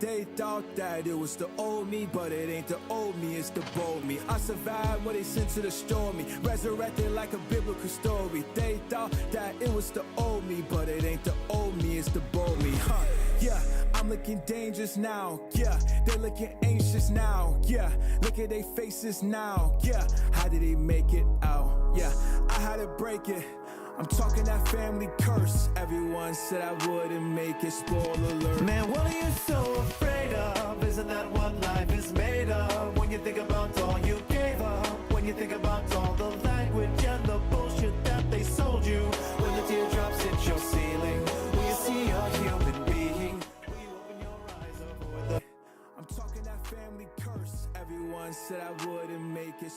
They thought that it was the old me, but it ain't the old me, it's the bold me. I survived what they sent to destroy me, resurrected like a biblical story. They thought that it was the old me, but it ain't the old me, it's the bold me. Yeah, I'm looking dangerous now. Yeah, they're looking anxious now. Yeah, look at their faces now. Yeah, how did they make it out? Yeah, I had to break it. I'm talking that family curse. Everyone said I wouldn't make it, spoiler alert. Man, what are you so afraid of? Isn't that what life is made of? When you think about all you gave up, when you think about all the language and the bullshit that they sold you, when the teardrops hit your ceiling, will you see a human being? Will you open your eyes avoid the... I'm talking that family curse. Everyone said I wouldn't make it.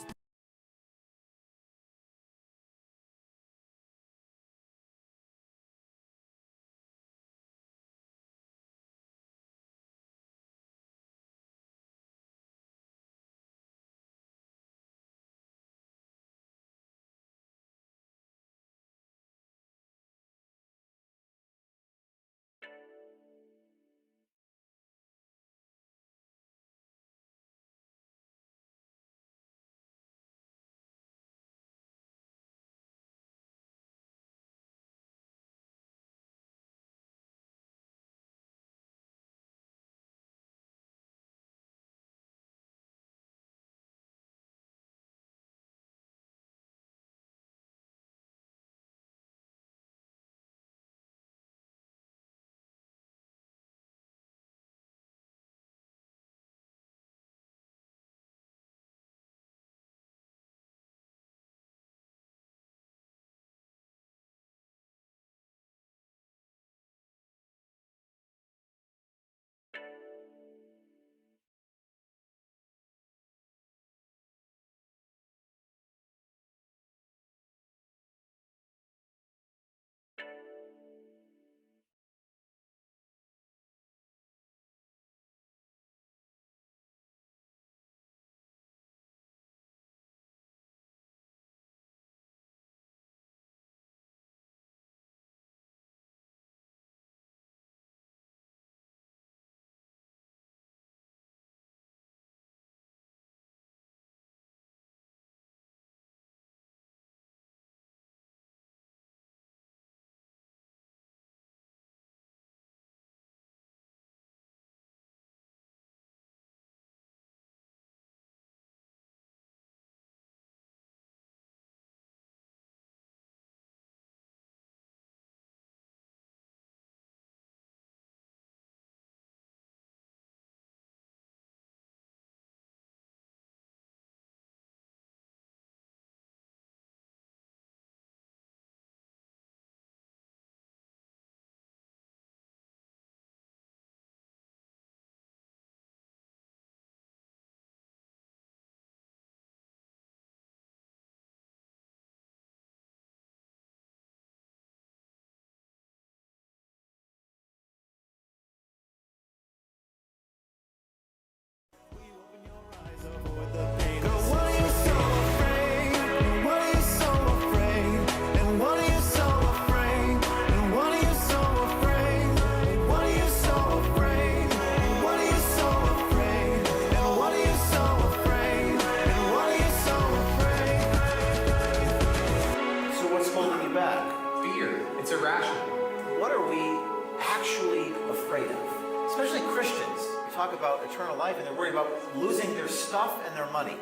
About eternal life and they're worried about losing their stuff and their money.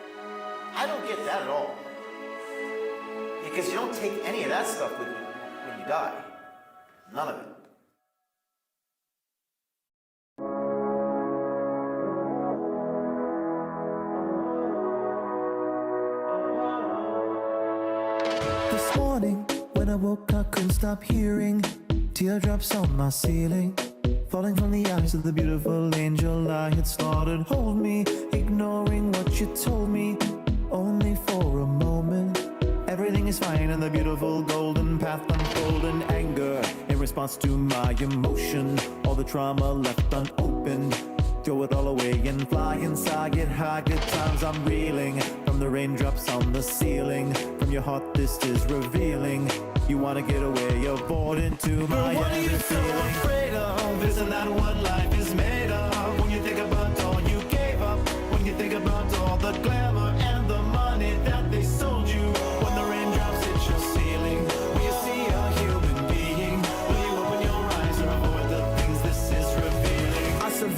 I don't get that at all. Because you don't take any of that stuff with you when you die. None of it. This morning, when I woke, I couldn't stop hearing teardrops on my ceiling, falling from the eyes of the beautiful angel I had slaughtered. Hold me, ignoring what you told me, only for a moment. Everything is fine and the beautiful golden path unfolding. Anger in response to my emotion, all the trauma left unopened. Throw it all away and fly inside, get high, good times I'm reeling from the raindrops on the ceiling. From your heart this is revealing. You wanna get away, you're bored into my What are you so afraid of? Isn't that what life is made of? When you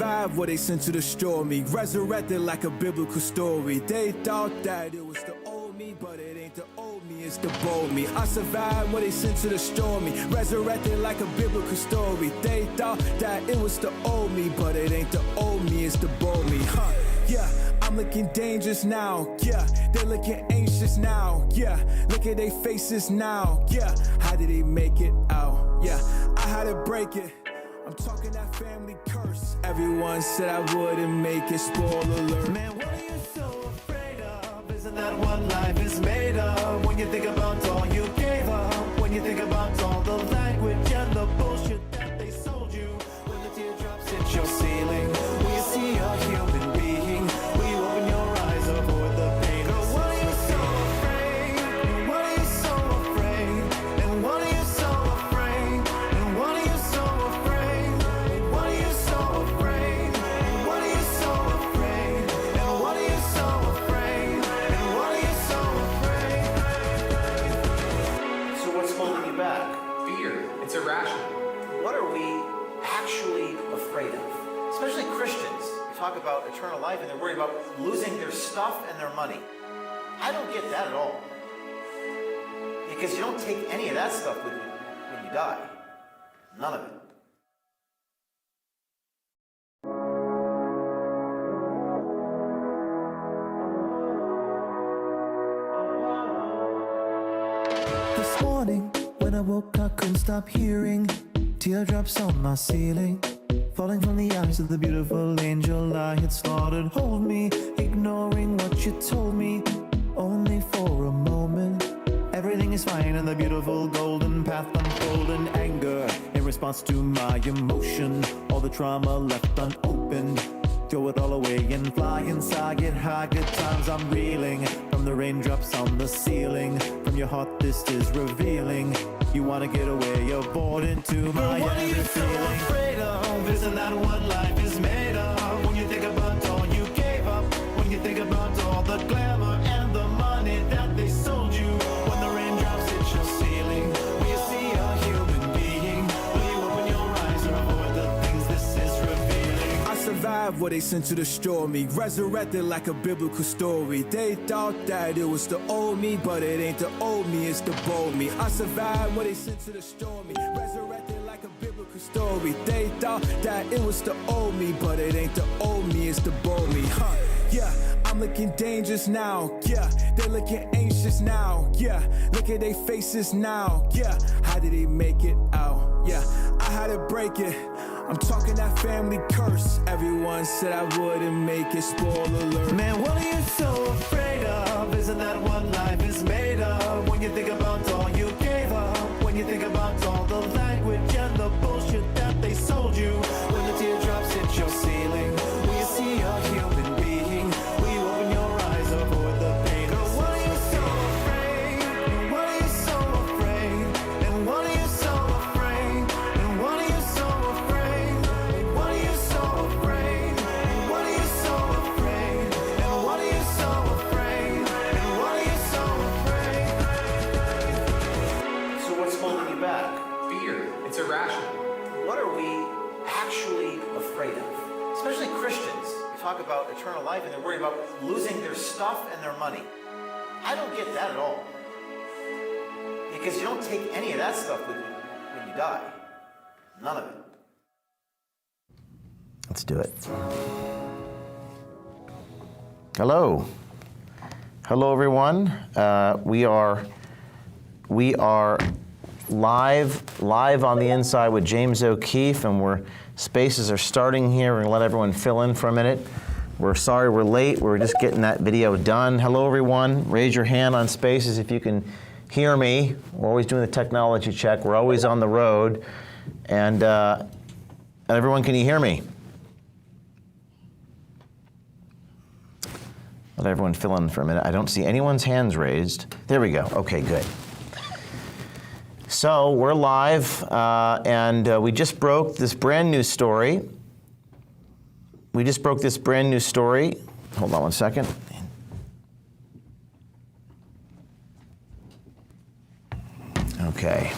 survived what they sent to destroy me. Resurrected like a biblical story. They thought that it was the old me, but it ain't the old me, it's the bold me. I survived what they sent to destroy me. Resurrected like a biblical story. They thought that it was the old me, but it ain't the old me, it's the bold me. Yeah, I'm looking dangerous now. Yeah, they're looking anxious now. Yeah, look at their faces now. Yeah, how did they make it out? Yeah, I had to break it. I'm talking that family curse. Everyone said I wouldn't make it, spoiler alert. Man, what are you so afraid of? Isn't that what life is made of? When you think about all you gave up, when you think about all the language and the bullshit that they sold you, when the teardrops hit your ceiling, will you see a human being? Will you open your eyes, avoid the pain? Girl, what are you so afraid? And what are you so afraid? And what are you so afraid? And what are you so afraid? And what are you so afraid? And what are you so afraid? And what are you so afraid? And what are you so afraid? So what's holding you back? Fear. It's irrational. What are we actually afraid of? Especially Christians. They talk about eternal life and they're worried about losing their stuff and their money. I don't get that at all. Because you don't take any of that stuff with you when you die. None of it. This morning, when I woke, I couldn't stop hearing teardrops on my ceiling, falling from the eyes of the beautiful angel I had slaughtered. Hold me, ignoring what you told me, only for a moment. Everything is fine in the beautiful golden path unfolding. Anger in response to my emotion, all the trauma left unopened. Throw it all away and fly inside, get high, good times I'm reeling from the raindrops on the ceiling. From your heart this is revealing. You wanna get away, you're bored into my What are you so afraid of? Isn't that what life is made of? When you think about all you gave up, when you think about all the glamour and the money that they sold you, when the raindrops hit your ceiling, will you see a human being? Will you open your eyes or avoid the things this is revealing? I survived what they sent to destroy me. Resurrected like a biblical story. They thought that it was the old me, but it ain't the old me, it's the bold me. I survived what they sent to destroy me. Resurrected like a biblical story. They thought that it was the old me, but it ain't the old me, it's the bold me. Yeah, I'm looking dangerous now. Yeah, they're looking anxious now. Yeah, look at their faces now. Yeah, how did they make it out? Yeah, I had to break it. I'm talking that family curse. Everyone said I wouldn't make it, spoiler alert. Man, what are you so afraid of? Isn't that what life is made of? When you think about all you gave up, when you think about all the language and the bullshit that they sold you, when the teardrops hit your ceiling, will you see a human being? Will you open your eyes, avoid the pain? Girl, what are you so afraid? And what are you so afraid? And what are you so afraid? And what are you so afraid? And what are you so afraid? And what are you so afraid? And what are you so afraid? And what are you so afraid? So what's holding you back? Fear. It's irrational. What are we actually afraid of? Especially Christians. They talk about eternal life and they're worried about losing their stuff and their money. I don't get that at all. Because you don't take any of that stuff with you when you die. None of it. Let's do it. Hello. Hello, everyone. We are live on the inside with James O'Keefe, and spaces are starting here. We're gonna let everyone fill in for a minute. We're sorry we're late. We're just getting that video done. Hello, everyone. Raise your hand on Spaces if you can hear me. We're always doing the technology check. We're always on the road. And everyone, can you hear me? Let everyone fill in for a minute. I don't see anyone's hands raised. There we go. Okay, good. So we're live, and we just broke this brand new story. Hold on one second. Okay.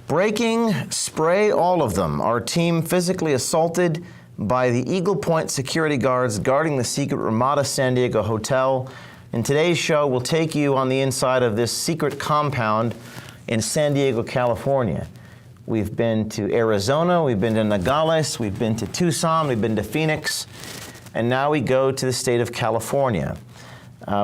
Breaking, spray all of them. Our team physically assaulted by the Eagle Point security guards guarding the secret Ramada San Diego hotel. In today's show, we'll take you on the inside of this secret compound in San Diego, California. We've been to Arizona, we've been to Nogales, we've been to Tucson, we've been to Phoenix, and now we go to the state of California.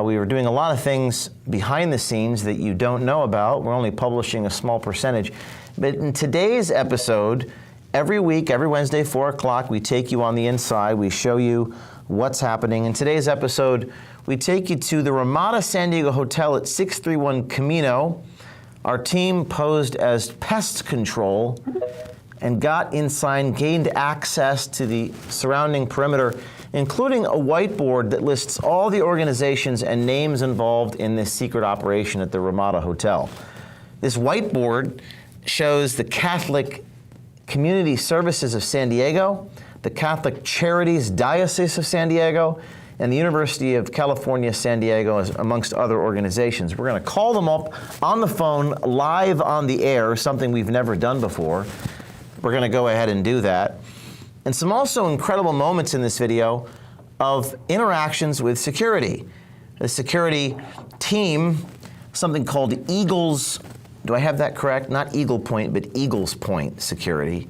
We were doing a lot of things behind the scenes that you don't know about. We're only publishing a small percentage. But in today's episode, every week, every Wednesday, 4 o'clock, we take you on the inside. We show you what's happening. In today's episode, we take you to the Ramada San Diego Hotel at 631 Camino. Our team posed as pest control and got inside, gained access to the surrounding perimeter, including a whiteboard that lists all the organizations and names involved in this secret operation at the Ramada Hotel. This whiteboard shows the Catholic Community Services of San Diego, the Catholic Charities Diocese of San Diego, and the University of California, San Diego, amongst other organizations. We're going to call them up on the phone, live on the air, something we've never done before. We're going to go ahead and do that. And some also incredible moments in this video of interactions with security. The security team, something called Eagles, do I have that correct? Not Eagle Point, but Eagles Point Security.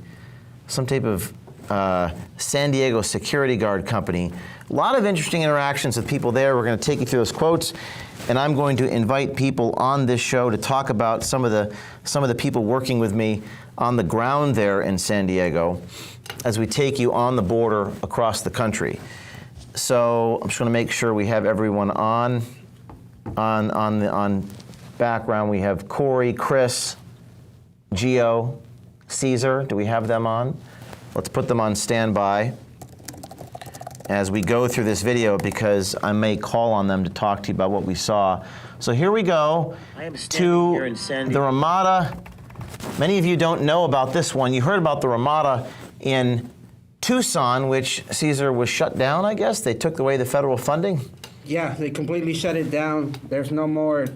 Some type of San Diego security guard company. A lot of interesting interactions with people there. We're going to take you through those quotes, and I'm going to invite people on this show to talk about some of the people working with me on the ground there in San Diego as we take you on the border across the country. So I'm just going to make sure we have everyone on background. We have Corey, Chris, Gio, Caesar. Do we have them on? Let's put them on standby as we go through this video, because I may call on them to talk to you about what we saw. So here we go to the Ramada. Many of you don't know about this one. You heard about the Ramada in Tucson, which, Caesar, was shut down, I guess? They took away the federal funding? Yeah, they completely shut it down. There's no more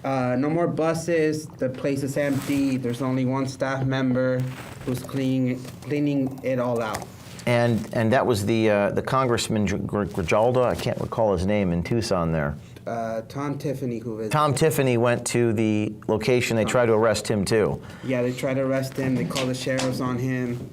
buses. The place is empty. There's only one staff member who's cleaning it all out. And that was the Congressman Grijalda, I can't recall his name, in Tucson there. Tom Tiffany, who visited. Tom Tiffany went to the location. They tried to arrest him too. Yeah, they tried to arrest him. They called the sheriffs on him.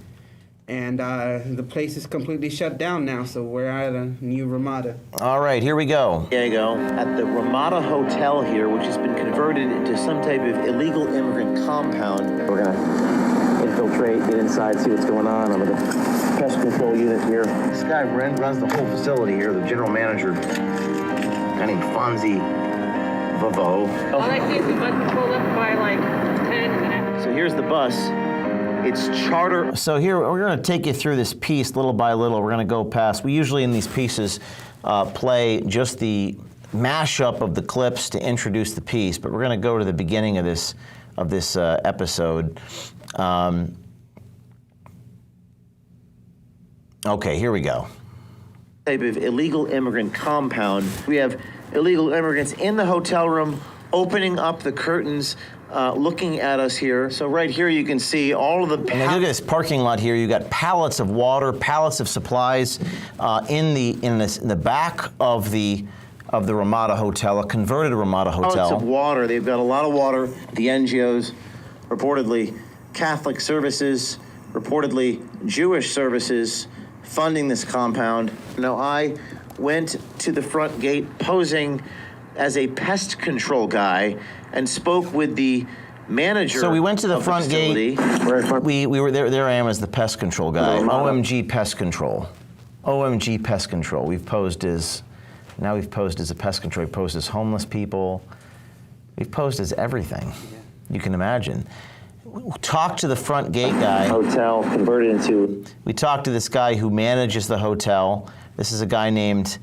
And the place is completely shut down now, so we're at a new Ramada. All right, here we go. There you go. At the Ramada Hotel here, which has been converted into some type of illegal immigrant compound. We're going to infiltrate, get inside, see what's going on. I'm with the pest control unit here. This guy runs the whole facility here, the general manager, a guy named Fonzie Vavo. All I see is the bus is pulled up by like 10 minutes. So here's the bus. It's charter. So here, we're going to take you through this piece little by little. We're going to go past. We usually in these pieces play just the mashup of the clips to introduce the piece, but we're going to go to the beginning of this episode. Okay, here we go. Type of illegal immigrant compound. We have illegal immigrants in the hotel room, opening up the curtains, looking at us here. So right here you can see all of the... And look at this parking lot here. You got pallets of water, pallets of supplies in the back of the Ramada Hotel, a converted Ramada Hotel. Pallets of water. They've got a lot of water. The NGOs, reportedly Catholic Services, reportedly Jewish Services, funding this compound. Now, I went to the front gate posing as a pest control guy and spoke with the manager. So we went to the front gate. We were there. There I am as the pest control guy. OMG Pest Control. OMG Pest Control. We've posed as a pest control. We've posed as homeless people. We've posed as everything you can imagine. We talked to the front gate guy. Hotel converted into. We talked to this guy who manages the hotel. This is a guy named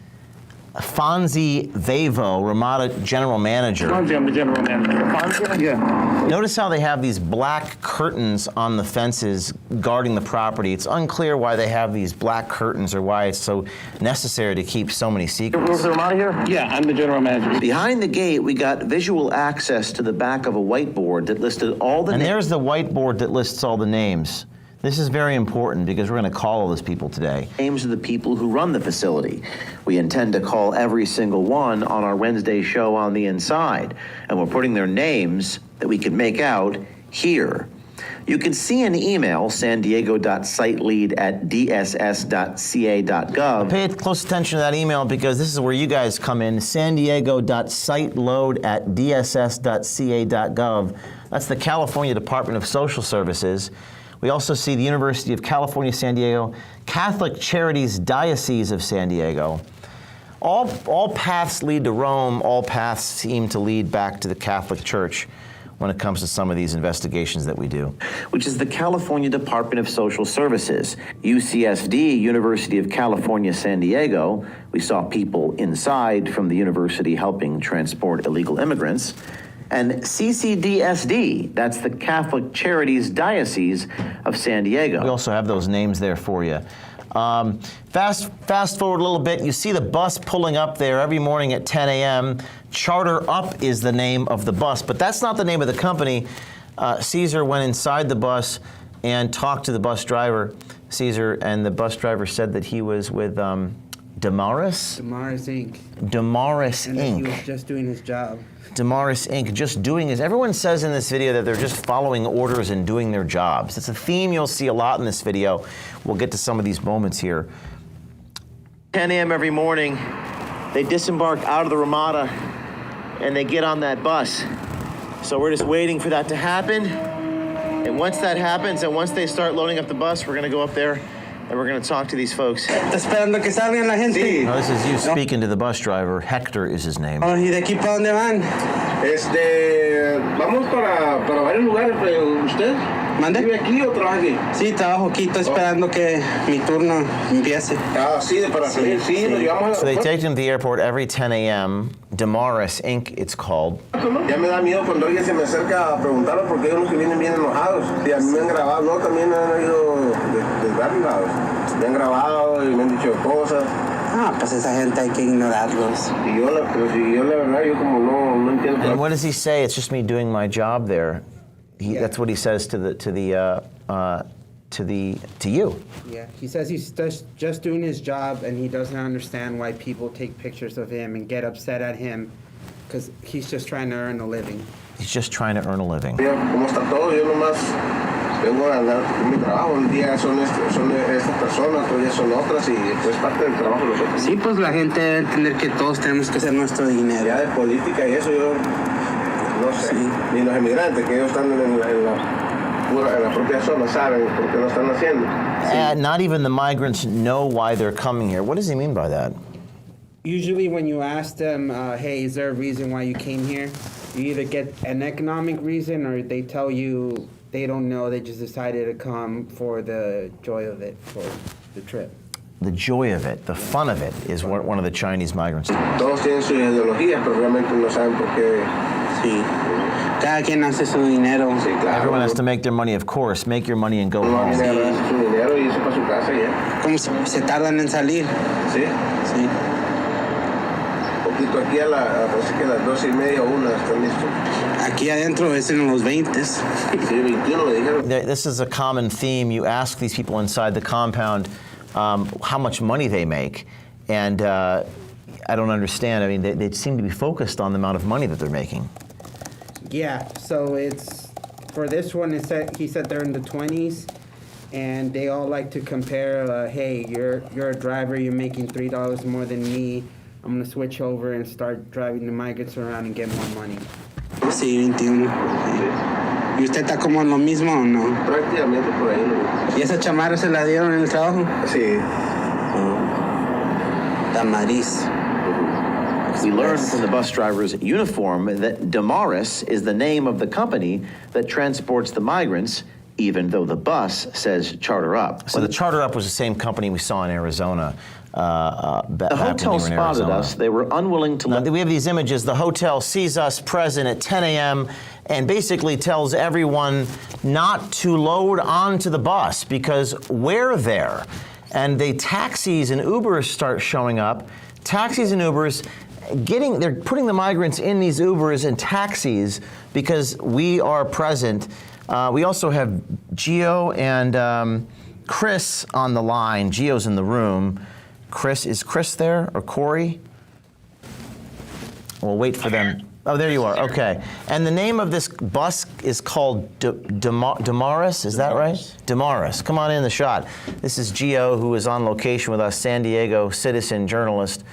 Fonzie Vavo, Ramada General Manager. Fonzie, I'm the General Manager. Fonzie? Yeah. Notice how they have these black curtains on the fences guarding the property. It's unclear why they have these black curtains or why it's so necessary to keep so many secrets. Is Ramada here? Yeah, I'm the General Manager. Behind the gate, we got visual access to the back of a whiteboard that listed all the names. And there's the whiteboard that lists all the names. This is very important because we're going to call all those people today. Names of the people who run the facility. We intend to call every single one on our Wednesday show On the Inside, and we're putting their names that we can make out here. You can see an email, sandiego.sitelead@dss.ca.gov. Pay close attention to that email because this is where you guys come in, sandiego.siteload@dss.ca.gov. That's the California Department of Social Services. We also see the University of California, San Diego, Catholic Charities Diocese of San Diego. All paths lead to Rome, all paths seem to lead back to the Catholic Church when it comes to some of these investigations that we do, which is the California Department of Social Services. UCSD, University of California, San Diego, we saw people inside from the university helping transport illegal immigrants. And CCDSD, that's the Catholic Charities Diocese of San Diego. We also have those names there for you. Fast forward a little bit, you see the bus pulling up there every morning at 10 a.m. Charter Up is the name of the bus, but that's not the name of the company. Caesar went inside the bus and talked to the bus driver, Caesar, and the bus driver said that he was with Damaris? Damaris Inc. Damaris And Inc. he was just doing his job. Damaris Inc. just doing his. Everyone says in this video that they're just following orders and doing their jobs. It's a theme you'll see a lot in this video. We'll get to some of these moments here. 10 a.m. every morning, they disembark out of the Ramada and they get on that bus. So we're just waiting for that to happen. And once that happens, and once they start loading up the bus, we're gonna go up there and we're going to talk to these folks. Esperando que salgan la gente. Now, this is you speaking to the bus driver. Hector is his name. Oh, ¿y de aquí para dónde van? Vamos para varios lugares, pero ¿usted ¿Mande? vive aquí o trabaja aquí? Sí, trabajo aquí. Estoy esperando que mi turno empiece. Ah, sí, para salir, sí, nos llevamos So they take him to the airport every 10 a.m. Damaris Inc. it's called. Ya me da miedo cuando alguien se me acerca a preguntarlo porque hay unos que vienen bien enojados. Y a mí me han grabado, no, también han ido de varios lados. Me han grabado y me han dicho cosas. Ah, pues esa gente hay que ignorarlos. Y yo la verdad, yo como no entiendo. And what does he say? It's just me doing my job there. That's what he says to you. Yeah, he says he's just doing his job and he doesn't understand why people take pictures of him and get upset at him because he's just trying to earn a living. He's just trying to earn a living. ¿Cómo está todo? Yo nomás vengo a andar con mi trabajo. Un día son estas personas, otro día son otras y es parte del trabajo de nosotros. Sí, pues la gente debe entender que todos tenemos que hacer nuestro dinero. Ya de política y eso yo no sé. Sí. Ni los emigrantes que ellos están en la propia zona saben por qué lo están haciendo. Not even the migrants know why they're coming here. What does he mean by that? Usually when you ask them, hey, is there a reason why you came here? You either get an economic reason or they tell you they don't know, they just decided to come for the joy of it, for the trip. The joy of it, the fun of it, is what one of the Chinese migrants do. Todos tienen su ideología, pero realmente no saben por qué. Sí. Cada quien hace su dinero. Sí, claro. Everyone has to make their money, of course. Make your money and go home. Hace su dinero y eso para su casa ya. Como se tardan en salir. Sí. Sí. Poquito aquí parece que a las 12:30 o 1 están listos. Aquí adentro es en los 20. Sí, 21 me dijeron. This is a common theme. You ask these people inside the compound how much money they make, and I don't understand. I mean, they seem to be focused on the amount of money that they're making. Yeah, so it's, for this one, he said they're in the 20s, and they all like to compare, hey, you're a driver, you're making $3 more than me, I'm going to switch over and start driving the migrants around and get more money. Sí, 21. ¿Y usted está como en lo mismo o no? Prácticamente por ahí. ¿Y esa chamarra se la dieron en el trabajo? Sí. Damaris. We learned from the bus driver's uniform that Damaris is the name of the company that transports the migrants, even though the bus says Charter Up. So the Charter Up was the same company we saw in Arizona. The hotel spotted us. They were unwilling to let. We have these images. The hotel sees us present at 10 a.m. and basically tells everyone not to load onto the bus because we're there. And the taxis and Ubers start showing up. Taxis and Ubers they're putting the migrants in these Ubers and taxis because we are present We also have Gio and Chris on the line. Gio's in the room. Is Chris there, or Corey? We'll wait for them. Oh, there you are. Okay. And the name of this bus is called Damaris. Is that right? Damaris. Come on in the shot. This is Gio, who is on location with us, San Diego citizen journalist.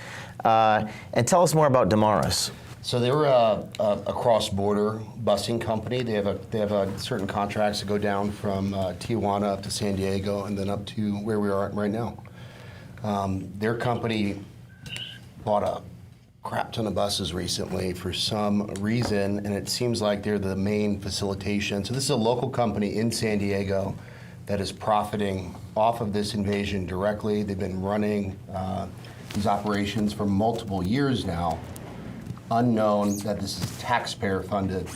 And tell us more about Damaris. So they were a cross-border busing company. They have certain contracts that go down from Tijuana up to San Diego and then up to where we are at right now. Their company bought a crap ton of buses recently for some reason, and it seems like they're the main facilitation. So this is a local company in San Diego that is profiting off of this invasion directly. They've been running these operations for multiple years now, unknown that this is taxpayer funded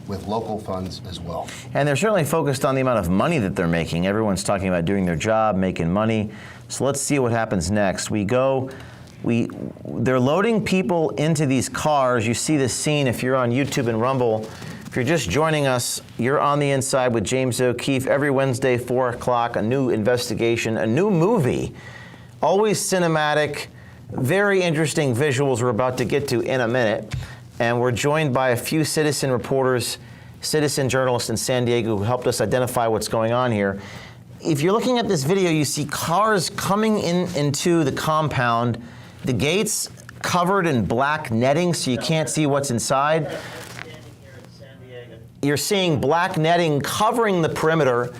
with local funds as well. And they're certainly focused on the amount of money that they're making. Everyone's talking about doing their job, making money. So let's see what happens next. They're loading people into these cars. You see this scene if you're on YouTube and Rumble. If you're just joining us, you're on the inside with James O'Keefe every Wednesday, 4 o'clock, a new investigation, a new movie, always cinematic, very interesting visuals we're about to get to in a minute. And we're joined by a few citizen reporters, citizen journalists in San Diego who helped us identify what's going on here. If you're looking at this video, you see cars coming into the compound, the gates covered in black netting so you can't see what's inside. You're seeing black netting covering the perimeter,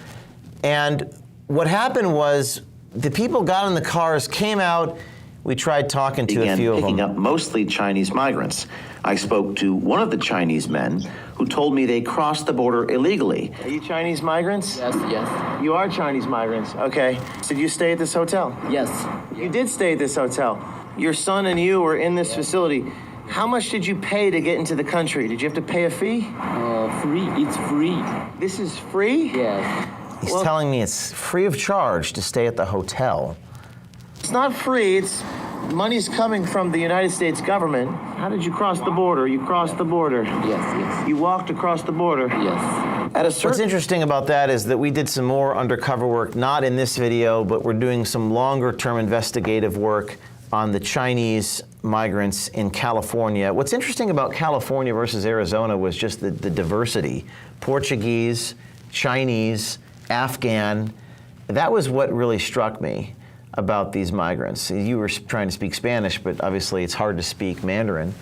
and what happened was the people got in the cars, came out. We tried talking to a few of them. Picking up mostly Chinese migrants. I spoke to one of the Chinese men who told me they crossed the border illegally. Are you Chinese migrants? Yes. You are Chinese migrants. Okay. Did you stay at this hotel? Yes. You did stay at this hotel. Your son and you were in this facility. How much did you pay to get into the country? Did you have to pay a fee? Free. It's free. This is free? Yes. He's telling me it's free of charge to stay at the hotel. It's not free. It's money's coming from the United States government. How did you cross the border? You crossed the border. Yes. You walked across the border. Yes. What's interesting about that is that we did some more undercover work, not in this video, but we're doing some longer-term investigative work on the Chinese migrants in California. What's interesting about California versus Arizona was just the diversity. Portuguese, Chinese, Afghan. That was what really struck me about these migrants. You were trying to speak Spanish, but obviously it's hard to speak Mandarin.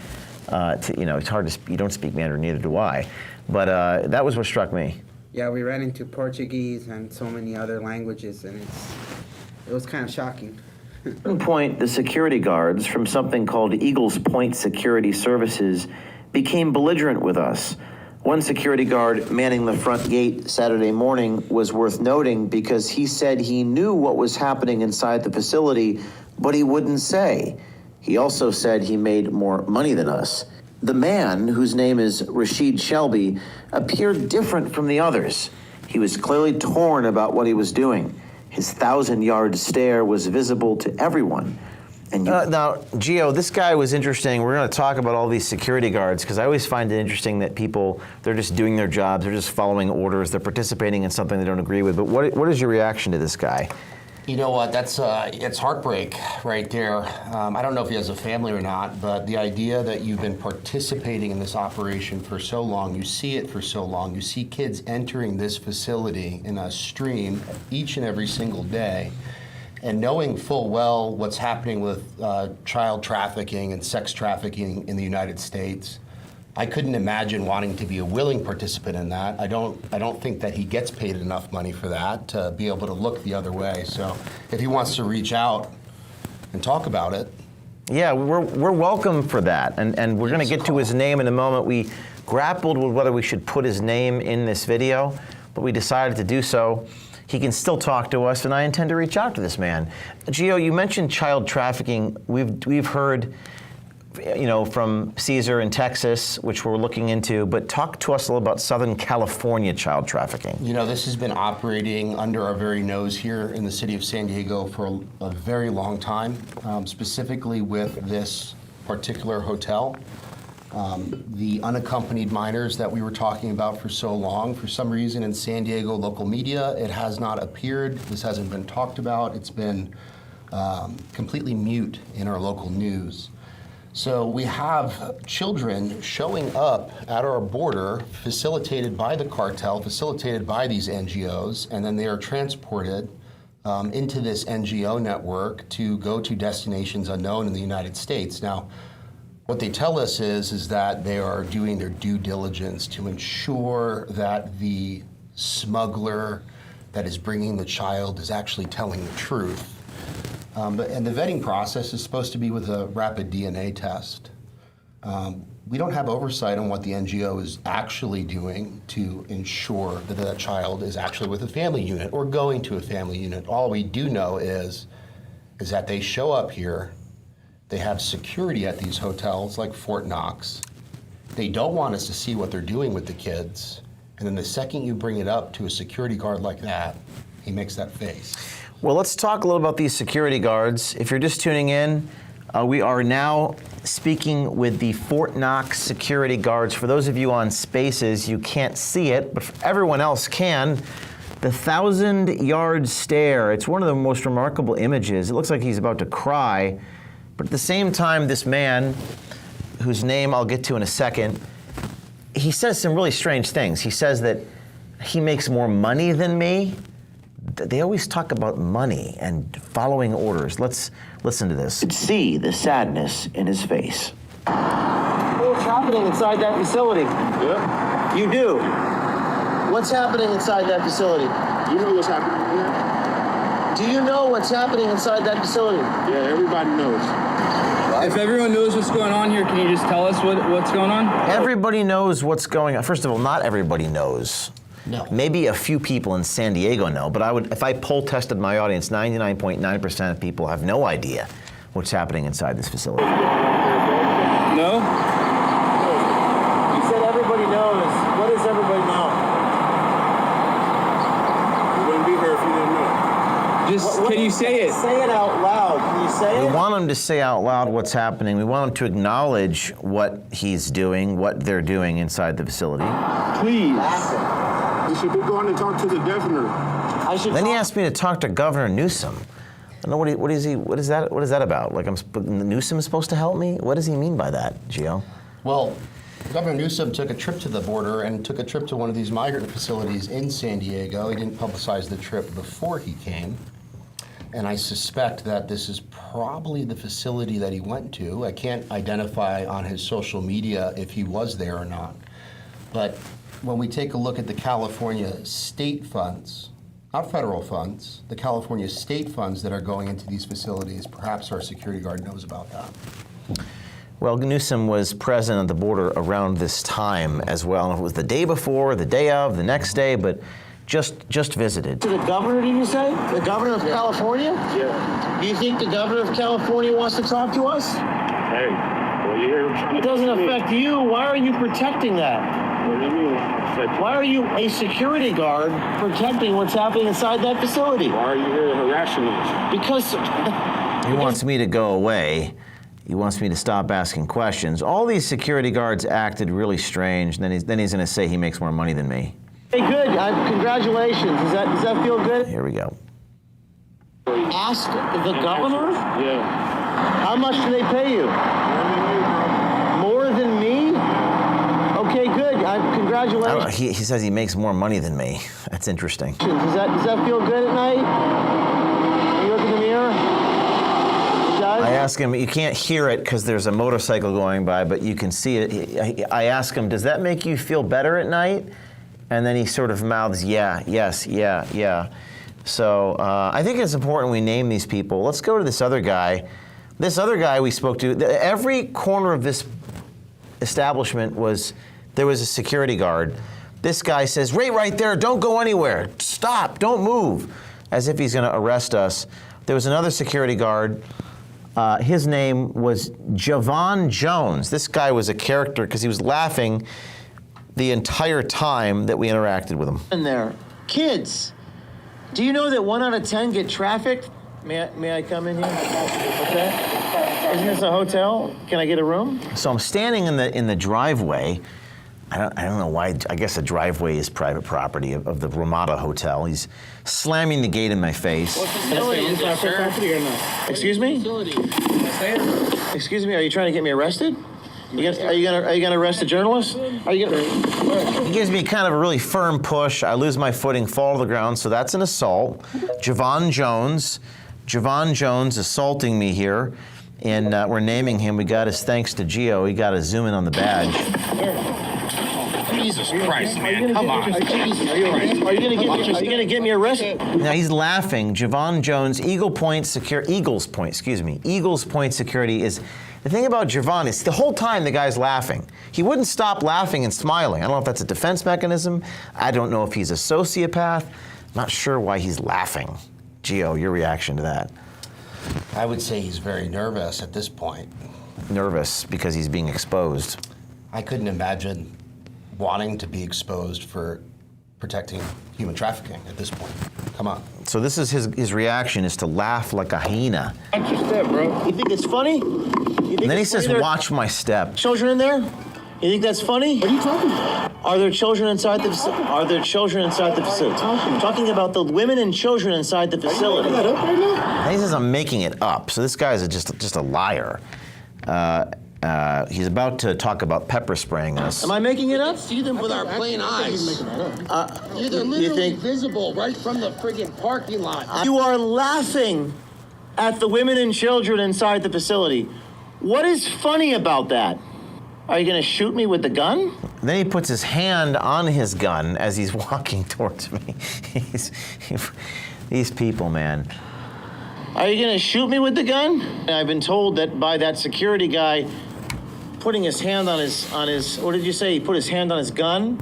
It's hard to. You don't speak Mandarin, neither do I. But that was what struck me. Yeah, we ran into Portuguese and so many other languages, and it was kind of shocking. At one point, the security guards from something called Eagles Point Security Services became belligerent with us. One security guard manning the front gate Saturday morning was worth noting because he said he knew what was happening inside the facility, but he wouldn't say. He also said he made more money than us. The man, whose name is Rashid Shelby, appeared different from the others. He was clearly torn about what he was doing. His 1,000-yard stare was visible to everyone. And now, Gio, this guy was interesting. We're going to talk about all these security guards because I always find it interesting that people, they're just doing their jobs, they're just following orders, they're participating in something they don't agree with. But what is your reaction to this guy? You know what, it's heartbreak right there. I don't know if he has a family or not, but the idea that you've been participating in this operation for so long, you see it for so long, you see kids entering this facility in a stream each and every single day, and knowing full well what's happening with child trafficking and sex trafficking in the United States, I couldn't imagine wanting to be a willing participant in that. I don't think that he gets paid enough money for that to be able to look the other way. So if he wants to reach out and talk about it. Yeah, we're welcome for that. And we're going to get to his name in a moment. We grappled with whether we should put his name in this video, but we decided to do so. He can still talk to us, and I intend to reach out to this man. Gio, you mentioned child trafficking. We've heard, from Caesar in Texas, which we're looking into, but talk to us a little about Southern California child trafficking. This has been operating under our very nose here in the city of San Diego for a very long time, specifically with this particular hotel. The unaccompanied minors that we were talking about for so long, for some reason in San Diego local media, it has not appeared. This hasn't been talked about. It's been completely mute in our local news. So we have children showing up at our border, facilitated by the cartel, facilitated by these NGOs, and then they are transported into this NGO network to go to destinations unknown in the United States. Now, what they tell us is that they are doing their due diligence to ensure that the smuggler that is bringing the child is actually telling the truth. And the vetting process is supposed to be with a rapid DNA test. We don't have oversight on what the NGO is actually doing to ensure that that child is actually with a family unit or going to a family unit. All we do know is that they show up here, they have security at these hotels like Fort Knox. They don't want us to see what they're doing with the kids. And then the second you bring it up to a security guard like that, he makes that face. Well, let's talk a little about these security guards. If you're just tuning in, we are now speaking with the Fort Knox security guards. For those of you on Spaces, you can't see it, but everyone else can. The 1,000-yard stare. It's one of the most remarkable images. It looks like he's about to cry, but at the same time, this man, whose name I'll get to in a second, he says some really strange things. He says that he makes more money than me. They always talk about money and following orders. Let's listen to this. You could see the sadness in his face. What's happening inside that facility? Yeah. You do. What's happening inside that facility? You know what's happening here? Do you know what's happening inside that facility? Yeah, everybody knows. If everyone knows what's going on here, can you just tell us what's going on? Everybody knows what's going on. First of all, not everybody knows. No. Maybe a few people in San Diego know, but if I poll tested my audience, 99.9% of people have no idea what's happening inside this facility. No? You said everybody knows. What does everybody know? You wouldn't be here if you didn't know. Just, can you say it? Say it out loud. Can you say We it? want him to say out loud what's happening. We want him to acknowledge what he's doing, what they're doing inside the facility. Please. You should be going to talk to the governor. Then he asked me to talk to Governor Newsom. I don't know what is that about? Like Newsom is supposed to help me? What does he mean by that, Gio? Well, Governor Newsom took a trip to the border and took a trip to one of these migrant facilities in San Diego. He didn't publicize the trip before he came. And I suspect that this is probably the facility that he went to. I can't identify on his social media if he was there or not. But when we take a look at the California state funds, not federal funds, the California state funds that are going into these facilities, perhaps our security guard knows about that. Well, Newsom was present at the border around this time as well. It was the day before, the day of, the next day, but just visited. To the governor, did you say? The governor of California? Yeah. Do you think the governor of California wants to talk to us? Hey, well, you're trying to... It doesn't affect you. Why are you protecting that? What do you mean? Why are you a security guard protecting what's happening inside that facility? Why are you here harassing us? Because He wants me to go away. He wants me to stop asking questions. All these security guards acted really strange. And then he's going to say he makes more money than me. Hey, good. Congratulations. Does that feel good? Here we go. Ask the governor? Yeah. How much do they pay you? More than me? Okay, good. Congratulations. He says he makes more money than me. That's interesting. Does that feel good at night? When you look in the mirror? It does? I ask him, you can't hear it because there's a motorcycle going by, but you can see it. I ask him, does that make you feel better at night? And then he sort of mouths, yeah, yes, yeah, yeah. So I think it's important we name these people. Let's go to this other guy. This other guy we spoke to, every corner of this establishment there was a security guard. This guy says, right there, don't go anywhere. Stop, don't move. As if he's gonna arrest us. There was another security guard. His name was Javon Jones. This guy was a character because he was laughing the entire time that we interacted with him. In there. Kids, do you know that 1 out of 10 get trafficked? May I come in here? Okay. Isn't this a hotel? Can I get a room? So I'm standing in the driveway. I don't know why. I guess the driveway is private property of the Ramada Hotel. He's slamming the gate in my face. What facility is this, sir? Property or not? Excuse me? Facility. Excuse me. Are you trying to get me arrested? Are you gonna arrest a journalist? Are you gonna? He gives me kind of a really firm push. I lose my footing, fall to the ground. So that's an assault. Javon Jones assaulting me here, and we're naming him. We got his thanks to Gio. He got a zoom in on the badge. Jesus Christ, man. Come on. Are you gonna get me arrested? Now he's laughing. Javon Jones, Eagles Point Security is. The thing about Javon is the whole time the guy's laughing. He wouldn't stop laughing and smiling. I don't know if that's a defense mechanism. I don't know if he's a sociopath. I'm not sure why he's laughing. Gio, your reaction to that? I would say he's very nervous at this point. Nervous because he's being exposed. I couldn't imagine wanting to be exposed for protecting human trafficking at this point. Come on. So this is his reaction is to laugh like a hyena. Watch your step, bro. You think it's funny? And then he says, watch my step. Children in there? You think that's funny? What are you talking about? Are there children inside the facility? Are there children inside the facility? I'm talking about the women and children inside the facility. Are you making that up right now? He says I'm making it up. So this guy's just a liar. He's about to talk about pepper spraying us. Am I making it up? See them with our plain eyes. They're literally visible right from the friggin' parking lot. You are laughing at the women and children inside the facility. What is funny about that? Are you gonna shoot me with the gun? Then he puts his hand on his gun as he's walking towards me. These people, man. Are you gonna shoot me with the gun? I've been told that by that security guy putting his hand on his, what did you say? He put his hand on his gun.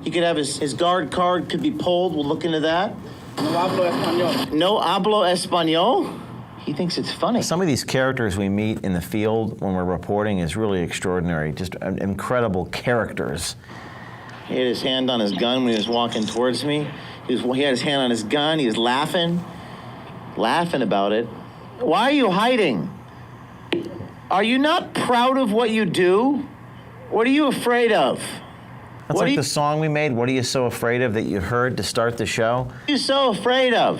He could have his guard card could be pulled. We'll look into that. No hablo español. No hablo español? He thinks it's funny. Some of these characters we meet in the field when we're reporting is really extraordinary. Just incredible characters. He had his hand on his gun when he was walking towards me. He had his hand on his gun. He was laughing about it. Why are you hiding? Are you not proud of what you do? What are you afraid of? That's like the song we made, What Are You So Afraid Of, that you heard to start the show? What are you so afraid of?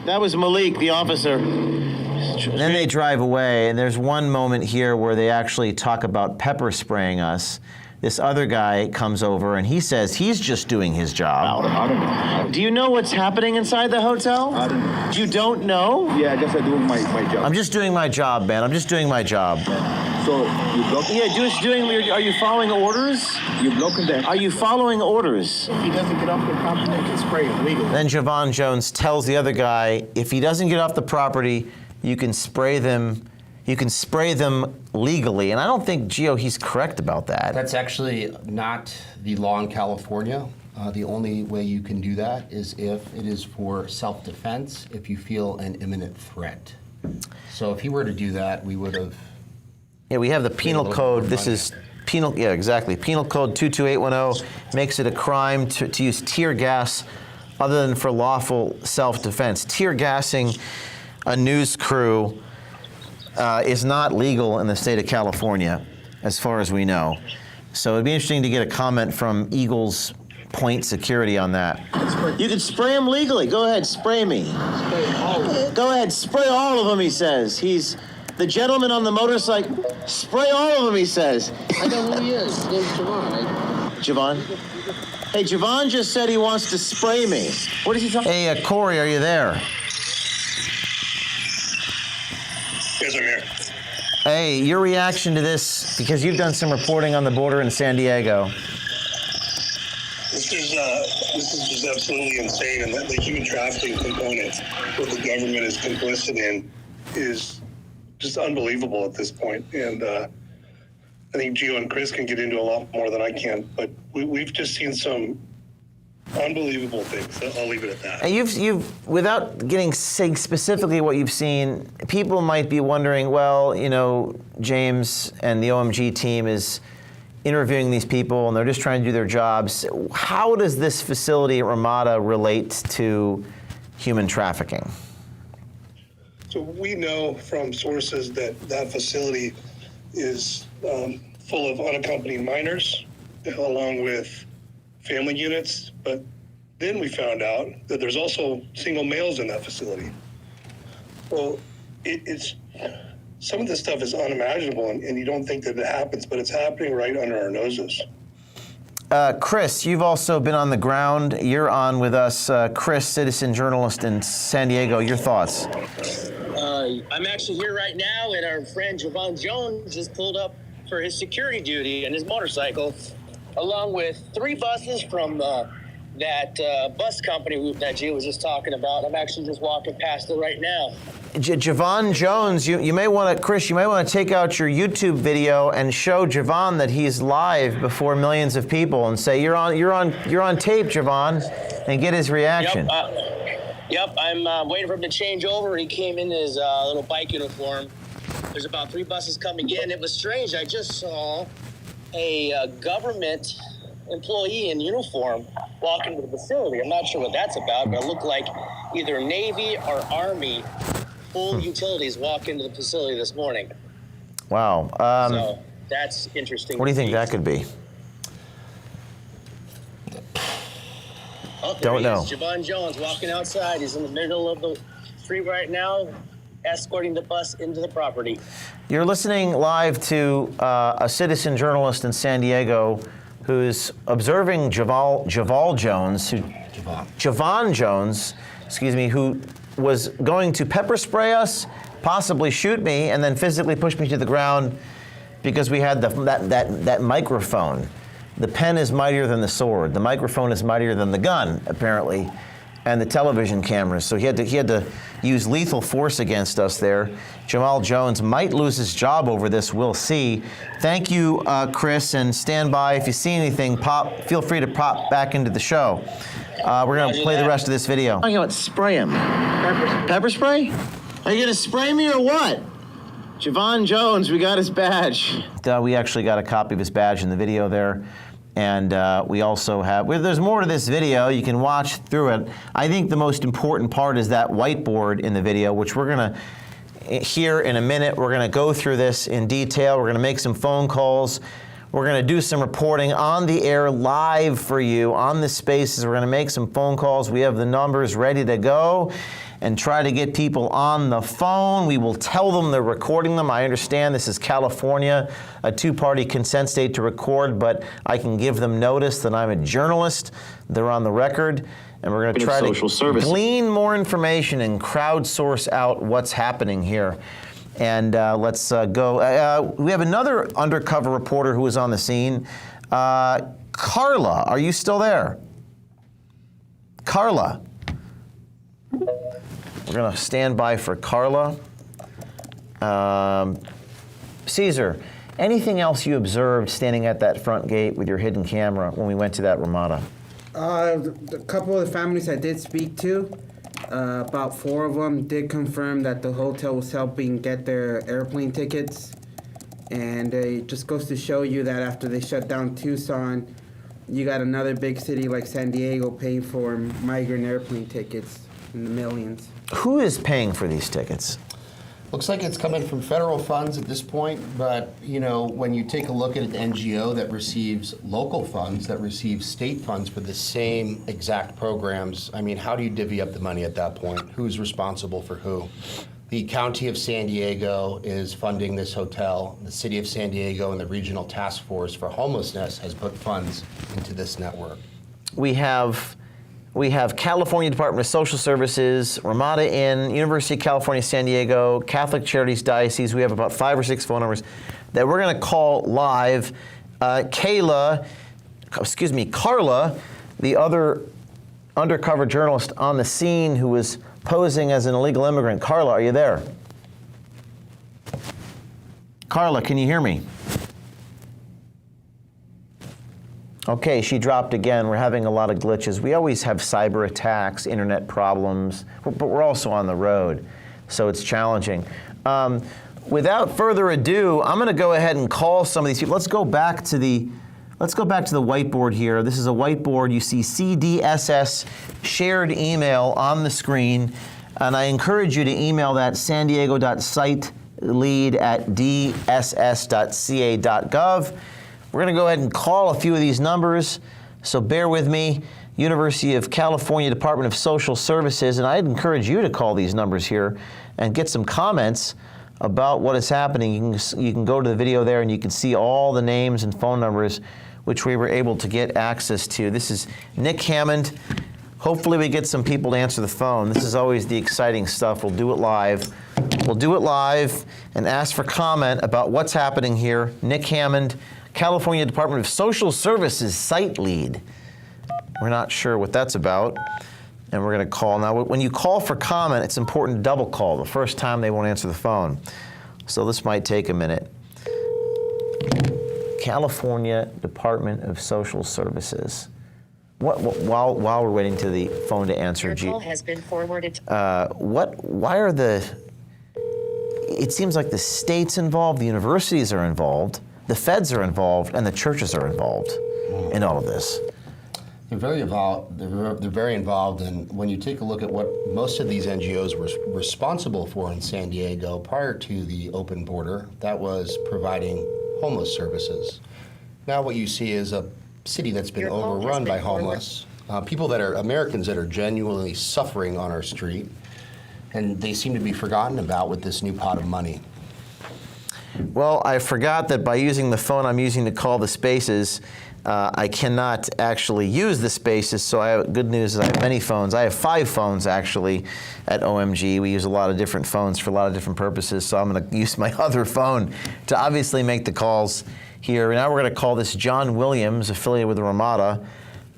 That was Malik, the officer. And then they drive away, and there's one moment here where they actually talk about pepper spraying us. This other guy comes over, and he says he's just doing his job. I don't know. Do you know what's happening inside the hotel? I don't know. You don't know? Yeah, I guess I do my job. I'm just doing my job, man. I'm just doing my job. So you block? Yeah, just doing. Are you following orders? You blocking them? Are you following orders? If he doesn't get off the property, they can spray him legally. Then Javon Jones tells the other guy, if he doesn't get off the property, you can spray them. You can spray them legally, and I don't think, Gio, he's correct about that. That's actually not the law in California. The only way you can do that is if it is for self-defense, if you feel an imminent threat. So if he were to do that, we would have... Yeah, we have the penal code. This is penal, yeah, exactly. Penal code 22810 makes it a crime to use tear gas other than for lawful self-defense. Tear gassing a news crew is not legal in the state of California, as far as we know. So it'd be interesting to get a comment from Eagles Point Security on that. You can spray them legally. Go ahead, spray me. Go ahead, spray all of them, he says. He's the gentleman on the motorcycle. Spray all of them, he says. I know who he is. His name's Javon. Javon? Hey, Javon just said he wants to spray me. What is he talking? Hey, Corey, are you there? Yes, I'm here. Hey, your reaction to this, because you've done some reporting on the border in San Diego. This is just absolutely insane, and the human trafficking component, what the government is complicit in, is just unbelievable at this point. And I think Gio and Chris can get into a lot more than I can, but we've just seen some unbelievable things. I'll leave it at that. And you've, without saying specifically what you've seen, people might be wondering, well, you know, James and the OMG team is interviewing these people and they're just trying to do their jobs. How does this facility at Ramada relate to human trafficking? So we know from sources that that facility is full of unaccompanied minors, along with family units. But then we found out that there's also single males in that facility. Well, it's some of this stuff is unimaginable, and you don't think that it happens, but it's happening right under our noses. Chris, you've also been on the ground. You're on with us. Chris, citizen journalist in San Diego. Your thoughts? I'm actually here right now, and our friend Javon Jones just pulled up for his security duty and his motorcycle, along with 3 buses from that bus company that Jay was just talking about. I'm actually just walking past it right now. Javon Jones, you may want to, Chris, you may want to take out your YouTube video and show Javon that he's live before millions of people and say you're on tape, Javon, and get his reaction. Yep, I'm waiting for him to change over. He came in his little bike uniform. There's about 3 buses coming in. It was strange. I just saw a government employee in uniform walk into the facility. I'm not sure what that's about, but it looked like either Navy or Army full utilities walk into the facility this morning. Wow. So that's interesting. What do you think that could be? Oh, Don't know. Javon Jones walking outside. He's in the middle of the street right now, escorting the bus into the property. You're listening live to a citizen journalist in San Diego who's observing Javon Jones, excuse me, who was going to pepper spray us, possibly shoot me, and then physically push me to the ground because we had that microphone. The pen is mightier than the sword. The microphone is mightier than the gun, apparently, and the television cameras. So he had to use lethal force against us there. Jamal Jones might lose his job over this. We'll see. Thank you, Chris, and stand by. If you see anything, feel free to pop back into the show. We're going to play the rest of this video. Talking about spray him. Pepper spray? Are you going to spray me or what? Javon Jones, we got his badge. We actually got a copy of his badge in the video there. And we also have, there's more to this video. You can watch through it. I think the most important part is that whiteboard in the video, which we're going to hear in a minute. We're going to go through this in detail. We're going to make some phone calls. We're going to do some reporting on the air live for you on the spaces. We're going to make some phone calls. We have the numbers ready to go and try to get people on the phone. We will tell them they're recording them. I understand this is California, a 2-party consent state to record, but I can give them notice that I'm a journalist. They're on the record, and we're going to try to glean more information and crowdsource out what's happening here. And let's go. We have another undercover reporter who was on the scene. Carla, are you still there? Carla. We're going to stand by for Carla. Caesar, anything else you observed standing at that front gate with your hidden camera when we went to that Ramada? A couple of the families I did speak to, about 4 of them did confirm that the hotel was helping get their airplane tickets. And it just goes to show you that after they shut down Tucson, you got another big city like San Diego paying for migrant airplane tickets in the millions. Who is paying for these tickets? Looks like it's coming from federal funds at this point, but you know, when you take a look at an NGO that receives local funds, that receives state funds for the same exact programs, I mean, how do you divvy up the money at that point? Who's responsible for who? The County of San Diego is funding this hotel. The City of San Diego and the Regional Task Force for Homelessness has put funds into this network. We have California Department of Social Services, Ramada Inn, University of California, San Diego, Catholic Charities Diocese. We have about 5 or 6 phone numbers that we're going to call live. Carla, the other undercover journalist on the scene who was posing as an illegal immigrant. Carla, are you there? Carla, can you hear me? Okay, she dropped again. We're having a lot of glitches. We always have cyber attacks, internet problems, but we're also on the road, so it's challenging. Without further ado, I'm going to go ahead and call some of these people. Let's go back to the whiteboard here. This is a whiteboard. You see CDSS shared email on the screen. And I encourage you to email that sandiego.sitelead@dss.ca.gov. We're going to go ahead and call a few of these numbers, so bear with me. University of California Department of Social Services, and I'd encourage you to call these numbers here and get some comments about what is happening. You can go to the video there and you can see all the names and phone numbers which we were able to get access to. This is Nick Hammond. Hopefully we get some people to answer the phone. This is always the exciting stuff. We'll do it live. We'll do it live and ask for comment about what's happening here. Nick Hammond, California Department of Social Services site lead. We're not sure what that's about, and we're going to call. Now, when you call for comment, it's important to double call. The first time they won't answer the phone. So this might take a minute. California Department of Social Services. While we're waiting to the phone to answer, your call has been forwarded. Why are it seems like the state's involved, the universities are involved, the feds are involved, and the churches are involved in all of this. They're very involved. They're very involved, and when you take a look at what most of these NGOs were responsible for in San Diego prior to the open border, that was providing homeless services. Now what you see is a city that's been overrun by homeless people that are Americans that are genuinely suffering on our street, and they seem to be forgotten about with this new pot of money. Well, I forgot that by using the phone I'm using to call the spaces, I cannot actually use the spaces, so good news is I have many phones. I have 5 phones actually at OMG. We use a lot of different phones for a lot of different purposes, so I'm going to use my other phone to obviously make the calls here. Now we're going to call this John Williams, affiliated with the Ramada.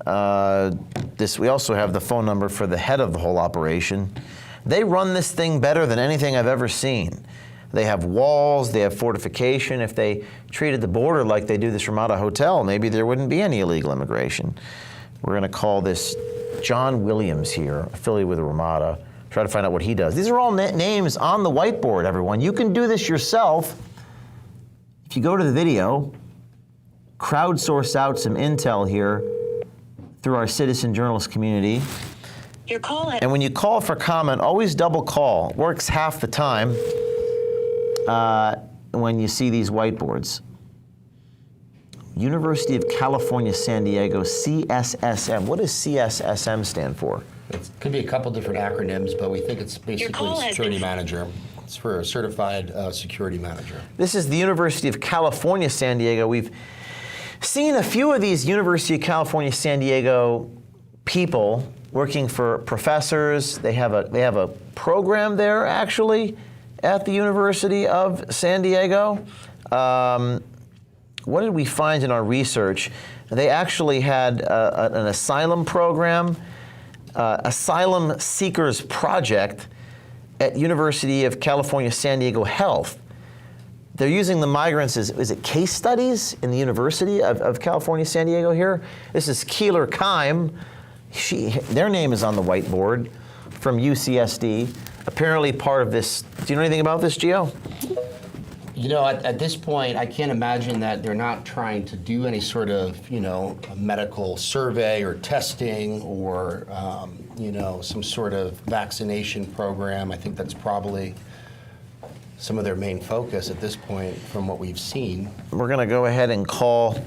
We also have the phone number for the head of the whole operation. They run this thing better than anything I've ever seen. They have walls, they have fortification. If they treated the border like they do this Ramada Hotel, maybe there wouldn't be any illegal immigration. We're going to call this John Williams here, affiliated with the Ramada, try to find out what he does. These are all names on the whiteboard, everyone. You can do this yourself. If you go to the video, crowdsource out some intel here through our citizen journalist community. Your call. And when you call for comment, always double call. Works half the time. When you see these whiteboards. University of California, San Diego, CSSM. What does CSSM stand for? It could be a couple different acronyms, but we think it's basically security manager. It's for a certified security manager. This is the University of California, San Diego. We've seen a few of these University of California, San Diego people working for professors. They have a program there, actually, at the University of San Diego. What did we find in our research? They actually had an asylum program, Asylum Seekers Project at University of California, San Diego Health. They're using the migrants as, is it case studies in the University of California, San Diego here? This is Keeler Kime. Their name is on the whiteboard from UCSD. Apparently part of this. Do you know anything about this, Gio? You know, at this point, I can't imagine that they're not trying to do any sort of, a medical survey or testing or, some sort of vaccination program. I think that's probably some of their main focus at this point from what we've seen. We're going to go ahead and call.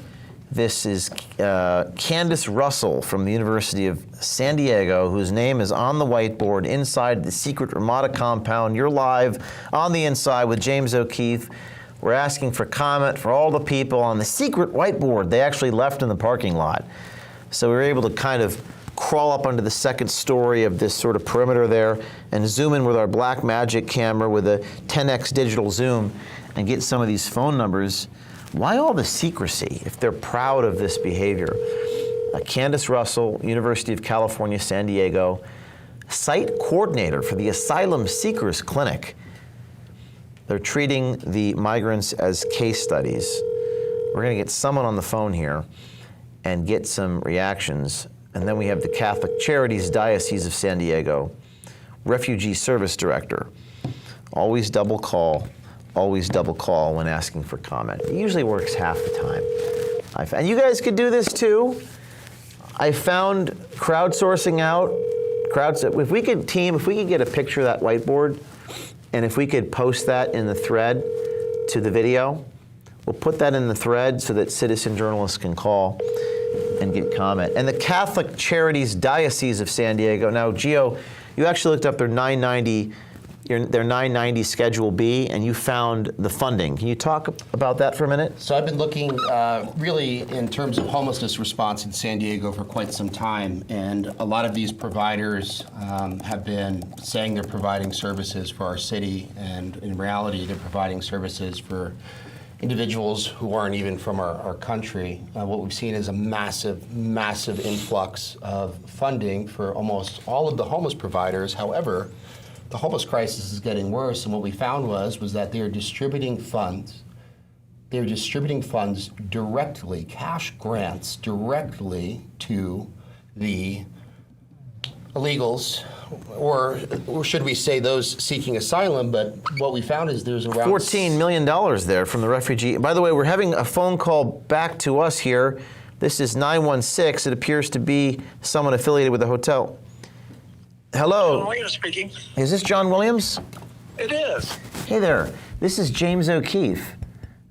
This is Candace Russell from the University of San Diego, whose name is on the whiteboard inside the secret Ramada Compound. You're live on the inside with James O'Keefe. We're asking for comment for all the people on the secret whiteboard they actually left in the parking lot. So we were able to kind of crawl up under the second story of this sort of perimeter there and zoom in with our Black Magic camera with a 10x digital zoom and get some of these phone numbers. Why all the secrecy if they're proud of this behavior? Candace Russell, University of California, San Diego, site coordinator for the Asylum Seekers Clinic. They're treating the migrants as case studies. We're going to get someone on the phone here and get some reactions. And then we have the Catholic Charities Diocese of San Diego, Refugee Service Director. Always double call. Always double call when asking for comment. It usually works half the time. And you guys could do this too. I found crowdsourcing out crowds, if we could get a picture of that whiteboard, and if we could post that in the thread to the video, we'll put that in the thread so that citizen journalists can call and get comment. And the Catholic Charities Diocese of San Diego. Now, Gio, you actually looked up their 990 Schedule B, and you found the funding. Can you talk about that for a minute? So I've been looking really in terms of homelessness response in San Diego for quite some time, and a lot of these providers have been saying they're providing services for our city, and in reality they're providing services for individuals who aren't even from our country. What we've seen is a massive, massive influx of funding for almost all of the homeless providers. However, the homeless crisis is getting worse, and what we found was that they are distributing funds. They're distributing funds directly, cash grants directly to the illegals, or should we say those seeking asylum, but what we found is there's around $14 million there from the refugee. By the way, we're having a phone call back to us here. This is 916. It appears to be someone affiliated with the hotel. Hello. John Williams speaking. Is this John Williams? It is. Hey there. This is James O'Keefe.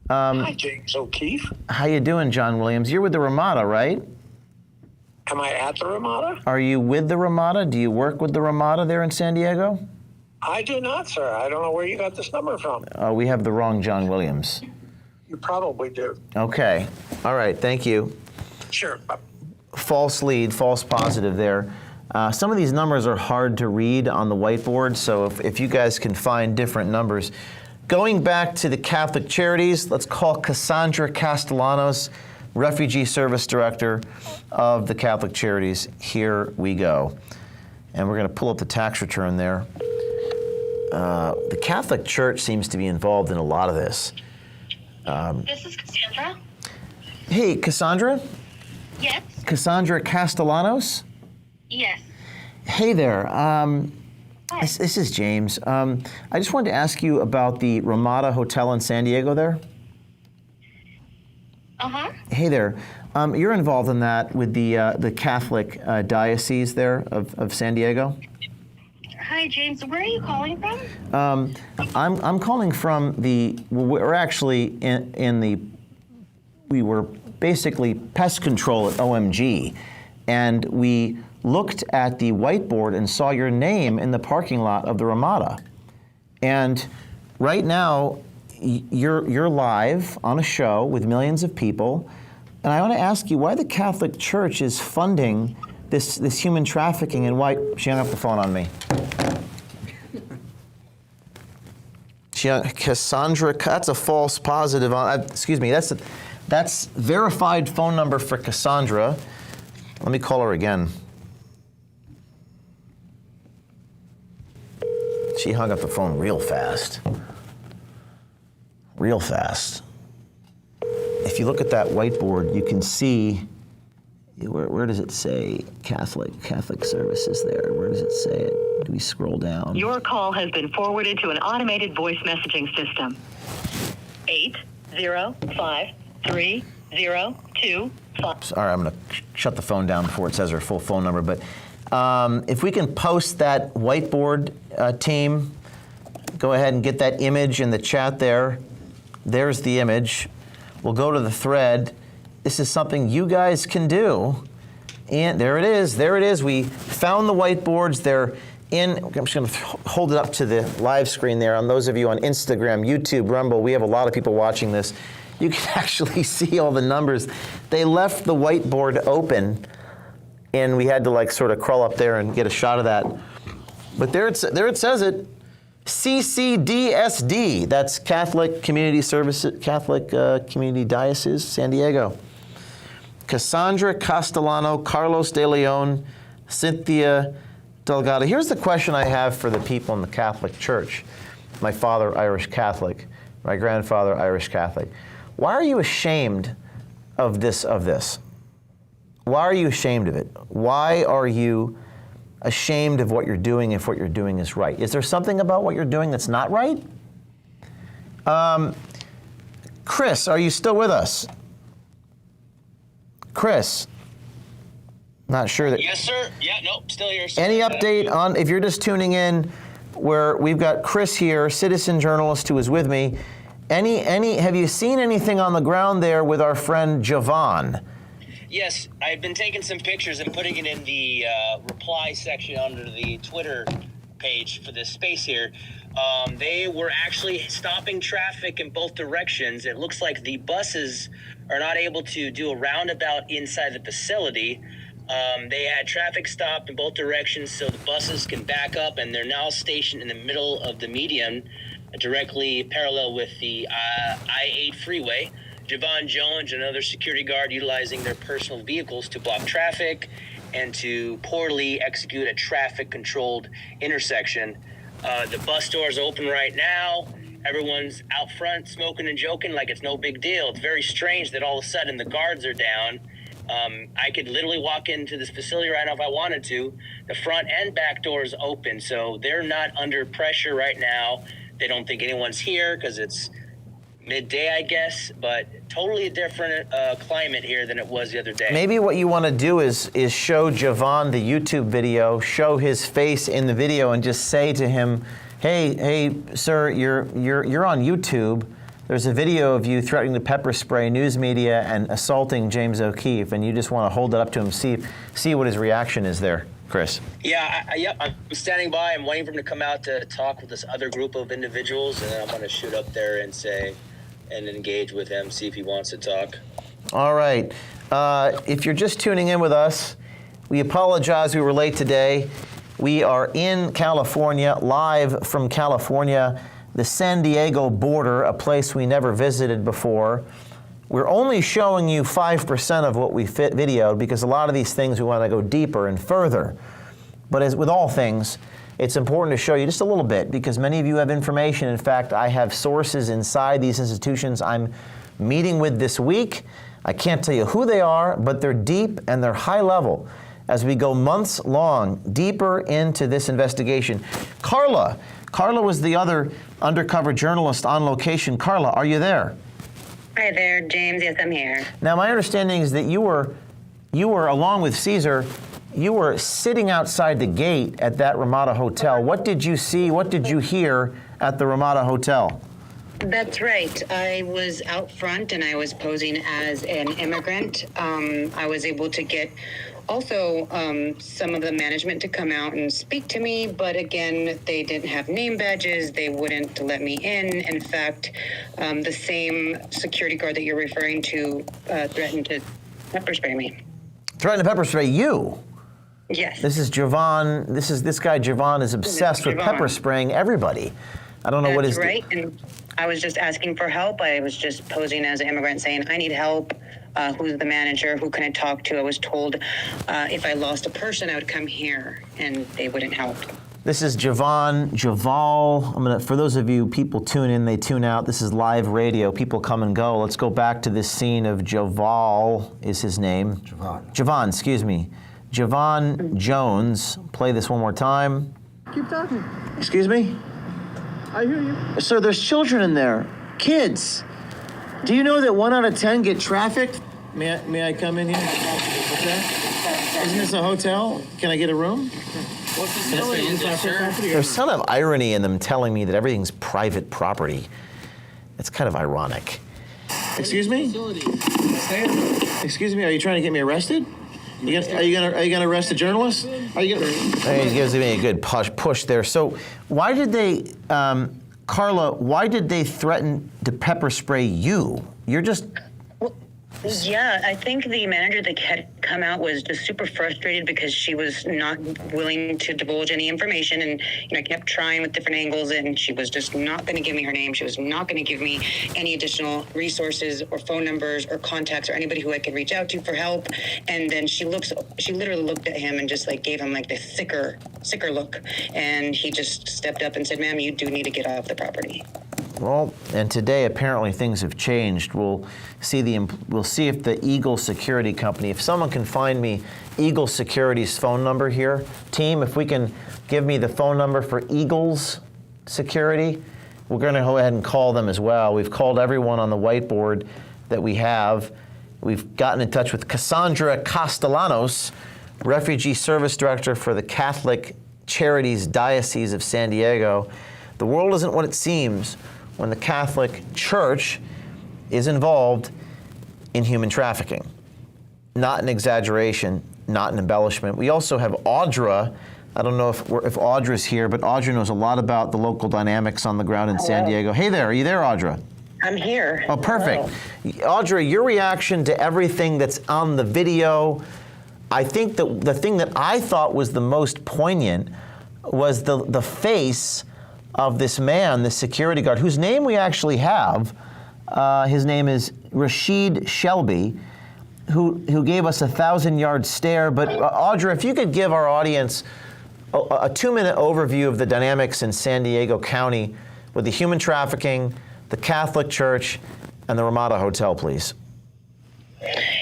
Hi, James O'Keefe. How you doing, John Williams? You're with the Ramada, right? Am I at the Ramada? Are you with the Ramada? Do you work with the Ramada there in San Diego? I do not, sir. I don't know where you got this number from. We have the wrong John Williams. You probably do. Okay. All right. Thank you. Sure. False lead, false positive there. Some of these numbers are hard to read on the whiteboard, so if you guys can find different numbers. Going back to the Catholic Charities, let's call Cassandra Castellanos, Refugee Service Director of the Catholic Charities. Here we go. And we're going to pull up the tax return there. The Catholic Church seems to be involved in a lot of this. This is Cassandra. Hey, Cassandra? Yes. Cassandra Castellanos? Yes. Hey there. This is James. I just wanted to ask you about the Ramada Hotel in San Diego there. Uh-huh. Hey there. You're involved in that with the Catholic Diocese there of San Diego? Hi, James. Where are you calling from? I'm calling from we're actually we were basically pest control at OMG, and we looked at the whiteboard and saw your name in the parking lot of the Ramada. And right now, you're live on a show with millions of people, and I want to ask you why the Catholic Church is funding this human trafficking, and why she hung up the phone on me. Cassandra, that's a false positive. Excuse me, that's verified phone number for Cassandra. Let me call her again. She hung up the phone real fast. Real fast. If you look at that whiteboard, you can see, where does it say Catholic services there? Where does it say it? Do we scroll down? Your call has been forwarded to an automated voice messaging system. 8053025. Sorry, I'm going to shut the phone down before it says her full phone number, but if we can post that whiteboard, team, go ahead and get that image in the chat there. There's the image. We'll go to the thread. This is something you guys can do. And there it is. There it is. We found the whiteboards. They're in. I'm just going to hold it up to the live screen there. On those of you on Instagram, YouTube, Rumble, we have a lot of people watching this. You can actually see all the numbers. They left the whiteboard open, and we had to sort of crawl up there and get a shot of that. But there it says it. CCDSD. That's Catholic Community Services, Catholic Community Diocese, San Diego. Cassandra Castellano, Carlos De Leon, Cynthia Delgado. Here's the question I have for the people in the Catholic Church. My father, Irish Catholic. My grandfather, Irish Catholic. Why are you ashamed of this? Why are you ashamed of it? Why are you ashamed of what you're doing if what you're doing is right? Is there something about what you're doing that's not right? Chris, are you still with us? Chris? Not sure that. Yes, sir. Yeah, nope, still here. Any update on, if you're just tuning in, where we've got Chris here, citizen journalist who is with me. Have you seen anything on the ground there with our friend Javon? Yes, I've been taking some pictures and putting it in the reply section under the Twitter page for this space here. They were actually stopping traffic in both directions. It looks like the buses are not able to do a roundabout inside the facility. They had traffic stopped in both directions so the buses can back up, and they're now stationed in the middle of the median, directly parallel with the I-8 freeway. Javon Jones, another security guard, utilizing their personal vehicles to block traffic and to poorly execute a traffic-controlled intersection. The bus doors open right now. Everyone's out front smoking and joking like it's no big deal. It's very strange that all of a sudden the guards are down. I could literally walk into this facility right now if I wanted to. The front and back doors open, so they're not under pressure right now. They don't think anyone's here because it's midday, I guess, but totally different climate here than it was the other day. Maybe what you want to do is show Javon the YouTube video, show his face in the video, and just say to him, "Hey, sir, you're on YouTube. There's a video of you threatening to pepper spray news media and assaulting James O'Keefe," and you just want to hold it up to him, see what his reaction is there, Chris. Yeah, I'm standing by. I'm waiting for him to come out to talk with this other group of individuals, and then I'm going to shoot up there and engage with him, see if he wants to talk. All right. If you're just tuning in with us, we apologize we were late today. We are in California, live from California, the San Diego border, a place we never visited before. We're only showing you 5% of what we videoed because a lot of these things we want to go deeper and further. But as with all things, it's important to show you just a little bit because many of you have information. In fact, I have sources inside these institutions I'm meeting with this week. I can't tell you who they are, but they're deep and they're high level as we go months long deeper into this investigation. Carla was the other undercover journalist on location. Carla, are you there? Hi there, James. Yes, I'm here. Now, my understanding is that you were along with Caesar, you were sitting outside the gate at that Ramada Hotel. What did you see? What did you hear at the Ramada Hotel? That's right. I was out front and I was posing as an immigrant. I was able to get also some of the management to come out and speak to me, but again, they didn't have name badges. They wouldn't let me in. In fact, the same security guard that you're referring to threatened to pepper spray me. Threatened to pepper spray you? Yes. This is Javon. This guy Javon is obsessed with pepper spraying everybody. I don't know what his. That's right. And I was just asking for help. I was just posing as an immigrant saying, I need help. Who's the manager? Who can I talk to? I was told if I lost a person, I would come here, and they wouldn't help. This is Javon, Javal. For those of you, people tune in, they tune out. This is live radio. People come and go. Let's go back to this scene of Javal is his name. Javon, excuse me. Javon Jones. Play this one more time. Keep talking. Excuse me? I hear you. Sir, there's children in there. Kids. Do you know that 1 out of 10 get trafficked? May I come in here? What's that? Isn't this a hotel? Can I get a room? What facility is this, sir? There's some of irony in them telling me that everything's private property. It's kind of ironic. Excuse me? Excuse me, are you trying to get me arrested? Are you gonna arrest a journalist? He gives me a good push there. So why did they, Carla, why did they threaten to pepper spray you? You're just... Yeah, I think the manager that had come out was just super frustrated because she was not willing to divulge any information, and I kept trying with different angles, and she was just not going to give me her name. She was not going to give me any additional resources or phone numbers or contacts or anybody who I could reach out to for help. And then she literally looked at him and just gave him the sicker look, and he just stepped up and said, "Ma'am, you do need to get off the property." Well, and today apparently things have changed. We'll see if the Eagle Security Company, if someone can find me Eagle Security's phone number here, team, if we can give me the phone number for Eagles Security, we're going to go ahead and call them as well. We've called everyone on the whiteboard that we have. We've gotten in touch with Cassandra Castellanos, Refugee Service Director for the Catholic Charities Diocese of San Diego. The world isn't what it seems when the Catholic Church is involved in human trafficking. Not an exaggeration, not an embellishment. We also have Audra. I don't know if Audra's here, but Audra knows a lot about the local dynamics on the ground in San Diego. Hey there, are you there, Audra? I'm here. Oh, perfect. Hello. Audra, your reaction to everything that's on the video, I think the thing that I thought was the most poignant was the face of this man, this security guard, whose name we actually have. His name is Rashid Shelby, who gave us a 1,000-yard stare. But Audra, if you could give our audience a 2-minute overview of the dynamics in San Diego County with the human trafficking, the Catholic Church, and the Ramada Hotel, please.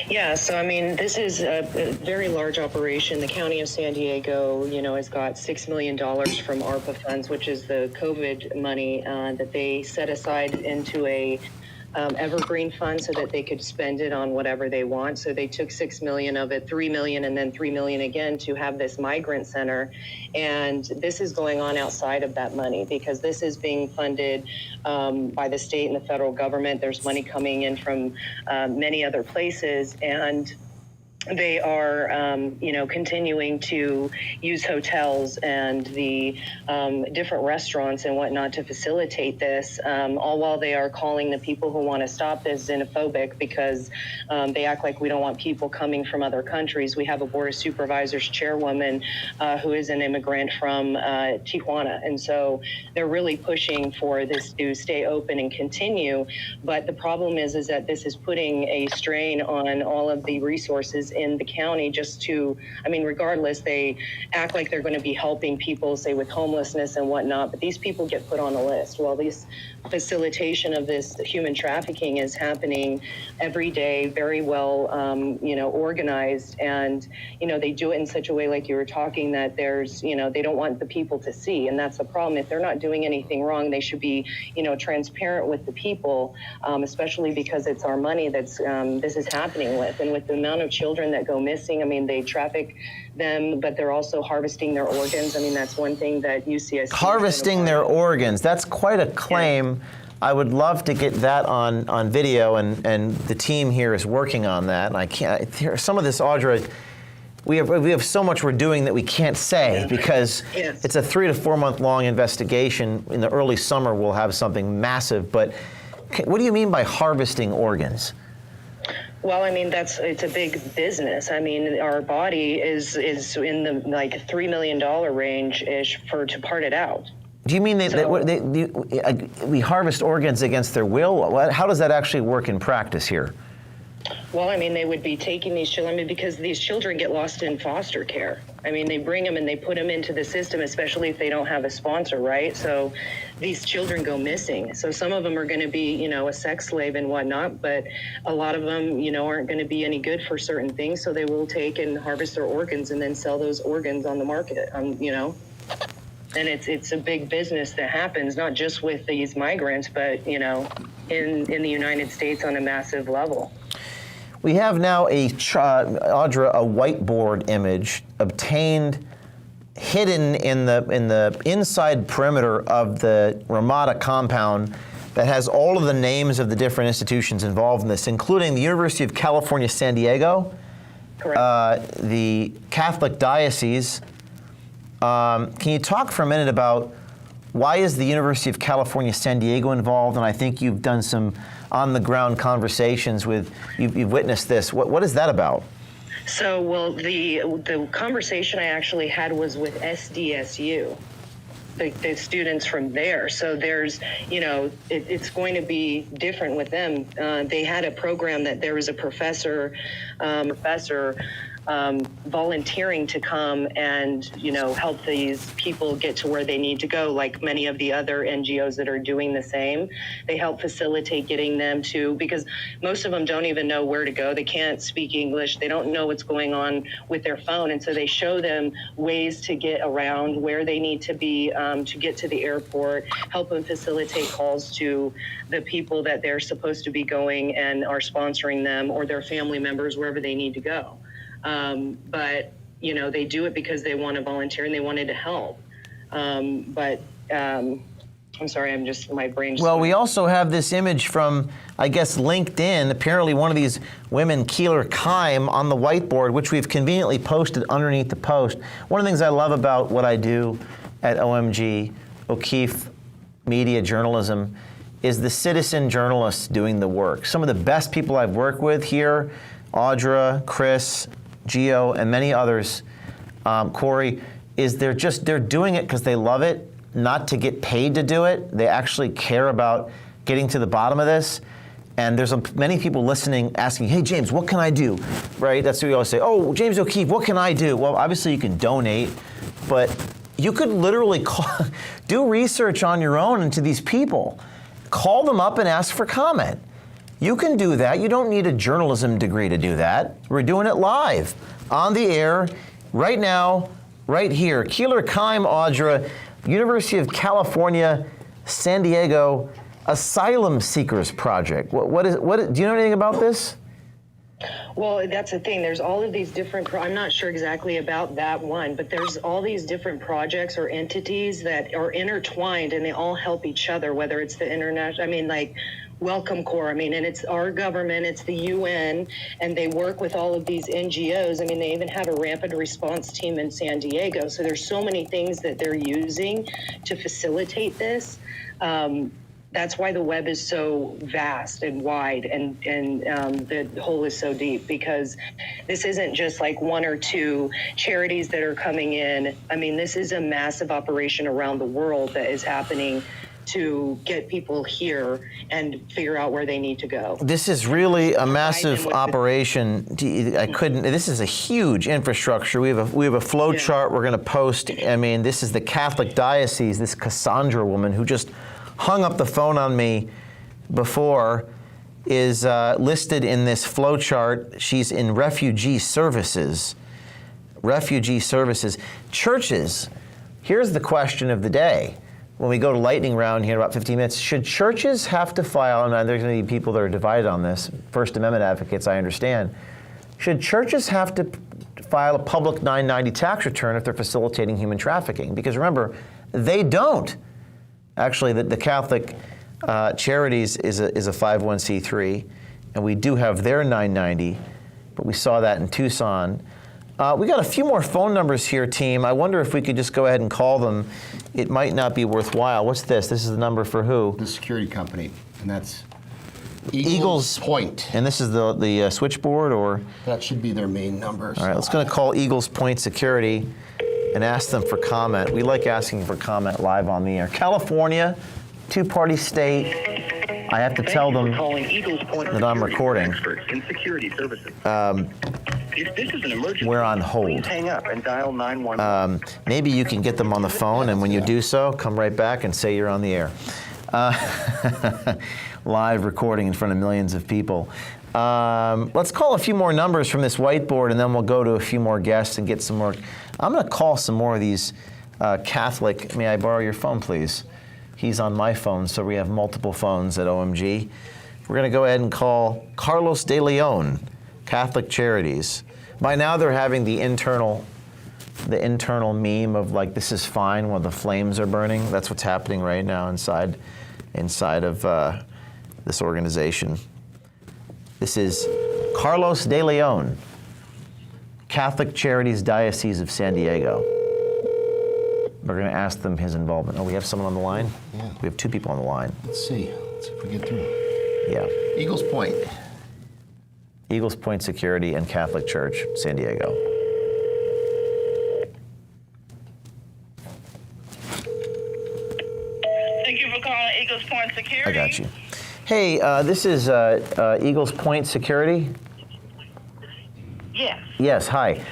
Yeah, so I mean, this is a very large operation. The County of San Diego, has got $6 million from ARPA funds, which is the COVID money that they set aside into a evergreen fund so that they could spend it on whatever they want. So they took $6 million of it, $3 million, and then $3 million again to have this migrant center. And this is going on outside of that money because this is being funded by the state and the federal government. There's money coming in from many other places, and they are, continuing to use hotels and the different restaurants and whatnot to facilitate this, all while they are calling the people who want to stop this xenophobic because they act like we don't want people coming from other countries. We have a Board of Supervisors chairwoman who is an immigrant from Tijuana, and so they're really pushing for this to stay open and continue. But the problem is that this is putting a strain on all of the resources in the county regardless, they act like they're going to be helping people, say, with homelessness and whatnot, but these people get put on a list. Well, this facilitation of this human trafficking is happening every day, very well, organized, and, they do it in such a way, like you were talking, that there's, they don't want the people to see, and that's the problem. If they're not doing anything wrong, they should be, transparent with the people, especially because it's our money that's this is happening with, and with the amount of children that go missing. I mean, they traffic them, but they're also harvesting their organs. I mean, that's one thing that UCSC... Harvesting their organs. That's quite a claim. Yeah. I would love to get that on video, and the team here is working on that. And I can't... Some of this, Audra, we have so much we're doing that we can't say because it's a 3 to 4 month long investigation. In the early summer, we'll have something massive. But what do you mean by harvesting organs? Well, I mean, it's a big business. I mean, our body is in the $3 million range-ish to part it out. Do you mean we harvest organs against their will? How does that actually work in practice here? Well, I mean, they would be taking these children because these children get lost in foster care. I mean, they bring them and they put them into the system, especially if they don't have a sponsor, right? So these children go missing. So some of them are going to be, a sex slave and whatnot, but a lot of them, aren't going to be any good for certain things. So they will take and harvest their organs and then sell those organs on the market, And it's a big business that happens, not just with these migrants, but, in the United States on a massive level. We have now Audra, a whiteboard image obtained, hidden in the inside perimeter of the Ramada Compound that has all of the names of the different institutions involved in this, including the University of California, San Diego, the Catholic Diocese. Can you talk for a minute about why is the University of California, San Diego involved? And I think you've done some on-the-ground conversations you've witnessed this. What is that about? So, well, the conversation I actually had was with SDSU, the students from there. So there's, it's going to be different with them. They had a program that there was a professor volunteering to come and, help these people get to where they need to go, like many of the other NGOs that are doing the same. They help facilitate getting them to, because most of them don't even know where to go. They can't speak English. They don't know what's going on with their phone. And so they show them ways to get around, where they need to be to get to the airport, help them facilitate calls to the people that they're supposed to be going and are sponsoring them or their family members, wherever they need to go. But they do it because they want to volunteer and they wanted to help. I'm sorry, my brain just... Well, we also have this image from, I guess, LinkedIn. Apparently one of these women, Keeler Kime, on the whiteboard, which we've conveniently posted underneath the post. One of the things I love about what I do at OMG, O'Keefe Media Journalism, is the citizen journalists doing the work. Some of the best people I've worked with here, Audra, Chris, Gio, and many others, Corey, is they're doing it because they love it, not to get paid to do it. They actually care about getting to the bottom of this. And there's many people listening asking, hey, James, what can I do? Right? That's what we always say. Oh, James O'Keefe, what can I do? Well, obviously you can donate, but you could literally do research on your own into these people. Call them up and ask for comment. You can do that. You don't need a journalism degree to do that. We're doing it live, on the air, right now, right here. Keeler Kime, Audra, University of California, San Diego Asylum Seekers Project. Do you know anything about this? Well, that's the thing. There's all of these different, I'm not sure exactly about that one, but there's all these different projects or entities that are intertwined and they all help each other, whether it's the international, Welcome Corps, and it's our government, it's the UN, and they work with all of these NGOs. They even have a rapid response team in San Diego. So there's so many things that they're using to facilitate this. That's why the web is so vast and wide and the hole is so deep, because this isn't just like one or two charities that are coming in. This is a massive operation around the world that is happening to get people here and figure out where they need to go. This is really a massive operation. This is a huge infrastructure. We have a flow chart we're going to post. This is the Catholic diocese, this Cassandra woman who just hung up the phone on me before is listed in this flow chart. She's in refugee services. Refugee services. Churches, here's the question of the day. When we go to lightning round here in about 15 minutes, should churches have to file, and there's going to be people that are divided on this, First Amendment advocates, I understand, should churches have to file a public 990 tax return if they're facilitating human trafficking? Because remember, they don't. Actually, the Catholic Charities is a 501c3, and we do have their 990, but we saw that in Tucson. We got a few more phone numbers here, team. I wonder if we could just go ahead and call them. It might not be worthwhile. What's this? This is the number for who? The security company, and that's Eagles Point. And this is the switchboard, or? That should be their main number. All right, let's go to call Eagles Point Security and ask them for comment. We like asking for comment live on the air. California, two-party state. I have to tell them that I'm recording. In security services. If this is an emergency, we're on hold. Please hang up and dial 911. Maybe you can get them on the phone, and when you do so, come right back and say you're on the air. Live recording in front of millions of people. Let's call a few more numbers from this whiteboard, and then we'll go to a few more guests and get some more. I'm going to call some more of these Catholic. May I borrow your phone, please? He's on my phone, so we have multiple phones at OMG. We're going to go ahead and call Carlos De Leon, Catholic Charities. By now they're having the internal meme of like, this is fine while the flames are burning. That's what's happening right now inside of this organization. This is Carlos De Leon, Catholic Charities, Diocese of San Diego. We're going to ask them his involvement. Oh, we have someone on the line? Yeah. We have two people on the line. Let's see. Let's see if we get through. Yeah. Eagles Point. Eagles Point Security and Catholic Church, San Diego. Thank you for calling Eagles Point Security. I got you. Hey, this is Eagles Point Security? Yes. Yes, hi.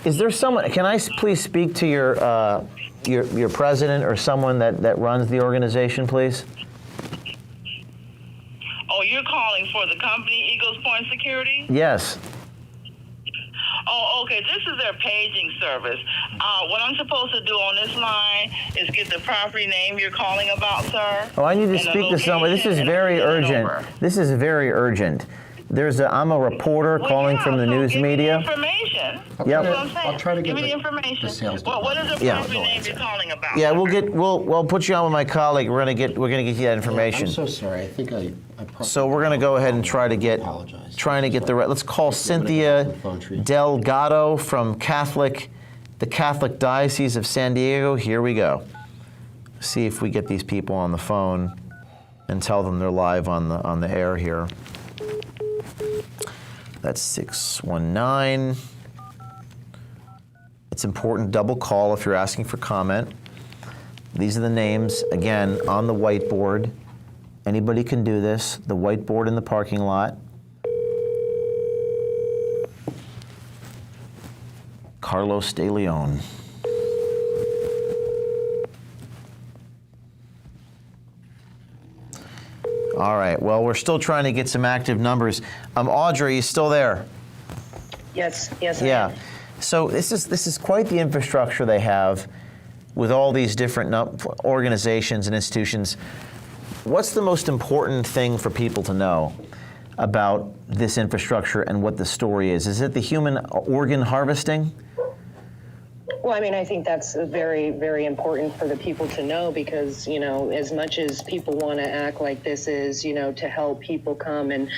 Is there someone, can I please speak to your president or someone that runs the organization, please? Oh, you're calling for the company Eagles Point Security? Yes. Oh, okay. This is their paging service. What I'm supposed to do on this line is get the property name you're calling about, sir. Oh, I need to speak to someone. This is very urgent. This is very urgent. I'm a reporter calling from the news media. Information. Yep. That's what I'm saying. I'll try to Give get me the the information. sales What is the Yeah. property name you're calling about? Yeah, we'll put you on with my colleague. We're gonna get you that information. I'm so sorry. I think I probably. So we're gonna go ahead and trying to get let's call Cynthia Delgado from the Catholic Diocese of San Diego. Here we go. See if we get these people on the phone and tell them they're live on the air here. That's 619. It's important, double call if you're asking for comment. These are the names, again, on the whiteboard. Anybody can do this. The whiteboard in the parking lot. Carlos De Leon. All right, well, we're still trying to get some active numbers. Audrey, are you still there? Yes. Yeah. So this is quite the infrastructure they have with all these different organizations and institutions. What's the most important thing for people to know about this infrastructure and what the story is? Is it the human organ harvesting? Well, I mean, I think that's very, very important for the people to know because, as much as people want to act like this is, to help people come and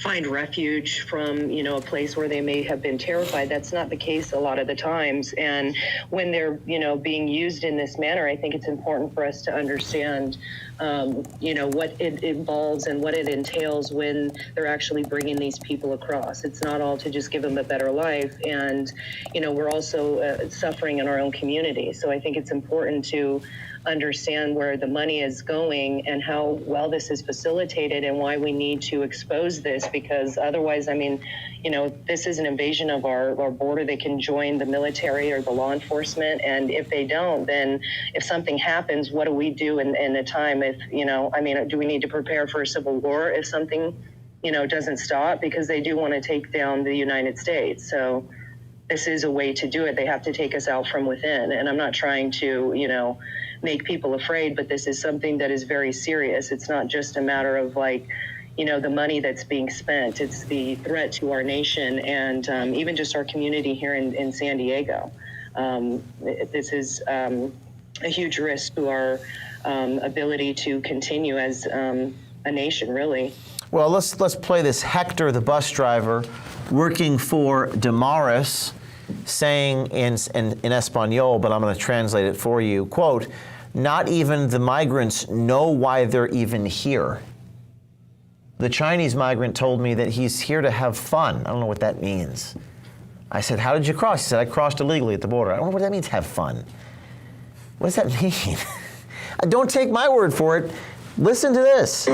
find refuge from, a place where they may have been terrified, that's not the case a lot of the times. And when they're, being used in this manner, I think it's important for us to understand, what it involves and what it entails when they're actually bringing these people across. It's not all to just give them a better life. And, we're also suffering in our own community. So I think it's important to understand where the money is going and how well this is facilitated and why we need to expose this, because otherwise, I mean, this is an invasion of our border. They can join the military or the law enforcement. And if they don't, then if something happens, what do we do in a time if, do we need to prepare for a civil war if something, doesn't stop? Because they do want to take down the United States. So this is a way to do it. They have to take us out from within. And I'm not trying to, make people afraid, but this is something that is very serious. It's not just a matter of the money that's being spent. It's the threat to our nation and even just our community here in San Diego. This is a huge risk to our ability to continue as a nation, really. Well, let's play this. Hector, the bus driver, working for Damaris, saying in Espanol, but I'm going to translate it for you, quote, "Not even the migrants know why they're even here. The Chinese migrant told me that he's here to have fun." I don't know what that means. I said, "How did you cross?" He said, "I crossed illegally at the border." I don't know what that means, have fun. What does that mean? Don't take my word for it. Listen to this.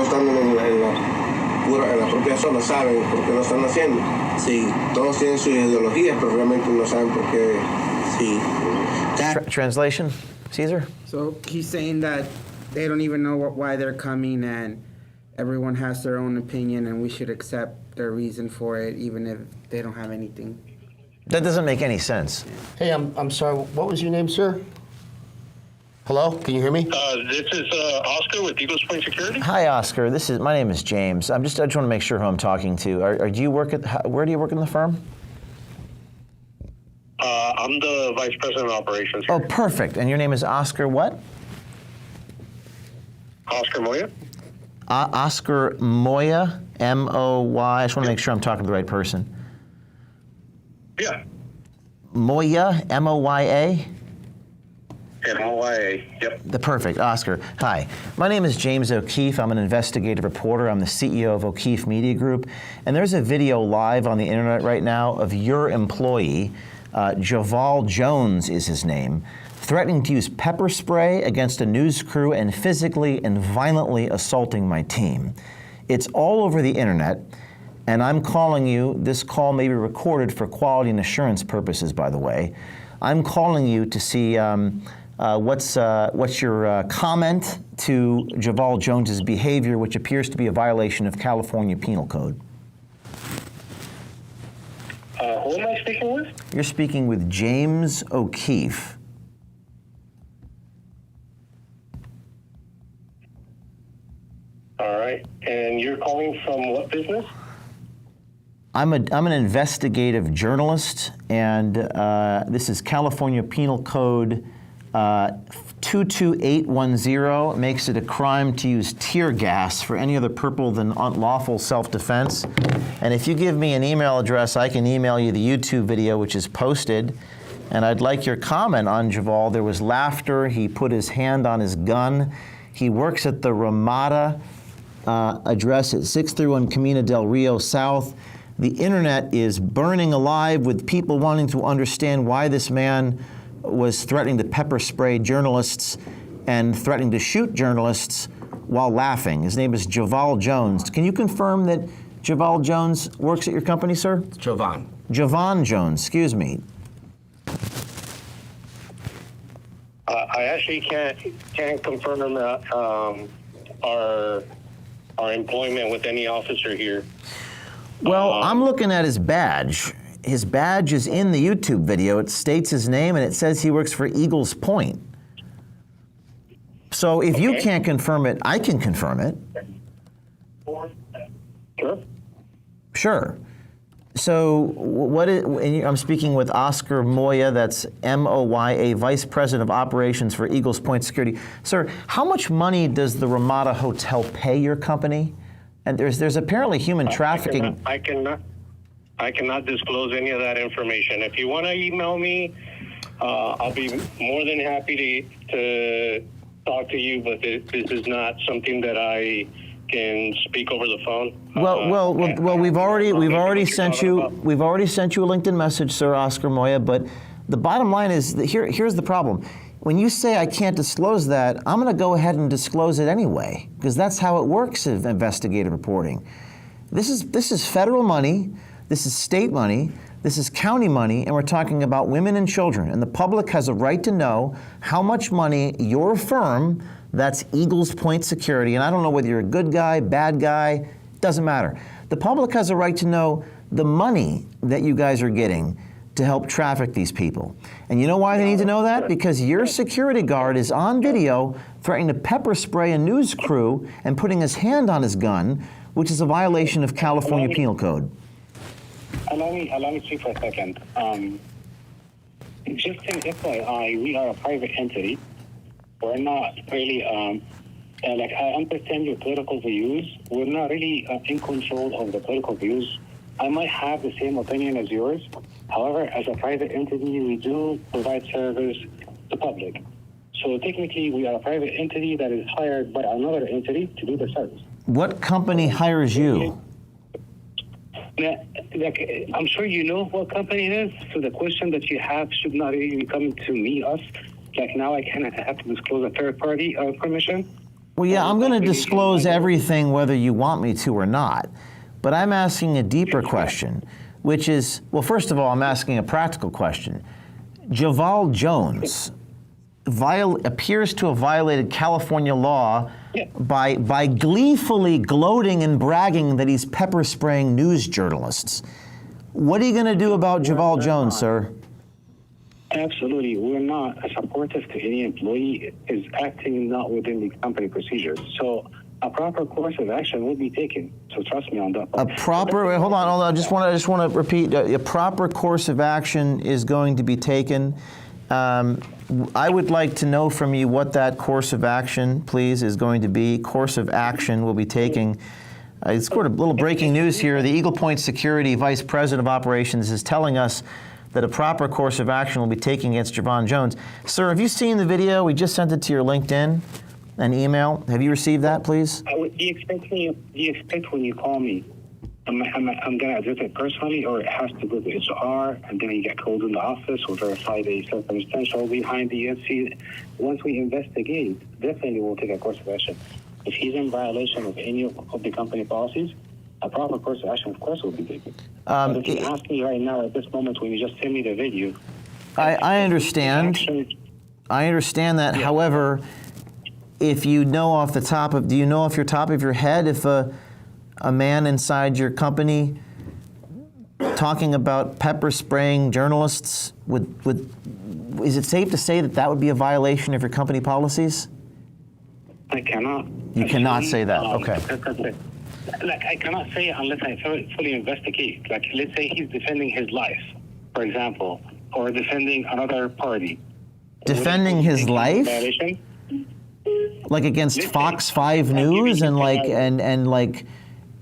En la propia zona saben por qué lo están haciendo. Sí, todos tienen sus ideologías, pero realmente no saben por qué. Sí. Translation, Caesar? So he's saying that they don't even know why they're coming, and everyone has their own opinion, and we should accept their reason for it, even if they don't have anything. That doesn't make any sense. Hey, I'm sorry. What was your name, sir? Hello, can you hear me? This is Oscar with Eagles Point Security. Hi, Oscar. My name is James. I just want to make sure who I'm talking to. Where do you work in the firm? I'm the Vice President of Operations. Oh, perfect. And your name is Oscar what? Oscar Moya. Oscar Moya, M-O-Y. I just want to make sure I'm talking to the right person. Yeah. Moya, M-O-Y-A? M-O-Y-A, yep. Perfect, Oscar. Hi, my name is James O'Keefe. I'm an investigative reporter. I'm the CEO of O'Keefe Media Group. And there's a video live on the internet right now of your employee, Javal Jones is his name, threatening to use pepper spray against a news crew and physically and violently assaulting my team. It's all over the internet, and I'm calling you. This call may be recorded for quality and assurance purposes, by the way. I'm calling you to see what's your comment to Javal Jones's behavior, which appears to be a violation of California Penal Code. Who am I speaking with? You're speaking with James O'Keefe. All right. And you're calling from what business? I'm an investigative journalist, and this is California Penal Code 22810. It makes it a crime to use tear gas for any other purpose than unlawful self-defense. And if you give me an email address, I can email you the YouTube video, which is posted. And I'd like your comment on Javal. There was laughter. He put his hand on his gun. He works at the Ramada address at 631 Camino del Rio South. The internet is burning alive with people wanting to understand why this man was threatening to pepper spray journalists and threatening to shoot journalists while laughing. His name is Javal Jones. Can you confirm that Javal Jones works at your company, sir? Jovan. Jovan Jones, excuse me. I actually can't confirm our employment with any officer here. Well, I'm looking at his badge. His badge is in the YouTube video. It states his name and it says he works for Eagles Point. So if you can't confirm it, I can confirm it. Sure. Sure. So I'm speaking with Oscar Moya, that's M-O-Y-A, Vice President of Operations for Eagles Point Security. Sir, how much money does the Ramada Hotel pay your company? And there's apparently human trafficking. I cannot disclose any of that information. If you want to email me, I'll be more than happy to talk to you, but this is not something that I can speak over the phone. Well, we've already sent you a LinkedIn message, Sir Oscar Moya. But the bottom line is that here's the problem. When you say I can't disclose that, I'm going to go ahead and disclose it anyway, because that's how it works in investigative reporting. This is federal money, this is state money, this is county money, and we're talking about women and children. And the public has a right to know how much money your firm, that's Eagles Point Security, and I don't know whether you're a good guy, bad guy, doesn't matter. The public has a right to know the money that you guys are getting to help traffic these people. And you know why they need to know that? Because your security guard is on video threatening to pepper spray a news crew and putting his hand on his gun, which is a violation of California Penal Code. Allow me speak for a second. Just an FYI, we are a private entity. We're not really, like I understand your political views. We're not really in control of the political views. I might have the same opinion as yours. However, as a private entity, we do provide service to the public. So technically, we are a private entity that is hired by another entity to do the service. What company hires you? Like, I'm sure you know what company it is. So the question that you have should not even come to me, us. Like now, I kind of have to disclose a third-party permission. Well, yeah, I'm going to disclose everything whether you want me to or not. But I'm asking a deeper question, which is, well, first of all, I'm asking a practical question. Javal Jones appears to have violated California law by gleefully gloating and bragging that he's pepper spraying news journalists. What are you going to do about Javal Jones, sir? Absolutely. We're not supportive to any employee is acting not within the company procedures. So a proper course of action will be taken. So trust me on that. Hold on. I just want to repeat. A proper course of action is going to be taken. I would like to know from you what that course of action, please, is going to be. Course of action will be taking. It's sort of a little breaking news here. The Eagle Point Security Vice President of Operations is telling us that a proper course of action will be taken against Javal Jones. Sir, have you seen the video? We just sent it to your LinkedIn and email. Have you received that, please? Do you expect when you call me, I'm going to address it personally, or it has to go to HR, and then you get called in the office, we'll verify the circumstantial behind the ESC. Once we investigate, definitely we'll take a course of action. If he's in violation of any of the company policies, a proper course of action, of course, will be taken. But if you ask me right now at this moment when you just send me the video, I understand. I understand that. Yeah. However, if you know do you know off your top of your head if a man inside your company talking about pepper spraying journalists is it safe to say that would be a violation of your company policies? I cannot. You cannot say that. Okay. Like, I cannot say unless I fully investigate. Like, let's say he's defending his life, for example, or defending another party. Defending his life? Violation? Like against Fox 5 News and like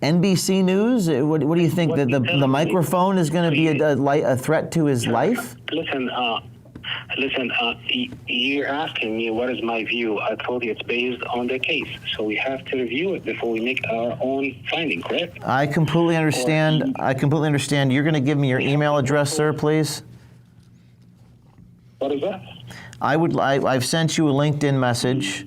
NBC News? What do you think? That the microphone is going to be a threat to his life? Listen, you're asking me what is my view. I told you it's based on the case. So we have to review it before we make our own finding, correct? I completely understand. You're going to give me your email address, sir, please? What is that? I've sent you a LinkedIn message.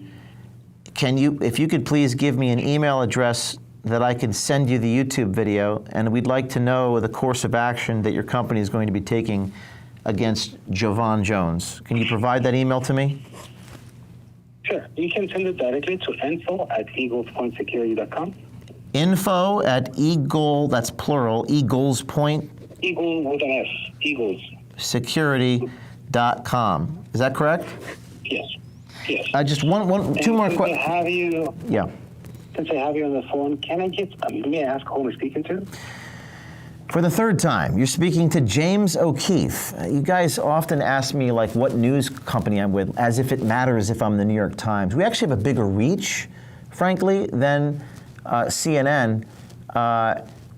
If you could please give me an email address that I can send you the YouTube video, and we'd like to know the course of action that your company is going to be taking against Jovan Jones. Can you provide that email to me? Sure. You can send it directly to info@eaglespointsecurity.com. Info@Eagle, that's plural, Eagles Point. Eagle with an S. Eagles. Security.com. Is that correct? Yes. Yes. Just two more questions. Yeah. Since I have you on the phone, may I ask who I'm speaking to? For the third time, you're speaking to James O'Keefe. You guys often ask me like what news company I'm with, as if it matters if I'm the New York Times. We actually have a bigger reach, frankly, than CNN.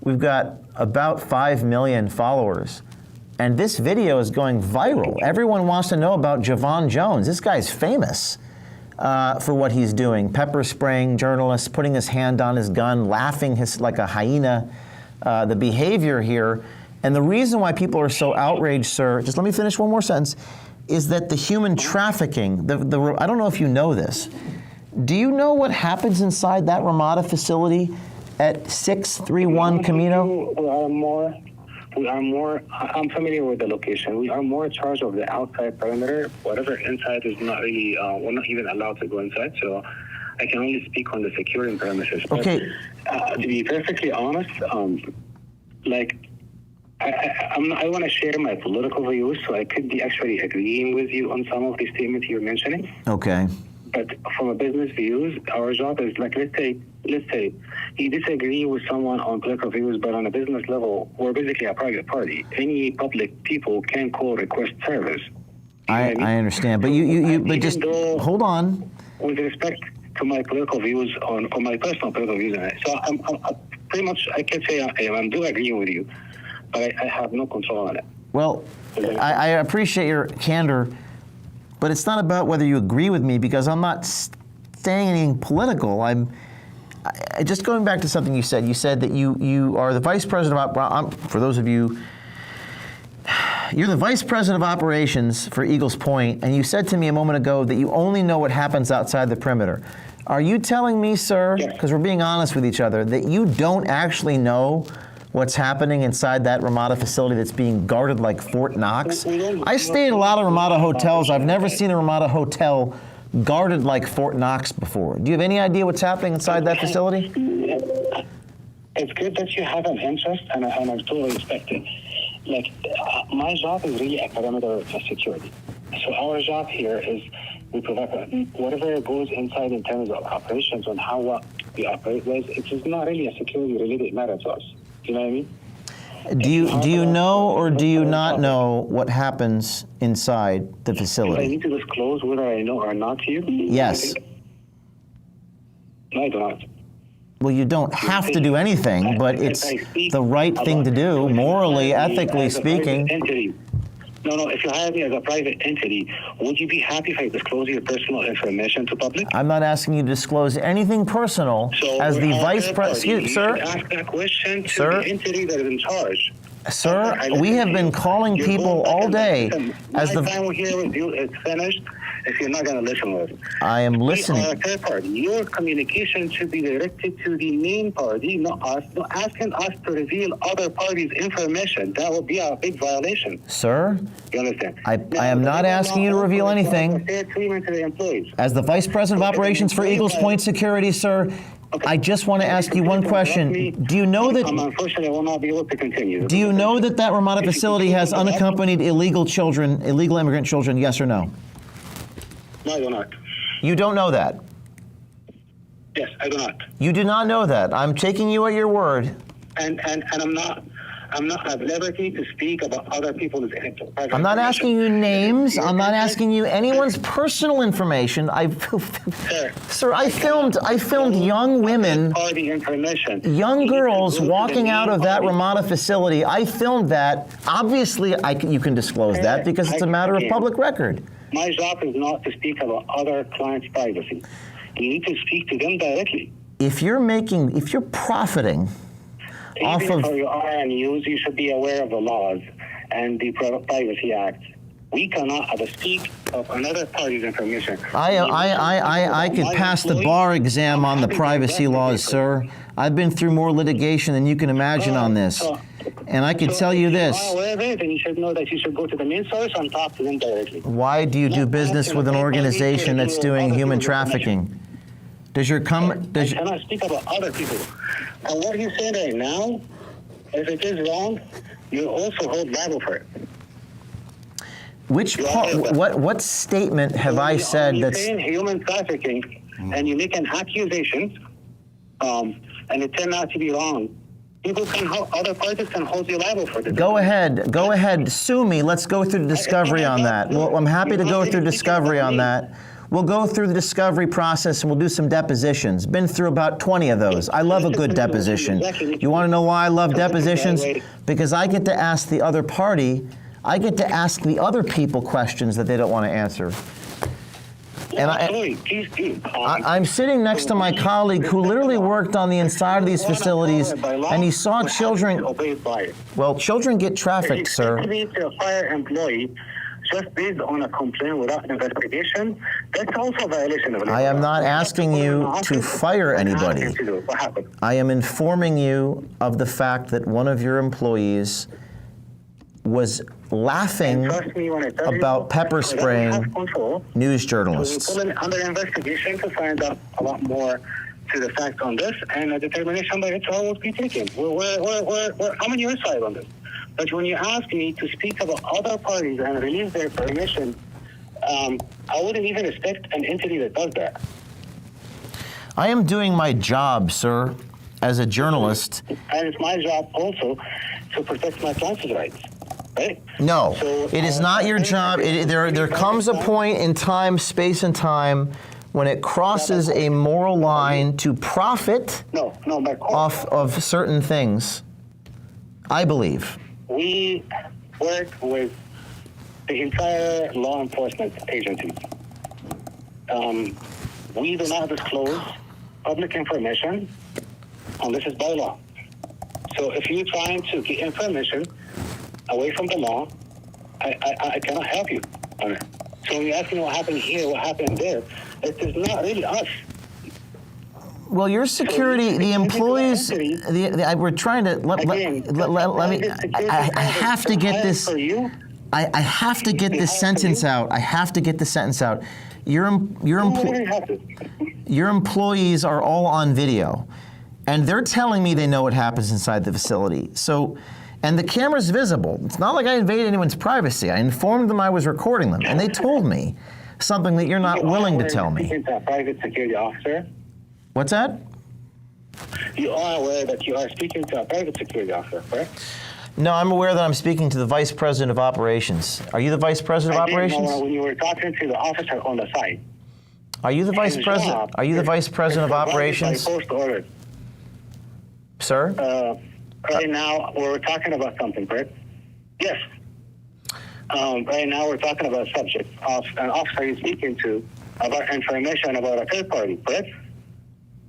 We've got about 5 million followers. And this video is going viral. Everyone wants to know about Jovan Jones. This guy's famous for what he's doing. Pepper spraying journalists, putting his hand on his gun, laughing like a hyena. The behavior here, and the reason why people are so outraged, sir, just let me finish one more sentence, is that the human trafficking, I don't know if you know this. Do you know what happens inside that Ramada facility at 631 Camino? I'm familiar with the location. We are more in charge of the outside perimeter. Whatever inside is not really, we're not even allowed to go inside, so I can only speak on the security premises. Okay. But, to be perfectly honest, I want to share my political views, so I could be actually agreeing with you on some of the statements you're mentioning. Okay. But from a business views, our job is like, let's say you disagree with someone on political views, but on a business level, we're basically a private party. Any public people can call request service. I understand, but but just hold on. With respect to my political views on my personal political views, so I'm pretty much, I can say I do agree with you, but I have no control on it. Well, I appreciate your candor, but it's not about whether you agree with me, because I'm not saying anything political. I'm just going back to something you said. You said that you are the vice president of, for those of you, you're the vice president of operations for Eagles Point, and you said to me a moment ago that you only know what happens outside the perimeter. Are you telling me, sir, because we're being honest with each other, that you don't actually know what's happening inside that Ramada facility that's being guarded like Fort Knox? I stayed in a lot of Ramada hotels. I've never seen a Ramada hotel guarded like Fort Knox before. Do you have any idea what's happening inside that facility? It's good that you have an interest, and I totally respect it. Like, my job is really a perimeter of security. So our job here is we provide whatever goes inside in terms of operations on how we operate with. It is not really a security-related matter to us. You know what I mean? Do you know or do you not know what happens inside the facility? Do I need to disclose whether I know or not to you? Yes. No, I do not. Well, you don't have to do anything, but it's the right thing to do, morally, ethically speaking. No, if you hire me as a private entity, would you be happy if I disclose your personal information to public? I'm not asking you to disclose anything personal. So as the vice president, sir. Ask that question to the entity that is in charge. Sir, we have been calling people all day. My time here with you is finished. If you're not going to listen with it. I am listening. We are a third party. Your communication should be directed to the main party, not us. Not asking us to reveal other parties' information. That would be a big violation. Sir? You understand? I am not asking you to reveal anything. Fair treatment to the employees. As the Vice President of Operations for Eagles Point Security, sir, I just want to ask you one question. Do you know that... Unfortunately, I will not be able to continue. Do you know that that Ramada facility has unaccompanied illegal children, illegal immigrant children, yes or no? No, I do not. You don't know that? Yes, I do not. You do not know that. I'm taking you at your word. And I'm not at liberty to speak about other people's private I'm not asking you names. I'm not asking you anyone's personal information. Sir, I filmed young women, party information. young girls walking out of that Ramada facility. I filmed that. Obviously, you can disclose that because it's a matter of public record. My job is not to speak about other clients' privacy. You need to speak to them directly. If you're profiting off Even of, if you are on news, you should be aware of the laws and the Privacy Act. We cannot speak of another party's information. I could pass the bar exam on the privacy laws, sir. I've been through more litigation than you can imagine on this. And I could tell you this. If you are aware of it, then you should know that you should go to the main source and talk to them directly. Why do you do business with an organization that's doing human trafficking? I cannot speak about other people. And what you're saying right now, if it is wrong, you also hold liable for it. Which part? What statement have I said that's saying human trafficking, and you make an accusation, and it turned out to be wrong? Other parties can hold you liable for this. Go ahead, sue me. Let's go through the discovery on that. Well, I'm happy to go through discovery on that. We'll go through the discovery process and we'll do some depositions. Been through about 20 of those. I love a good deposition. You want to know why I love depositions? Because I get to ask the other party, I get to ask the other people questions that they don't want to answer. And I'm sitting next to my colleague who literally worked on the inside of these facilities, and he saw children. Well, children get trafficked, sir. If you to a fire employee just based on a complaint without investigation, that's also a violation of the law. I am not asking you to fire anybody. What happened? I am informing you of the fact that one of your employees was laughing about pepper spraying news journalists. So we put it under investigation to find out a lot more to the facts on this, and a determination by HR will be taken. I'm on your side on this. But when you ask me to speak about other parties and release their permission, I wouldn't even expect an entity that does that. I am doing my job, sir, as a journalist. And it's my job also to protect my clients' rights. Right? No, it is not your job. There comes a point in time, space and time, when it crosses a moral line to profit off of certain things, I believe. We work with the entire law enforcement agencies. We do not disclose public information unless it's by law. So if you're trying to get information away from the law, I cannot help you on it. So when you ask me what happened here, what happened there, it is not really us. Well, your security, the employees, we're trying to let me. I have to get this. I have to get this sentence out. I have to get the sentence out. Your employees are all on video, and they're telling me they know what happens inside the facility. So. And the camera's visible. It's not like I invaded anyone's privacy. I informed them I was recording them, and they told me something that you're not willing to tell me. A private security officer. What's that? You are aware that you are speaking to a private security officer, correct? No, I'm aware that I'm speaking to the Vice President of Operations. Are you the Vice President of Operations? When you were talking to the officer on the site. Are you the Vice President? Are you the Vice President of Operations? Sir? Right now, we're talking about something, correct? Yes. Right now, we're talking about a subject of an officer you're speaking to about information about a third party, correct?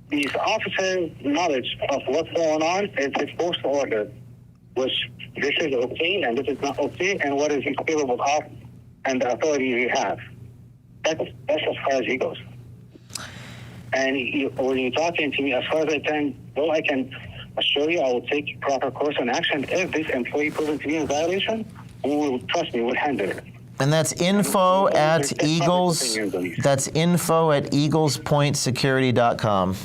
These officers' knowledge of what's going on is exposed to order, which this is okay and this is not okay, and what is he capable of and the authority you have. That's as far as he goes. And when you're talking to me, as far as I can go, I can assure you I will take proper course and action. If this employee proven to be in violation, we will, trust me, we'll handle it. And that's info at Eagles. That's info at eaglespointsecurity.com.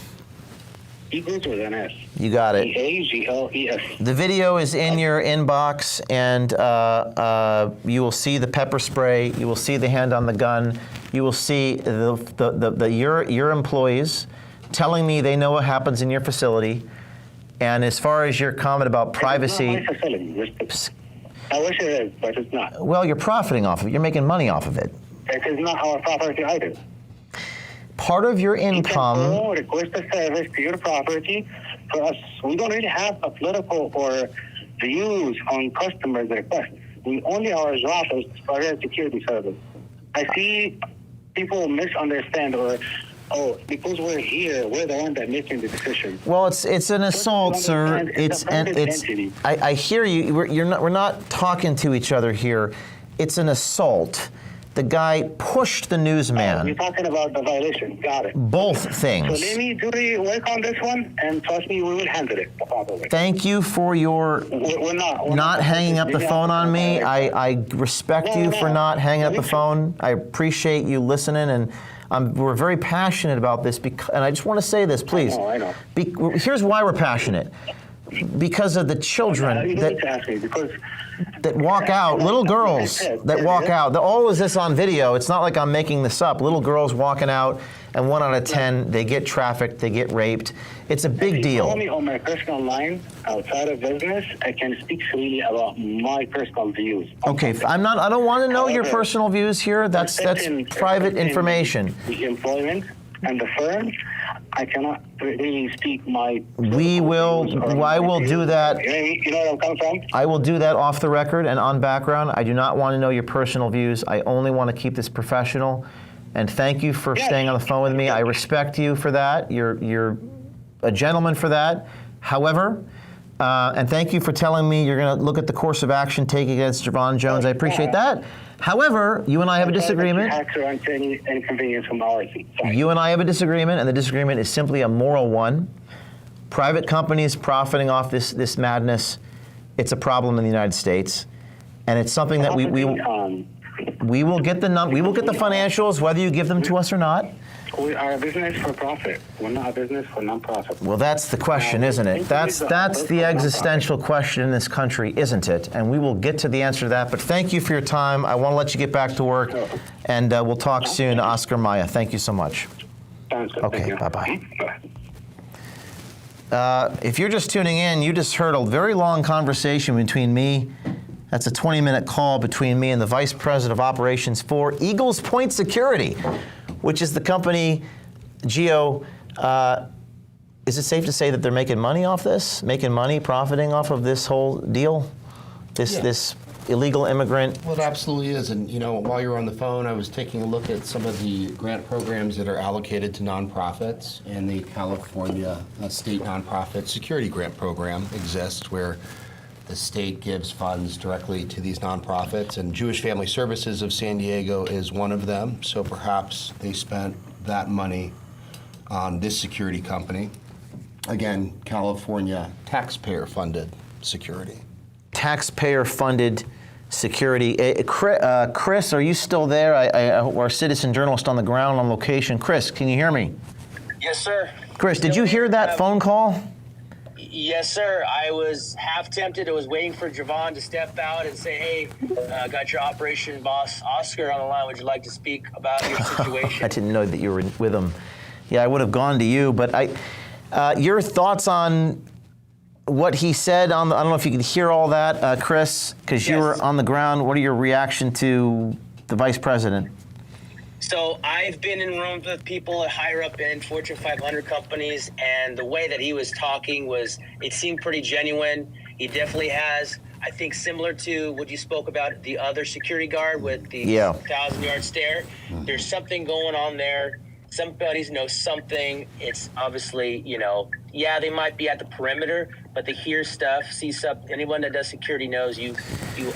Eagles with an S. You got it. E-A-G-L-E-S. The video is in your inbox, and you will see the pepper spray. You will see the hand on the gun. You will see your employees telling me they know what happens in your facility. And as far as your comment about privacy, It's not my facility. I wish it is, but it's not. well, you're profiting off of it. You're making money off of it. It is not our property either. Part of your income. You can go request a service to your property. For us, we don't really have a political or views on customers' requests. We only our job is for a security service. I see people misunderstand or, oh, because we're here, we're the one that making the decision. Well, it's an assault, sir. It's a private entity. I hear you. We're not talking to each other here. It's an assault. The guy pushed the newsman. You're talking about the violation. Got it. Both things. So let me do the work on this one, and trust me, we will handle it properly. Thank you for your We're not hanging up the phone on me. I respect you for not hanging up the phone. I appreciate you listening, and we're very passionate about this. And I just want to say this, please. I know. Here's why we're passionate. Because of the children You don't need to ask me, because that walk out, little girls that walk out. All is this on video. It's not like I'm making this up. Little girls walking out, and 1 out of 10, they get trafficked, they get raped. It's a big if you deal. call me on my personal line outside of business, I can speak freely about my personal views. Okay, I don't want to know your personal views here. That's private information. The employment and the firm, I cannot really speak my. I will do that. You know where I'm coming from? I will do that off the record and on background. I do not want to know your personal views. I only want to keep this professional. And thank you for staying on the phone with me. I respect you for that. You're a gentleman for that. However, and thank you for telling me you're going to look at the course of action taken against Javon Jones. I appreciate that. However, you and I have a disagreement. You and I have a disagreement, and the disagreement is simply a moral one. Private companies profiting off this madness, it's a problem in the United States, and it's something that we will get the financials, whether you give them to us or not. We are a business for profit. We're not a business for non-profit. Well, that's the question, isn't it? That's the existential question in this country, isn't it? And we will get to the answer to that. But thank you for your time. I want to let you get back to work, and we'll talk soon. Oscar Maya, thank you so much. Sounds good. Okay, bye-bye. If you're just tuning in, you just heard a very long conversation between me. That's a 20-minute call between me and the Vice President of Operations for Eagles Point Security, which is the company, Gio, is it safe to say that they're making money off this? Making money, profiting off of this whole deal? This illegal immigrant? Well, it absolutely is. And, while you were on the phone, I was taking a look at some of the grant programs that are allocated to nonprofits, and the California State Nonprofit Security Grant Program exists, where the state gives funds directly to these nonprofits, and Jewish Family Services of San Diego is one of them. So perhaps they spent that money on this security company. Again, California taxpayer-funded security. Taxpayer-funded security. Chris, are you still there? Our citizen journalist on the ground on location. Chris, can you hear me? Yes, sir. Chris, did you hear that phone call? Yes, sir. I was half tempted. I was waiting for Javon to step out and say, hey, got your operation boss, Oscar, on the line. Would you like to speak about your situation? I didn't know that you were with him. Yeah, I would have gone to you, but your thoughts on what he said I don't know if you could hear all that, Chris, because you were on the ground. What are your reaction to the vice president? So I've been in rooms with people higher up in Fortune 500 companies, and the way that he was talking it seemed pretty genuine. He definitely has, I think, similar to what you spoke about, the other security guard with the 1,000-yard stare. There's something going on there. Somebody knows something. It's obviously, they might be at the perimeter, but they hear stuff, see stuff. Anyone that does security knows you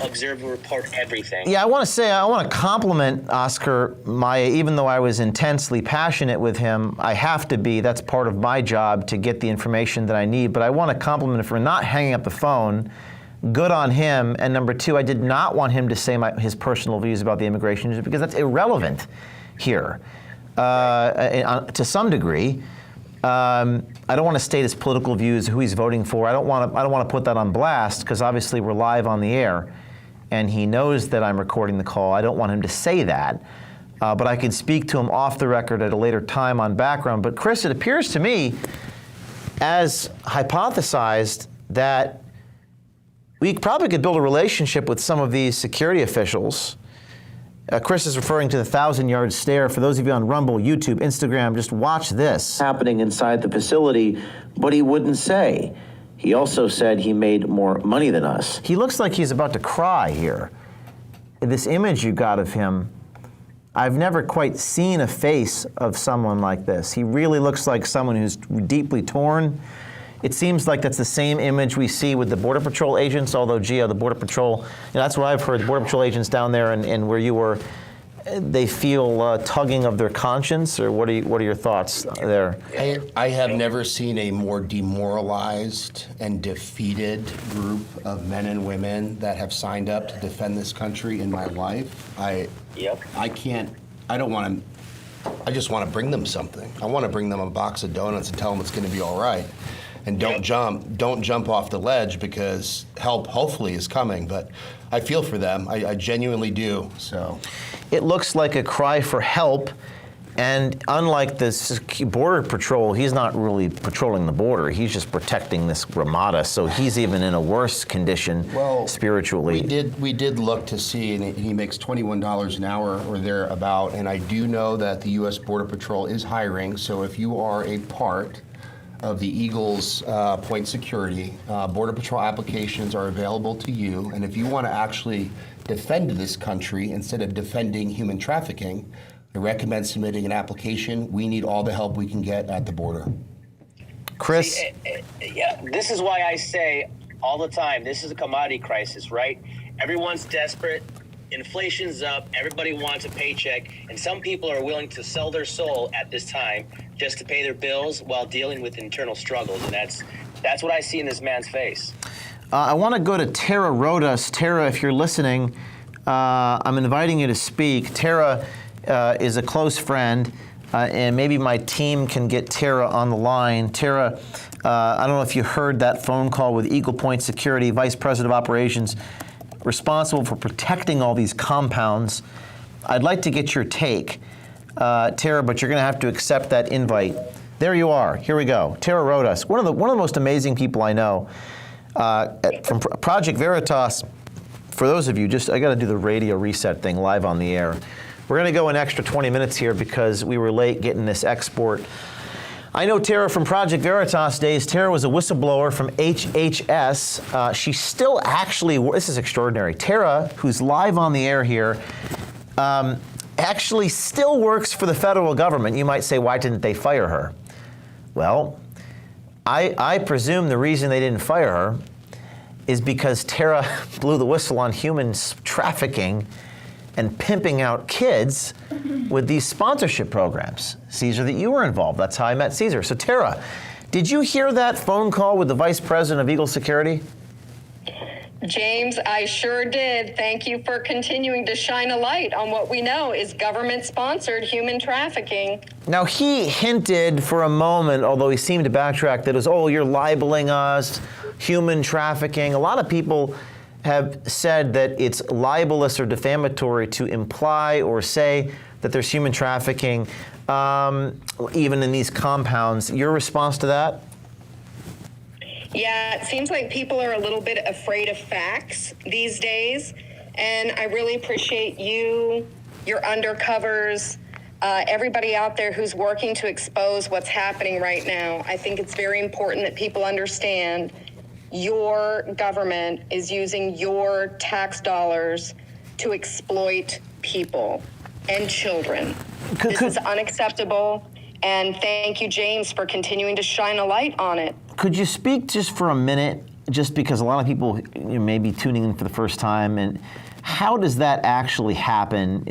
observe and report everything. Yeah, I want to compliment Oscar Maya, even though I was intensely passionate with him. I have to be. That's part of my job to get the information that I need. But I want to compliment him for not hanging up the phone. Good on him. And number two, I did not want him to say his personal views about the immigration, because that's irrelevant here. To some degree, I don't want to state his political views, who he's voting for. I don't want to put that on blast, because obviously we're live on the air, and he knows that I'm recording the call. I don't want him to say that. but I can speak to him off the record at a later time on background. But Chris, it appears to me, as hypothesized, that we probably could build a relationship with some of these security officials. Chris is referring to the 1,000-yard stare. For those of you on Rumble, YouTube, Instagram, just watch this. Happening inside the facility, but he wouldn't say. He also said he made more money than us. He looks like he's about to cry here. This image you got of him, I've never quite seen a face of someone like this. He really looks like someone who's deeply torn. It seems like that's the same image we see with the Border Patrol agents, although, Gio, the Border Patrol, that's what I've heard, the Border Patrol agents down there and where you were, they feel tugging of their conscience, or what are your thoughts there? I have never seen a more demoralized and defeated group of men and women that have signed up to defend this country in my life. I just want to bring them something. I want to bring them a box of donuts and tell them it's going to be all right. And don't jump off the ledge, because help hopefully is coming. But I feel for them. I genuinely do. So it looks like a cry for help. And unlike the Border Patrol, he's not really patrolling the border. He's just protecting this Ramada. So he's even in a worse condition spiritually. We did look to see, and he makes $21 an hour or thereabout. And I do know that the U.S. Border Patrol is hiring. So if you are a part of the Eagles Point Security, Border Patrol applications are available to you. And if you want to actually defend this country instead of defending human trafficking, I recommend submitting an application. We need all the help we can get at the border. Chris? Yeah, this is why I say all the time, this is a commodity crisis, right? Everyone's desperate. Inflation's up. Everybody wants a paycheck. And some people are willing to sell their soul at this time just to pay their bills while dealing with internal struggles. And that's what I see in this man's face. I want to go to Tara Rodas. Tara, if you're listening, I'm inviting you to speak. Tara is a close friend, and maybe my team can get Tara on the line. Tara, I don't know if you heard that phone call with Eagle Point Security, Vice President of Operations, responsible for protecting all these compounds. I'd like to get your take, Tara, but you're going to have to accept that invite. There you are. Here we go. Tara Rodas, one of the most amazing people I know, from Project Veritas. For those of you, I got to do the radio reset thing live on the air. We're going to go an extra 20 minutes here because we were late getting this export. I know Tara from Project Veritas days. Tara was a whistleblower from HHS. She still actually, this is extraordinary. Tara, who's live on the air here, actually still works for the federal government. You might say, why didn't they fire her? Well, I presume the reason they didn't fire her is because Tara blew the whistle on human trafficking and pimping out kids with these sponsorship programs. Caesar, that you were involved. That's how I met Caesar. So Tara, did you hear that phone call with the Vice President of Eagle Security? James, I sure did. Thank you for continuing to shine a light on what we know is government-sponsored human trafficking. Now, he hinted for a moment, although he seemed to backtrack, that it was, you're libeling us, human trafficking. A lot of people have said that it's libelous or defamatory to imply or say that there's human trafficking, even in these compounds. Your response to that? Yeah, it seems like people are a little bit afraid of facts these days, and I really appreciate you, your undercovers, everybody out there who's working to expose what's happening right now. I think it's very important that people understand your government is using your tax dollars to exploit people and children. This is unacceptable, and thank you, James, for continuing to shine a light on it. Could you speak just for a minute, just because a lot of people may be tuning in for the first time, and how does that actually happen?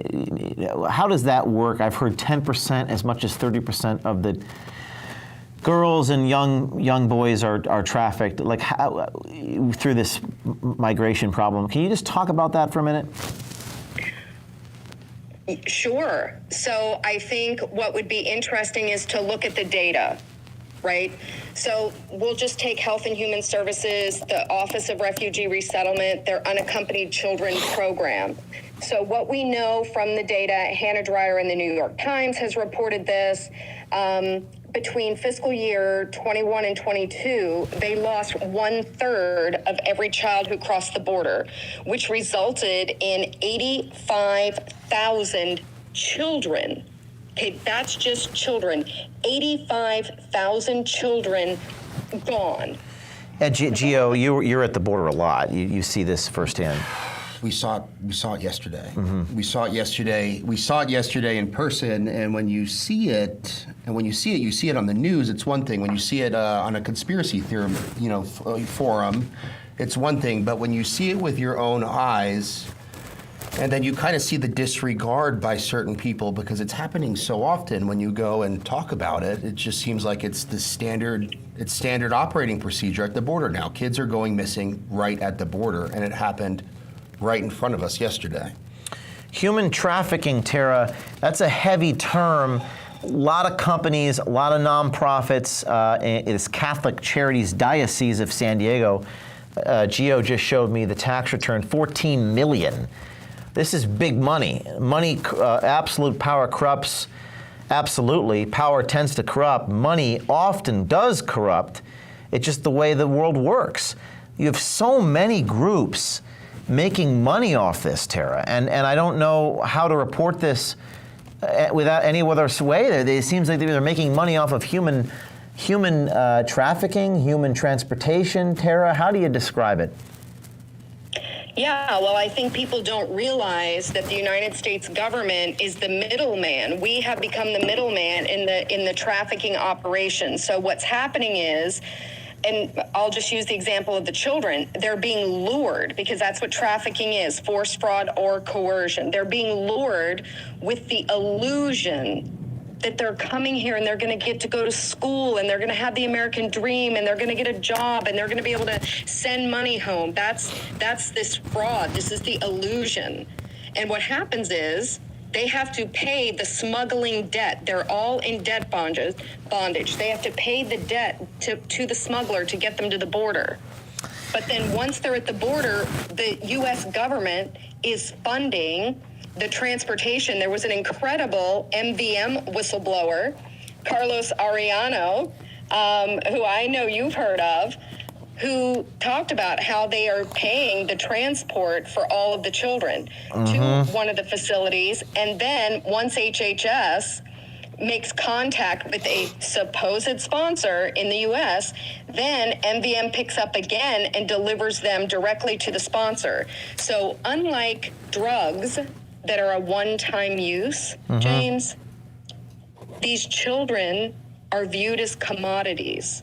How does that work? I've heard 10%, as much as 30% of the girls and young boys are trafficked, like how, through this migration problem. Can you just talk about that for a minute? Sure. So I think what would be interesting is to look at the data. right? So we'll just take Health and Human Services, the Office of Refugee Resettlement, their Unaccompanied Children program. So what we know from the data, Hannah Dreier in the New York Times has reported this, between fiscal year 21 and 22, they lost 1/3 of every child who crossed the border, which resulted in 85,000 children. Okay, that's just children. 85,000 children gone. Gio, you're at the border a lot. You see this firsthand. We saw it yesterday. We saw it yesterday. We saw it yesterday in person. And when you see it, you see it on the news. It's one thing. When you see it on a conspiracy theory, forum, it's one thing. But when you see it with your own eyes, and then you kind of see the disregard by certain people because it's happening so often. When you go and talk about it, it just seems like it's the standard. It's standard operating procedure at the border now. Kids are going missing right at the border, and it happened right in front of us yesterday. Human trafficking, Tara, that's a heavy term. A lot of companies, a lot of nonprofits, it's Catholic Charities Diocese of San Diego. Gio just showed me the tax return, $14 million. This is big money. Absolute power corrupts. Absolutely. Power tends to corrupt. Money often does corrupt. It's just the way the world works. You have so many groups making money off this, Tara, and I don't know how to report this without any other way. It seems like they're making money off of human trafficking, human transportation. Tara, how do you describe it? Yeah, well, I think people don't realize that the United States government is the middleman. We have become the middleman in the trafficking operation. So what's happening is, and I'll just use the example of the children, they're being lured, because that's what trafficking is, force, fraud, or coercion. They're being lured with the illusion that they're coming here and they're going to get to go to school and they're going to have the American dream and they're going to get a job and they're going to be able to send money home. That's this fraud. This is the illusion. And what happens is they have to pay the smuggling debt. They're all in debt bondage. They have to pay the debt to the smuggler to get them to the border. But then once they're at the border, the U.S. government is funding the transportation. There was an incredible MVM whistleblower, Carlos Arellano, who I know you've heard of, who talked about how they are paying the transport for all of the children to one of the facilities. And then once HHS makes contact with a supposed sponsor in the U.S., then MVM picks up again and delivers them directly to the sponsor. So unlike drugs that are a one-time use, James, these children are viewed as commodities.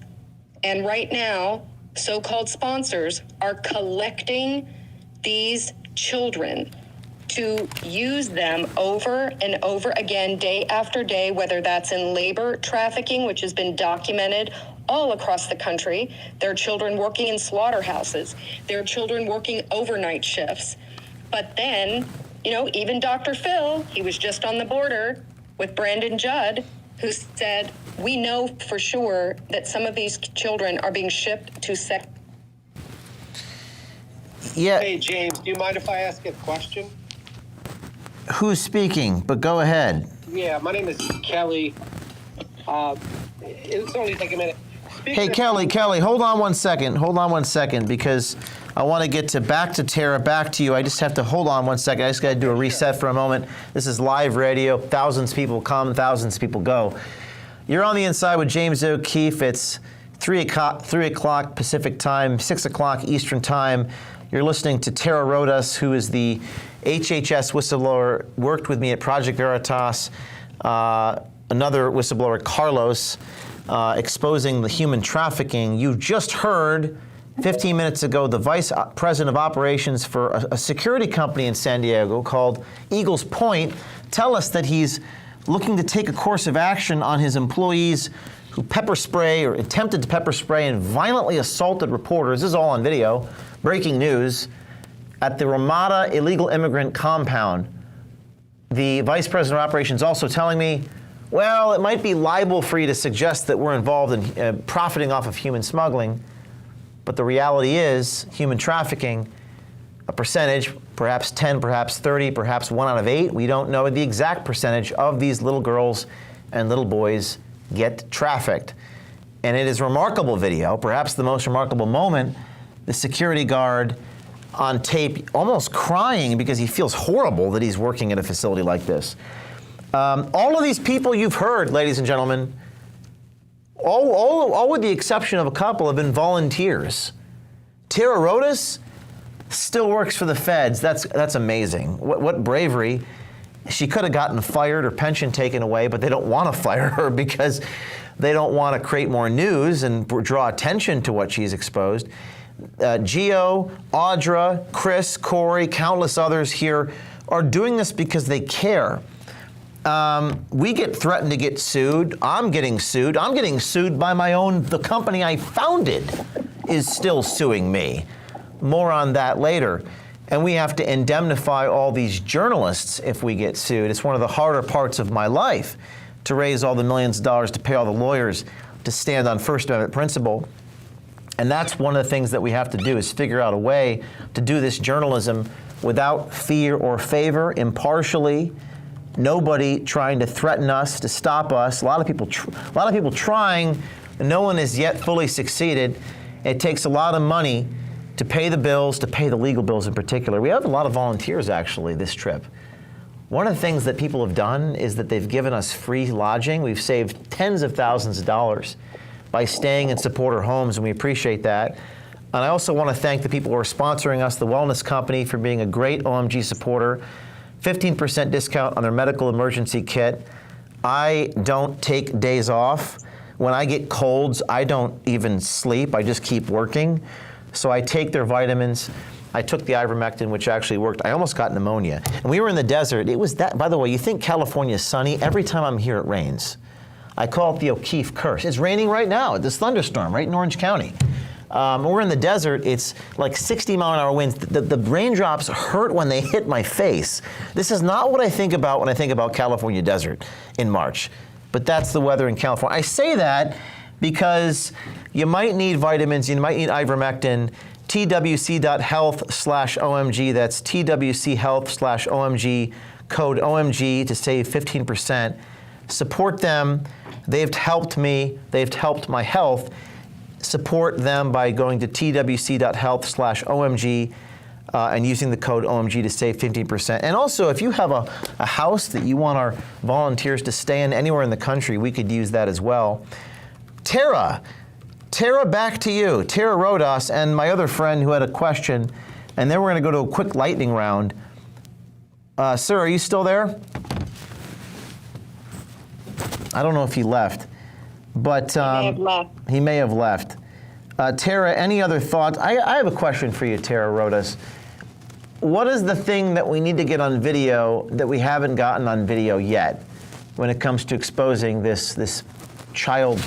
And right now, so-called sponsors are collecting these children to use them over and over again, day after day, whether that's in labor trafficking, which has been documented all across the country. There are children working in slaughterhouses. There are children working overnight shifts. But then, even Dr. Phil, he was just on the border with Brandon Judd, who said, we know for sure that some of these children are being shipped to sex. Yeah. Hey, James, do you mind if I ask a question? Who's speaking? But go ahead. Yeah, my name is Kelly. It's only take a minute. Hey, Kelly, hold on one second, because I want to get back to Tara, back to you. I just have to hold on one second. I just got to do a reset for a moment. This is live radio. Thousands of people come, thousands of people go. You're on the inside with James O'Keefe. It's 3 o'clock Pacific time, 6 o'clock Eastern time. You're listening to Tara Rodas, who is the HHS whistleblower, worked with me at Project Veritas. Another whistleblower, Carlos, exposing the human trafficking. You just heard 15 minutes ago the vice president of operations for a security company in San Diego called Eagles Point tell us that he's looking to take a course of action on his employees who pepper spray or attempted to pepper spray and violently assaulted reporters. This is all on video. Breaking news. At the Ramada Illegal Immigrant Compound, the vice president of operations also telling me Well, it might be libel-free to suggest that we're involved in profiting off of human smuggling, but the reality is human trafficking, a percentage, perhaps 10, perhaps 30, perhaps 1 out of 8, we don't know the exact percentage of these little girls and little boys get trafficked. And it is a remarkable video, perhaps the most remarkable moment, the security guard on tape almost crying because he feels horrible that he's working at a facility like this. All of these people you've heard, ladies and gentlemen, all with the exception of a couple, have been volunteers. Tara Rodas still works for the feds. That's amazing. What bravery. She could have gotten fired or pension taken away, but they don't want to fire her because they don't want to create more news and draw attention to what she's exposed. Gio, Audra, Chris, Corey, countless others here are doing this because they care. We get threatened to get sued. I'm getting sued. I'm getting sued by the company I founded is still suing me. More on that later. And we have to indemnify all these journalists if we get sued. It's one of the harder parts of my life to raise all the millions of dollars to pay all the lawyers to stand on First Amendment principle. And that's one of the things that we have to do is figure out a way to do this journalism without fear or favor, impartially. Nobody trying to threaten us, to stop us. A lot of people trying. No one has yet fully succeeded. It takes a lot of money to pay the bills, to pay the legal bills in particular. We have a lot of volunteers actually this trip. One of the things that people have done is that they've given us free lodging. We've saved tens of thousands of dollars by staying in supporter homes, and we appreciate that. And I also want to thank the people who are sponsoring us, the Wellness Company, for being a great OMG supporter. 15% discount on their medical emergency kit. I don't take days off. When I get colds, I don't even sleep. I just keep working. So I take their vitamins. I took the ivermectin, which actually worked. I almost got pneumonia. And we were in the desert. It was that, by the way, you think California is sunny. Every time I'm here, it rains. I call it the O'Keefe curse. It's raining right now, this thunderstorm right in Orange County. We're in the desert. It's like 60-mile-an-hour winds. The raindrops hurt when they hit my face. This is not what I think about when I think about California desert in March. But that's the weather in California. I say that because you might need vitamins, you might need ivermectin. twc.health/OMG, that's twchealth/OMG, code OMG to save 15%. Support them. They've helped me. They've helped my health. Support them by going to twc.health/OMG and using the code OMG to save 15%. And also, if you have a house that you want our volunteers to stay in anywhere in the country, we could use that as well. Tara, back to you. Tara Rodas and my other friend who had a question, and then we're going to go to a quick lightning round. Sir, are you still there? I don't know if he left, but he may have left. Tara, any other thoughts? I have a question for you, Tara Rodas. What is the thing that we need to get on video that we haven't gotten on video yet when it comes to exposing this child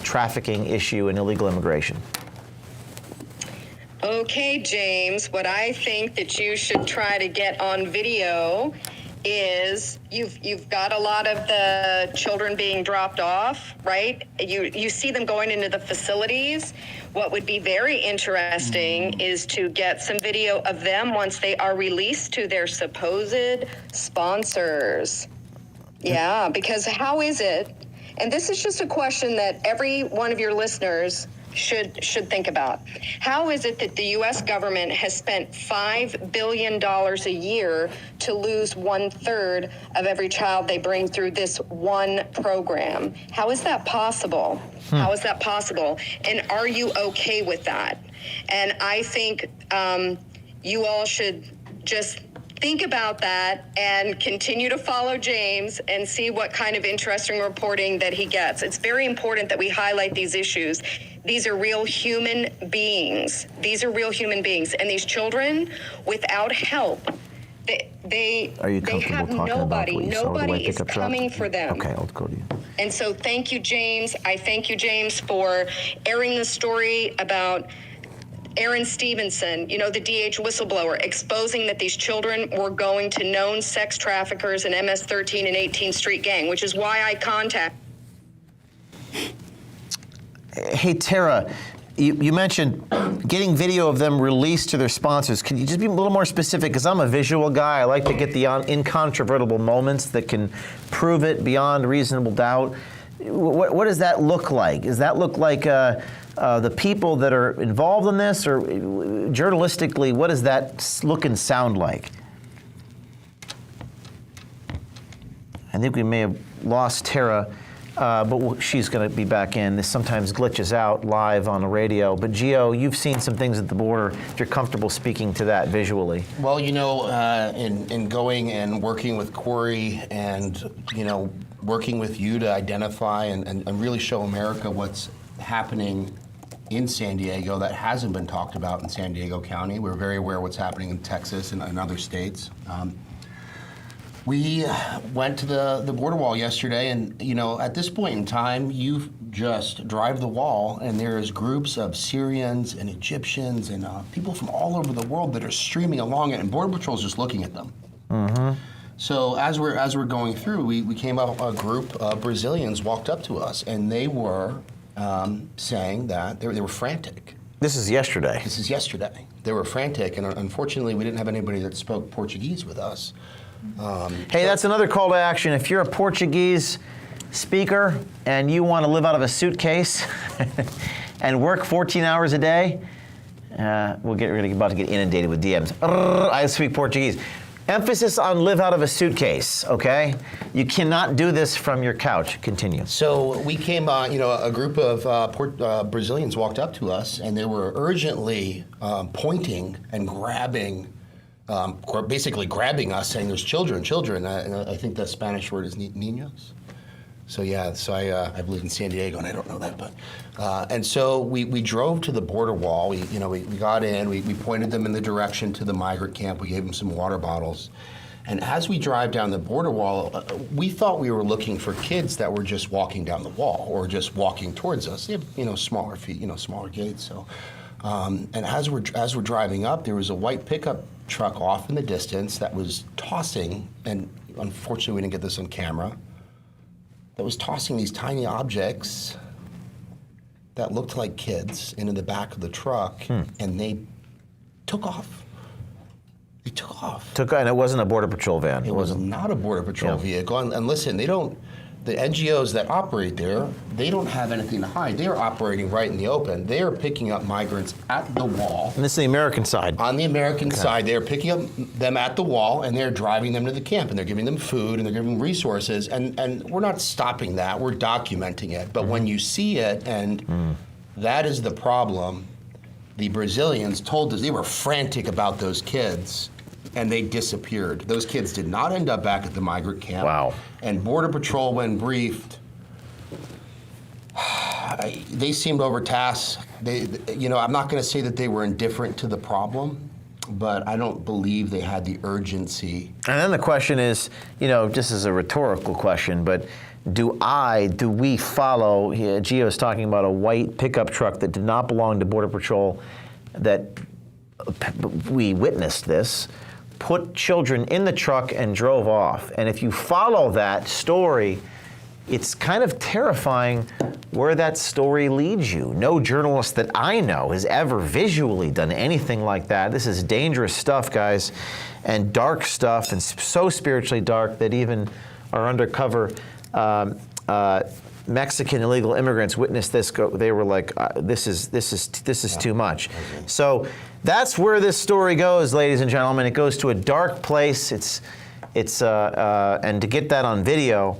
trafficking issue and illegal immigration? Okay, James, what I think that you should try to get on video is you've got a lot of the children being dropped off, right? You see them going into the facilities. What would be very interesting is to get some video of them once they are released to their supposed sponsors. Yeah, because how is it? And this is just a question that every one of your listeners should think about. How is it that the U.S. government has spent $5 billion a year to lose 1/3 of every child they bring through this one program? How is that possible? How is that possible? And are you okay with that? And I think you all should just think about that and continue to follow James and see what kind of interesting reporting that he gets. It's very important that we highlight these issues. These are real human beings. These are real human beings. And these children, without help, they have nobody. Nobody is coming for them. Okay, I'll go to you. And so thank you, James. I thank you, James, for airing the story about Aaron Stevenson, the DH whistleblower, exposing that these children were going to known sex traffickers and MS-13 and 18th Street gang, which is why I contacted. Hey, Tara, you mentioned getting video of them released to their sponsors. Can you just be a little more specific? Because I'm a visual guy. I like to get the incontrovertible moments that can prove it beyond reasonable doubt. What does that look like? Does that look like the people that are involved in this, or journalistically, what does that look and sound like? I think we may have lost Tara, but she's going to be back in. This sometimes glitches out live on the radio. But Gio, you've seen some things at the border. If you're comfortable speaking to that visually. Well, in going and working with Corey and, working with you to identify and really show America what's happening in San Diego that hasn't been talked about in San Diego County. We're very aware of what's happening in Texas and other states. We went to the border wall yesterday, and at this point in time, you just drive the wall, and there's groups of Syrians and Egyptians and people from all over the world that are streaming along it, and Border Patrol's just looking at them. Mm-hmm. So as we're going through, we came up, a group of Brazilians walked up to us, and they were saying that they were frantic. This is yesterday. This is yesterday. They were frantic, and unfortunately, we didn't have anybody that spoke Portuguese with us. Hey, that's another call to action. If you're a Portuguese speaker and you want to live out of a suitcase and work 14 hours a day, we're about to get inundated with DMs. I speak Portuguese. Emphasis on live out of a suitcase, okay? You cannot do this from your couch. Continue. So we came, a group of Brazilians walked up to us, and they were urgently pointing and grabbing, basically grabbing us, saying there's children. And I think the Spanish word is niños. So I believe in San Diego, and I don't know that, but and so we drove to the border wall. We got in. We pointed them in the direction to the migrant camp. We gave them some water bottles, and as we drive down the border wall, we thought we were looking for kids that were just walking down the wall or just walking towards us. They have, smaller feet, smaller gaits. So, and as we're driving up, there was a white pickup truck off in the distance that was tossing, and unfortunately we didn't get this on camera, that was tossing these tiny objects that looked like kids into the back of the truck, and they took off. They took off. And it wasn't a Border Patrol van. It was not a Border Patrol vehicle. And listen, the NGOs that operate there, they don't have anything to hide. They are operating right in the open. They are picking up migrants at the wall. And this is the American side. On the American side, they are picking up them at the wall, and they're driving them to the camp, and they're giving them food, and they're giving them resources. And we're not stopping that. We're documenting it. But when you see it, and that is the problem, the Brazilians told us they were frantic about those kids, and they disappeared. Those kids did not end up back at the migrant camp. Wow. And Border Patrol, when briefed, they seemed overtasked. I'm not going to say that they were indifferent to the problem, but I don't believe they had the urgency. And then the question is, this is a rhetorical question, but do we follow, Gio is talking about a white pickup truck that did not belong to Border Patrol, that we witnessed this, put children in the truck and drove off. And if you follow that story, it's kind of terrifying where that story leads you. No journalist that I know has ever visually done anything like that. This is dangerous stuff, guys, and dark stuff, and so spiritually dark that even our undercover Mexican illegal immigrants witnessed this. They were like, "This is too much." So that's where this story goes, ladies and gentlemen. It goes to a dark place. And to get that on video,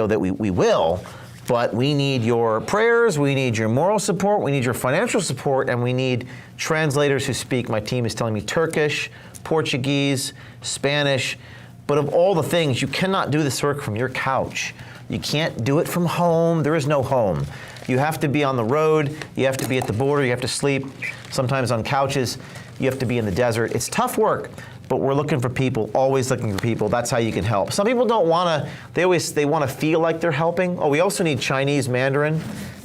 that we will. But we need your prayers. We need your moral support. We need your financial support, and we need translators who speak. My team is telling me Turkish, Portuguese, Spanish. But of all the things, you cannot do this work from your couch. You can't do it from home. There is no home. You have to be on the road. You have to be at the border. You have to sleep, sometimes on couches. You have to be in the desert. It's tough work, but we're looking for people, always looking for people. That's how you can help. Some people don't want to, they want to feel like they're helping. Oh, we also need Chinese Mandarin,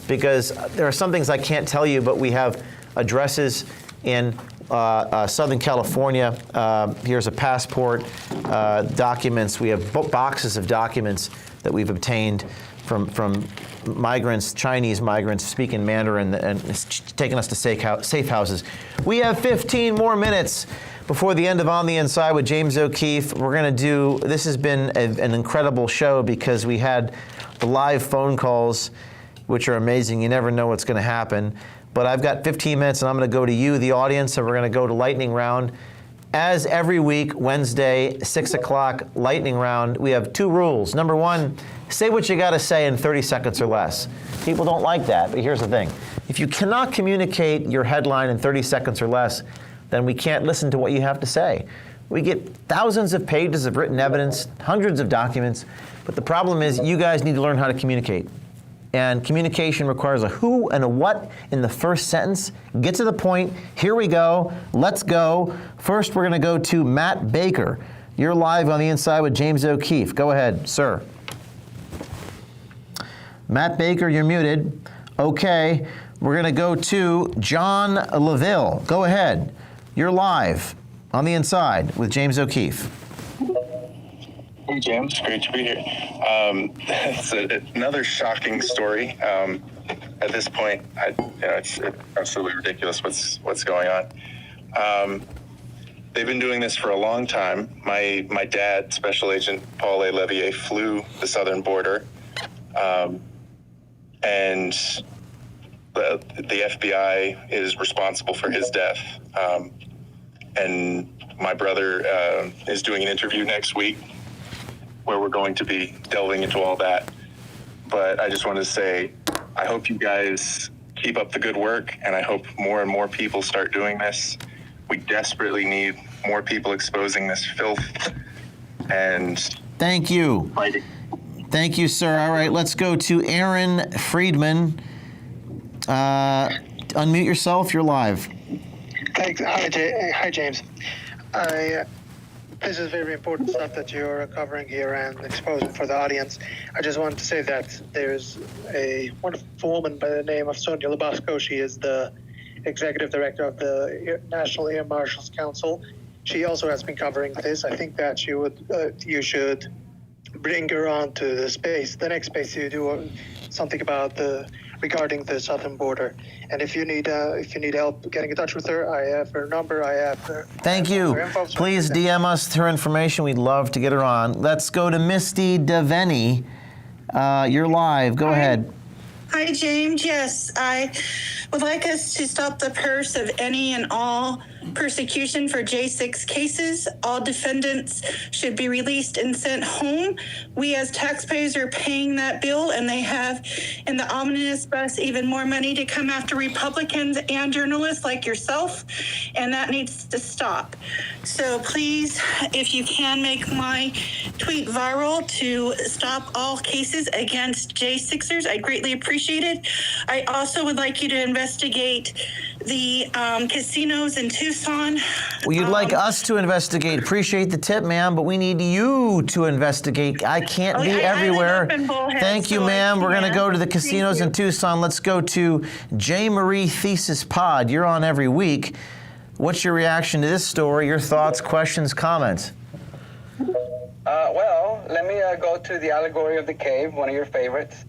because there are some things I can't tell you, but we have addresses in Southern California. Here's a passport, documents. We have boxes of documents that we've obtained from migrants, Chinese migrants speaking Mandarin, and it's taking us to safe houses. We have 15 more minutes before the end of On the Inside with James O'Keefe. We're going to do, this has been an incredible show because we had the live phone calls, which are amazing. You never know what's going to happen. But I've got 15 minutes, and I'm going to go to you, the audience, and we're going to go to lightning round. As every week, Wednesday, 6 o'clock, lightning round, we have 2 rules. Number 1, say what you got to say in 30 seconds or less. People don't like that, but here's the thing. If you cannot communicate your headline in 30 seconds or less, then we can't listen to what you have to say. We get thousands of pages of written evidence, hundreds of documents, but the problem is you guys need to learn how to communicate. And communication requires a who and a what in the first sentence. Get to the point. Here we go. Let's go. First, we're going to go to Matt Baker. You're live on the Inside with James O'Keefe. Go ahead, sir. Matt Baker, you're muted. Okay. We're going to go to John LaVille. Go ahead. You're live on the Inside with James O'Keefe. Hey, James. Great to be here. It's another shocking story. At this point, it's absolutely ridiculous what's going on. They've been doing this for a long time. My dad, Special Agent Paul A. Levier, flew the southern border, and the FBI is responsible for his death. And my brother is doing an interview next week where we're going to be delving into all that. But I just wanted to say, I hope you guys keep up the good work, and I hope more and more people start doing this. We desperately need more people exposing this filth. And thank you. Fighting. Thank you, sir. All right, let's go to Aaron Friedman. Unmute yourself. You're live. Thanks. Hi, James. This is very important stuff that you're covering here and exposing for the audience. I just wanted to say that there's a wonderful woman by the name of Sonia Labasco. She is the executive director of the National Air Marshals Council. She also has been covering this. I think that you should bring her on to the next space you do something about regarding the southern border. And if you need help getting in touch with her, I have her number. I have her. Thank you. Please DM us her information. We'd love to get her on. Let's go to Misty Devaney. You're live. Go ahead. Hi, James. Yes, I would like us to stop the purse of any and all persecution for J6 cases. All defendants should be released and sent home. We as taxpayers are paying that bill, and they have in the omnibus bus even more money to come after Republicans and journalists like yourself, and that needs to stop. So please, if you can, make my tweet viral to stop all cases against J6ers. I greatly appreciate it. I also would like you to investigate the casinos in Tucson. Well, you'd like us to investigate. Appreciate the tip, ma'am, but we need you to investigate. I can't be everywhere. Thank you, ma'am. We're going to go to the casinos in Tucson. Let's go to J. Marie Thesis Pod. You're on every week. What's your reaction to this story? Your thoughts, questions, comments? Well, let me go to the allegory of the cave, one of your favorites.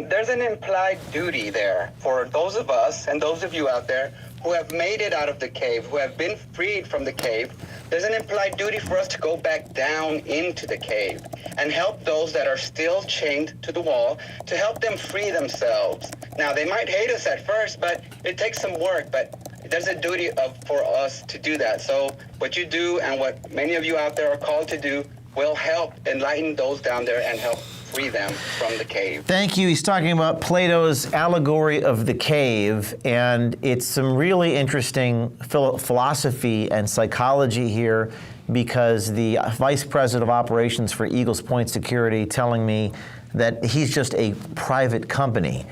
There's an implied duty there for those of us and those of you out there who have made it out of the cave, who have been freed from the cave. There's an implied duty for us to go back down into the cave and help those that are still chained to the wall, to help them free themselves. Now, they might hate us at first, but it takes some work, but there's a duty for us to do that. So what you do and what many of you out there are called to do will help enlighten those down there and help free them from the cave. Thank you. He's talking about Plato's allegory of the cave, and it's some really interesting philosophy and psychology here, because the vice president of operations for Eagles Point Security telling me that he's just a private company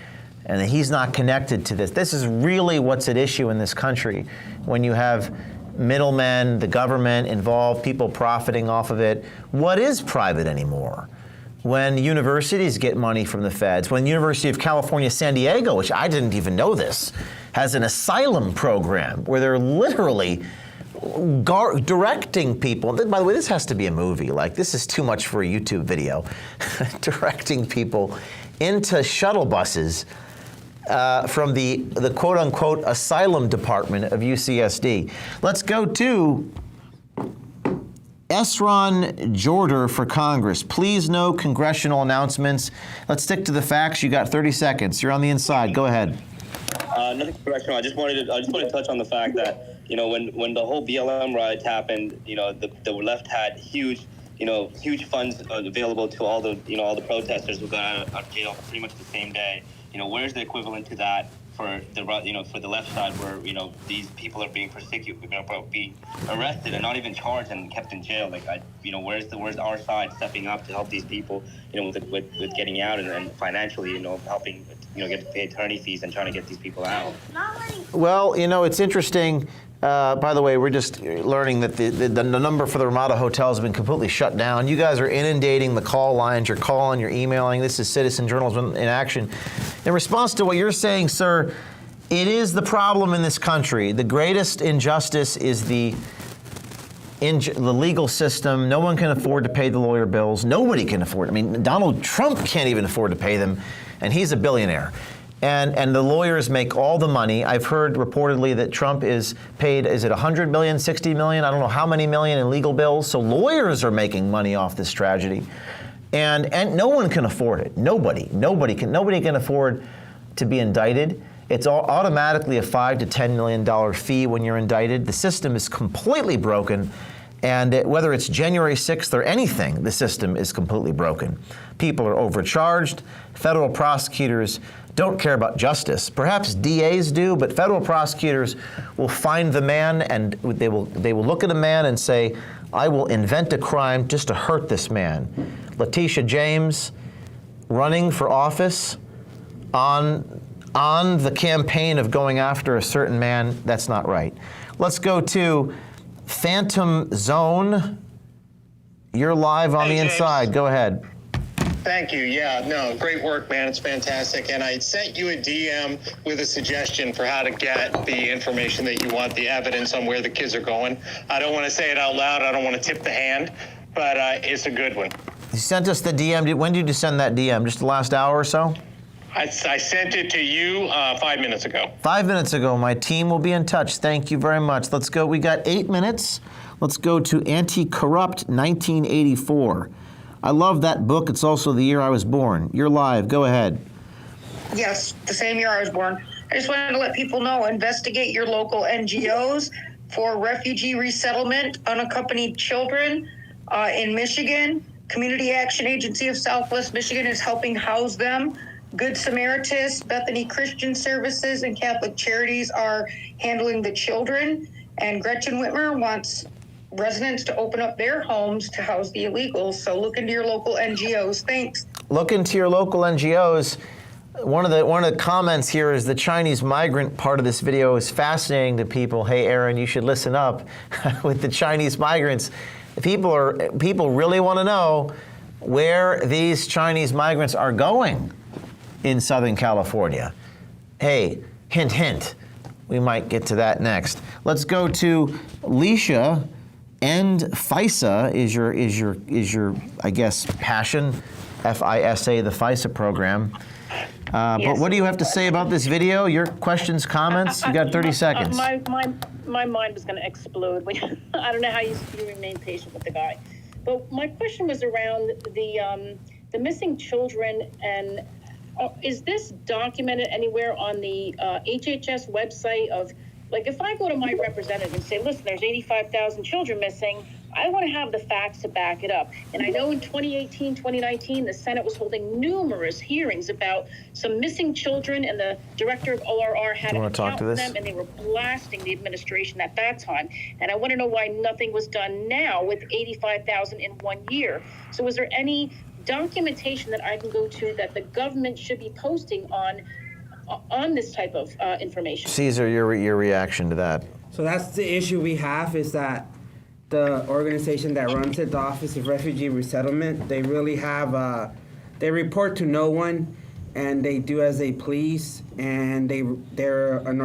and that he's not connected to this. This is really what's at issue in this country when you have middlemen, the government involved, people profiting off of it. What is private anymore? When universities get money from the feds, when the University of California, San Diego, which I didn't even know this, has an asylum program where they're literally directing people. By the way, this has to be a movie. Like, this is too much for a YouTube video. Directing people into shuttle buses from the quote-unquote asylum department of UCSD. Let's go to Esron Jorder for Congress. Please no congressional announcements. Let's stick to the facts. You got 30 seconds. You're on the inside. Go ahead. Nothing congressional. I just wanted to touch on the fact that, you know, when the whole BLM riots happened, you know, the left had huge funds available to all the protesters who got out of jail pretty much the same day. You know, where's the equivalent to that for the left side, where, you know, these people are being persecuted, being arrested and not even charged and kept in jail? Like, where's our side stepping up to help these people, you know, with getting out and financially, you know, helping, you know, get to pay attorney fees and trying to get these people out? Well, you know, it's interesting. By the way, we're just learning that the number for the Ramada Hotel has been completely shut down. You guys are inundating the call lines. You're calling, you're emailing. This is citizen journalism in action. In response to what you're saying, sir, it is the problem in this country. The greatest injustice is the legal system. No one can afford to pay the lawyer bills. Nobody can afford. I mean, Donald Trump can't even afford to pay them, and he's a billionaire. And the lawyers make all the money. I've heard reportedly that Trump is paid, is it 100 million, 60 million? I don't know how many million in legal bills. So lawyers are making money off this tragedy. And no one can afford it. Nobody can afford to be indicted. It's automatically a $5 to $10 million fee when you're indicted. The system is completely broken. And whether it's January 6th or anything, the system is completely broken. People are overcharged. Federal prosecutors don't care about justice. Perhaps DAs do, but federal prosecutors will find the man, and they will look at a man and say, I will invent a crime just to hurt this man. Letitia James running for office on the campaign of going after a certain man, that's not right. Let's go to Phantom Zone. You're live on the inside. Go ahead. Thank you. Yeah, no, great work, man. It's fantastic. And I sent you a DM with a suggestion for how to get the information that you want, the evidence on where the kids are going. I don't want to say it out loud. I don't want to tip the hand, but it's a good one. You sent us the DM. When did you send that DM? Just the last hour or so? I sent it to you 5 minutes ago. 5 minutes ago. My team will be in touch. Thank you very much. Let's go. We got 8 minutes. Let's go to Anti-Corrupt 1984. I love that book. It's also the year I was born. You're live. Go ahead. Yes, the same year I was born. I just wanted to let people know, investigate your local NGOs for refugee resettlement, unaccompanied children in Michigan. Community Action Agency of Southwest Michigan is helping house them. Good Samaritas, Bethany Christian Services, and Catholic Charities are handling the children. And Gretchen Whitmer wants residents to open up their homes to house the illegals. So look into your local NGOs. Thanks. Look into your local NGOs. One of the comments here is the Chinese migrant part of this video is fascinating to people. Hey, Aaron, you should listen up with the Chinese migrants. People really want to know where these Chinese migrants are going in Southern California. Hey, hint, hint. We might get to that next. Let's go to Leisha. And FISA is your I guess passion, FISA, the FISA program. Yes. But what do you have to say about this video? Your questions, comments? You got 30 seconds. My mind was going to explode. I don't know how you remain patient with the guy. But my question was around the missing children, and is this documented anywhere on the HHS website of? Like, if I go to my representative and say, listen, there's 85,000 children missing, I want to have the facts to back it up. And I know in 2018, 2019, the Senate was holding numerous hearings about some missing children, and the director of ORR had an account with them, and they were blasting the administration at that time. And I want to know why nothing was done now with 85,000 in 1 year. So is there any documentation that I can go to that the government should be posting on this type of information? Caesar, your reaction to that? So that's the issue we have, is that the organization that runs it, the Office of Refugee Resettlement, they really have, they report to no one, and they do as they please, and they're an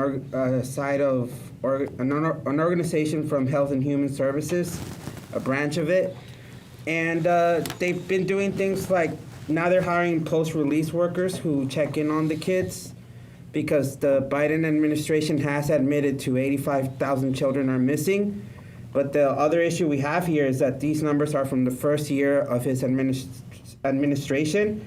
organization from Health and Human Services, a branch of it, and they've been doing things like now they're hiring post-release workers who check in on the kids, because the Biden administration has admitted to 85,000 children are missing. But the other issue we have here is that these numbers are from the first year of his administration,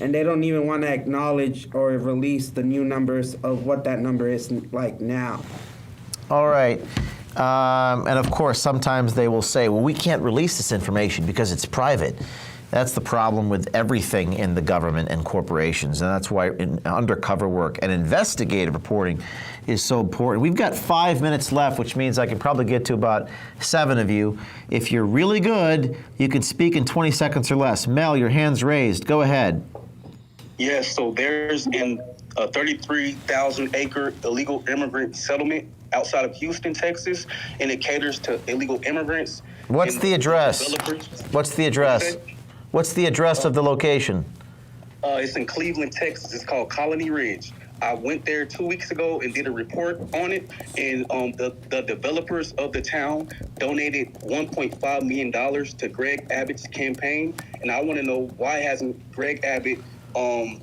and they don't even want to acknowledge or release the new numbers of what that number is like now. All right. And of course, sometimes they will say, well, we can't release this information because it's private. That's the problem with everything in the government and corporations, and that's why undercover work and investigative reporting is so important. We've got 5 minutes left, which means I can probably get to about 7 of you. If you're really good, you can speak in 20 seconds or less. Mel, your hand's raised. Go ahead. Yes, so there's a 33,000-acre illegal immigrant settlement outside of Houston, Texas, and it caters to illegal immigrants. What's the address? What's the address? What's the address of the location? It's in Cleveland, Texas. It's called Colony Ridge. I went there 2 weeks ago and did a report on it, and the developers of the town donated $1.5 million to Greg Abbott's campaign, and I want to know, why hasn't Greg Abbott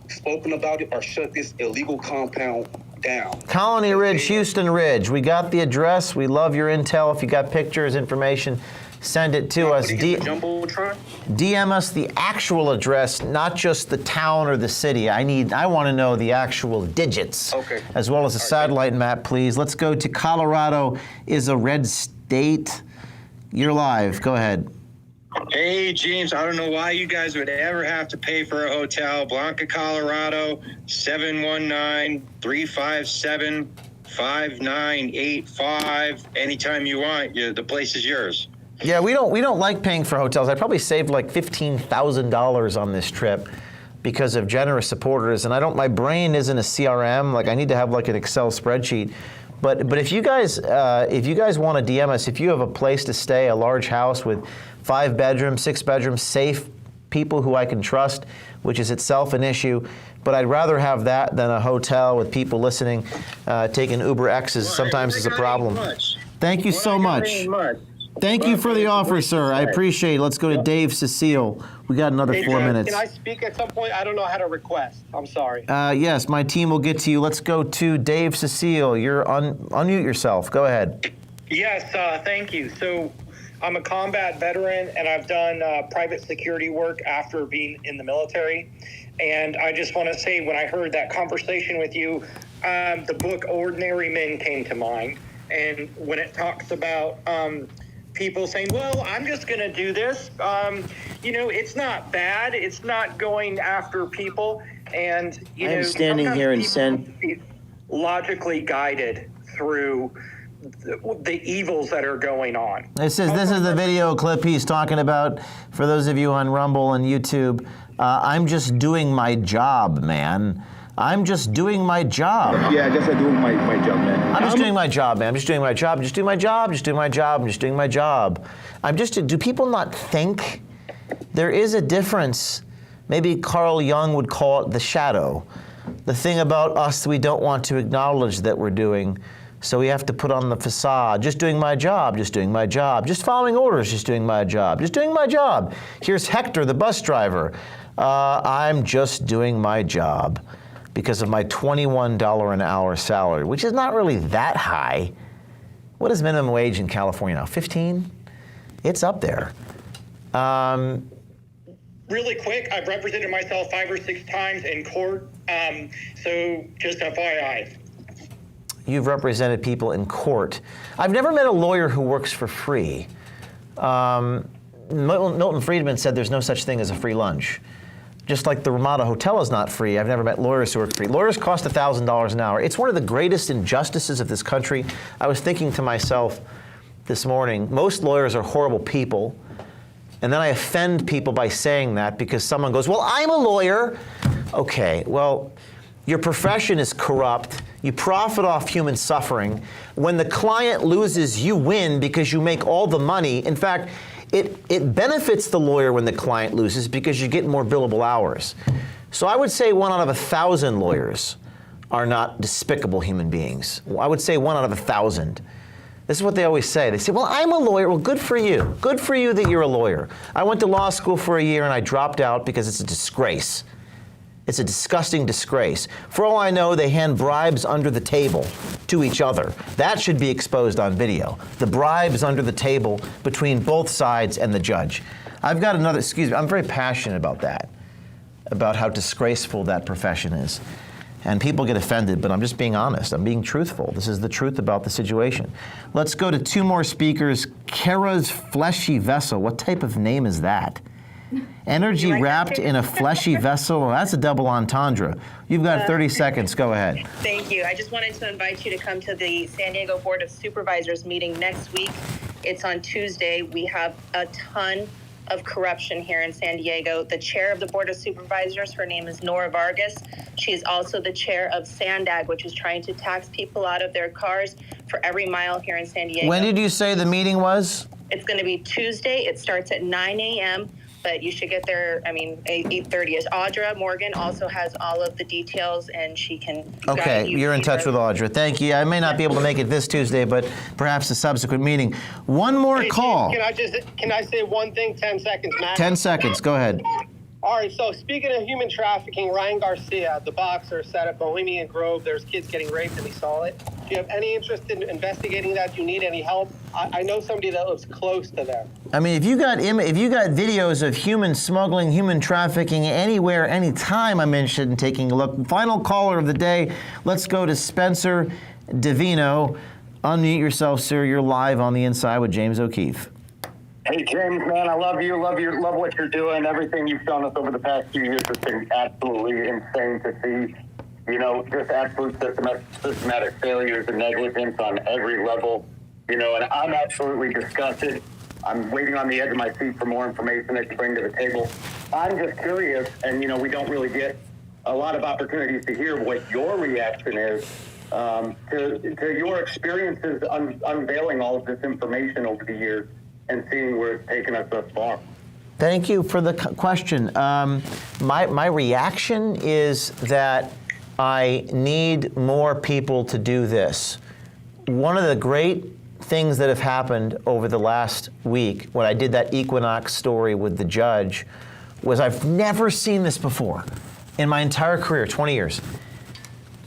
spoken about it or shut this illegal compound down? Colony Ridge, Houston Ridge. We got the address. We love your intel. If you got pictures, information, send it to us. DM us the actual address, not just the town or the city. I want to know the actual digits, as well as a satellite map, please. Let's go to Colorado is a red state. You're live. Go ahead. Hey, James, I don't know why you guys would ever have to pay for a hotel. Blanca, Colorado, 719-357-5985. Anytime you want, the place is yours. Yeah, we don't like paying for hotels. I probably saved like $15,000 on this trip because of generous supporters, and my brain isn't a CRM. Like, I need to have like an Excel spreadsheet. But if you guys want to DM us, if you have a place to stay, a large house with 5 bedrooms, 6 bedrooms, safe people who I can trust, which is itself an issue. But I'd rather have that than a hotel with people listening. Taking Uber X's sometimes is a problem. Thank you so much. Thank you for the offer, sir. I appreciate it. Let's go to Dave Cecile. We got another 4 minutes. Can I speak at some point? I don't know how to request. I'm sorry. Yes, my team will get to you. Let's go to Dave Cecile. You're unmute yourself. Go ahead. Yes, thank you. So I'm a combat veteran, and I've done private security work after being in the military. And I just want to say, when I heard that conversation with you, the book Ordinary Men came to mind. And when it talks about people saying, well, I'm just going to do this, it's not bad. It's not going after people. And, I'm standing here and logically guided through the evils that are going on. This is the video clip he's talking about. For those of you on Rumble and YouTube, I'm just doing my job, man. I'm just doing my job. Yeah, I guess I'm doing my job, man. I'm just doing my job, man. I'm just doing my job. I'm just doing my job. I'm just doing my job. I'm just doing my job. Do people not think? There is a difference. Maybe Carl Jung would call it the shadow. The thing about us we don't want to acknowledge that we're doing. So we have to put on the facade. Just doing my job, just doing my job. Just following orders, just doing my job. Just doing my job. Here's Hector, the bus driver. I'm just doing my job because of my $21 an hour salary, which is not really that high. What is minimum wage in California now? 15? It's up there. Really quick, I've represented myself 5 or 6 times in court, so just FYI. You've represented people in court. I've never met a lawyer who works for free. Milton Friedman said there's no such thing as a free lunch. Just like the Ramada Hotel is not free, I've never met lawyers who work free. Lawyers cost $1,000 an hour. It's one of the greatest injustices of this country. I was thinking to myself this morning, most lawyers are horrible people, and then I offend people by saying that because someone goes, well, I'm a lawyer. Okay, well, your profession is corrupt. You profit off human suffering. When the client loses, you win because you make all the money. In fact, it benefits the lawyer when the client loses because you get more billable hours. So I would say 1 out of 1,000 lawyers are not despicable human beings. I would say 1 out of 1,000. This is what they always say. They say, well, I'm a lawyer. Well, good for you. Good for you that you're a lawyer. I went to law school for a year and I dropped out because it's a disgrace. It's a disgusting disgrace. For all I know, they hand bribes under the table to each other. That should be exposed on video. The bribes under the table between both sides and the judge. I've got another, excuse me, I'm very passionate about that, about how disgraceful that profession is. And people get offended, but I'm just being honest. I'm being truthful. This is the truth about the situation. Let's go to 2 more speakers. Kara's Fleshy Vessel. What type of name is that? Energy wrapped in a fleshy vessel. Well, that's a double entendre. You've got 30 seconds. Go ahead. Thank you. I just wanted to invite you to come to the San Diego Board of Supervisors meeting next week. It's on Tuesday. We have a ton of corruption here in San Diego. The chair of the Board of Supervisors, her name is Nora Vargas. She is also the chair of SANDAG, which is trying to tax people out of their cars for every mile here in San Diego. When did you say the meeting was? It's going to be Tuesday. It starts at 9 a.m., but you should get there, 8:30. Audra Morgan also has all of the details, and she can Okay, guide you you're in touch through. with Audra. Thank you. I may not be able to make it this Tuesday, but perhaps a subsequent meeting. One more call. Can I say one thing? 10 seconds, Matt. 10 seconds. Go ahead. All right, so speaking of human trafficking, Ryan Garcia, the boxer, set up Bohemian Grove. There's kids getting raped, and he saw it. Do you have any interest in investigating that? Do you need any help? I know somebody that lives close to them. I mean, if you got videos of human smuggling, human trafficking anywhere, anytime, I'm interested in taking a look. Final caller of the day. Let's go to Spencer Davino. Unmute yourself, sir. You're live on The Inside with James O'Keefe. Hey, James, man, I love you. Love what you're doing. Everything you've shown us over the past few years has been absolutely insane to see. Just absolute systematic failures and negligence on every level. And I'm absolutely disgusted. I'm waiting on the edge of my seat for more information that you bring to the table. I'm just curious, and we don't really get a lot of opportunities to hear what your reaction is to your experiences unveiling all of this information over the years and seeing where it's taken us thus far. Thank you for the question. My reaction is that I need more people to do this. One of the great things that have happened over the last week, when I did that Equinox story with the judge, was I've never seen this before in my entire career, 20 years.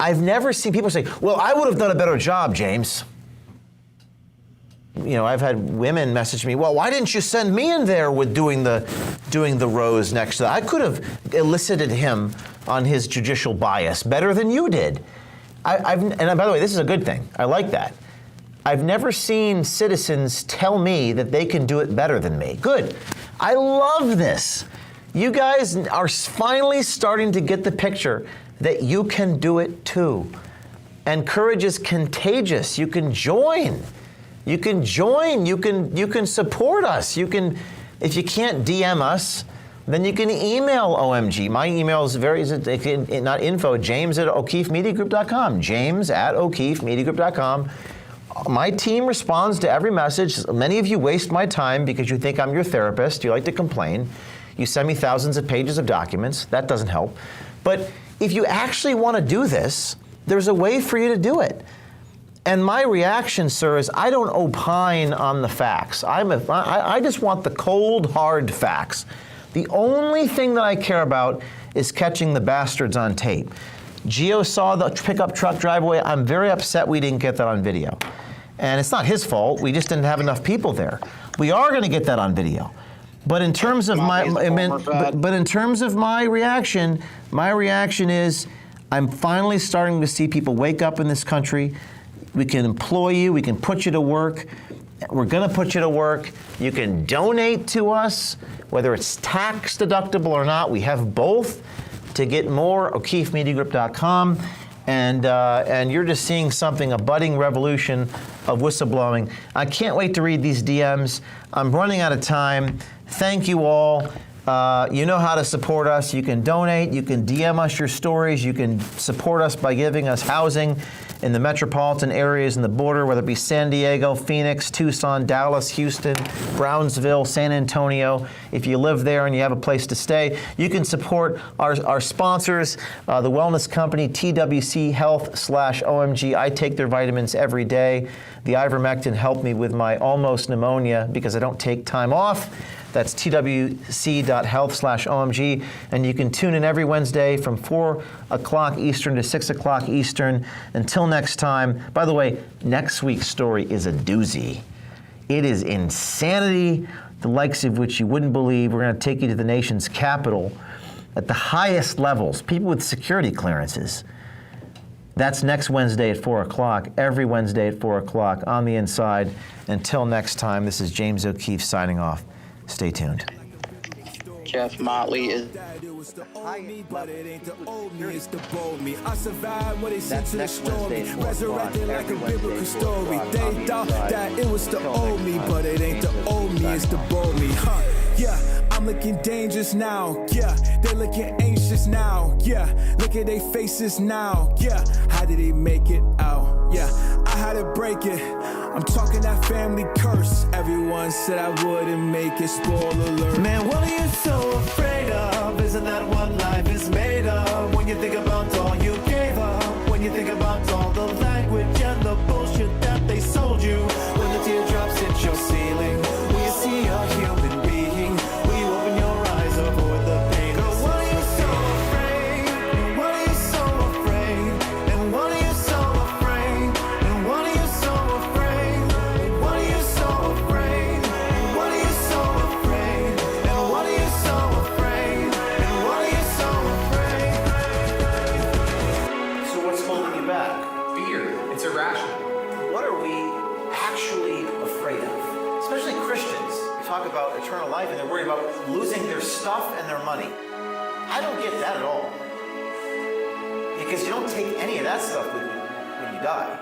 I've never seen people say, well, I would have done a better job, James. I've had women message me, well, why didn't you send me in there with doing the rows next to that? I could have elicited him on his judicial bias better than you did. And by the way, this is a good thing. I like that. I've never seen citizens tell me that they can do it better than me. Good. I love this. You guys are finally starting to get the picture that you can do it too. And courage is contagious. You can join. You can join. You can support us. You can, if you can't DM us, then you can email OMG. My email is not info, james@o'keefemediagroup.com. james@o'keefemediagroup.com. My team responds to every message. Many of you waste my time because you think I'm your therapist. You like to complain. You send me thousands of pages of documents. That doesn't help. But if you actually want to do this, there's a way for you to do it. And my reaction, sir, is I don't opine on the facts. I just want the cold, hard facts. The only thing that I care about is catching the bastards on tape. Gio saw the pickup truck drive away. I'm very upset we didn't get that on video. And it's not his fault. We just didn't have enough people there. We are going to get that on video. But in terms of my reaction is I'm finally starting to see people wake up in this country. We can employ you. We can put you to work. We're going to put you to work. You can donate to us, whether it's tax deductible or not. We have both. To get more, o'keefemediagroup.com. And you're just seeing something, a budding revolution of whistleblowing. I can't wait to read these DMs. I'm running out of time. Thank you all. You know how to support us. You can donate. You can DM us your stories. You can support us by giving us housing in the metropolitan areas and the border, whether it be San Diego, Phoenix, Tucson, Dallas, Houston, Brownsville, San Antonio. If you live there and you have a place to stay, you can support our sponsors, the wellness company TWC Health/OMG. I take their vitamins every day. The ivermectin helped me with my almost pneumonia because I don't take time off. That's twc.health/OMG. And you can tune in every Wednesday from 4 o'clock Eastern to 6 o'clock Eastern. Until next time, by the way, next week's story is a doozy. It is insanity, the likes of which you wouldn't believe. We're going to take you to the nation's capital at the highest levels, people with security clearances. That's next Wednesday at 4 o'clock, every Wednesday at 4 o'clock on The Inside. Until next time, this is James O'Keefe signing off. Stay tuned. Jeff Motley is. But it ain't the old me, it's the bold me. I survived what they sent to the stormy. Resurrected like a biblical story. They thought that it was the old me, but it ain't the old me, it's the bold me. Yeah, I'm looking dangerous now. Yeah, they're looking anxious now. Yeah, look at their faces now. Yeah, how did they make it out? Yeah, I had to break it. I'm talking that family curse. Everyone said I wouldn't make it, spoiler alert. Man, what are you so afraid of? Isn't that what life is made of? When you think about all you gave up, when you think about all the language and the bullshit that they sold you, when the teardrops hit your ceiling, when you see a human being, will you open your eyes, avoid the pain? Girl, what are you so afraid? And what are you so afraid? And what are you so afraid? And what are you so afraid? And what are you so afraid? And what are you so afraid? And what are you so afraid? And what are you so afraid? So what's holding you back? Fear. It's irrational. What are we actually afraid of? Especially Christians talk about eternal life and they're worried about losing their stuff and their money. I don't get that at all. Because you don't take any of that stuff with you when you die.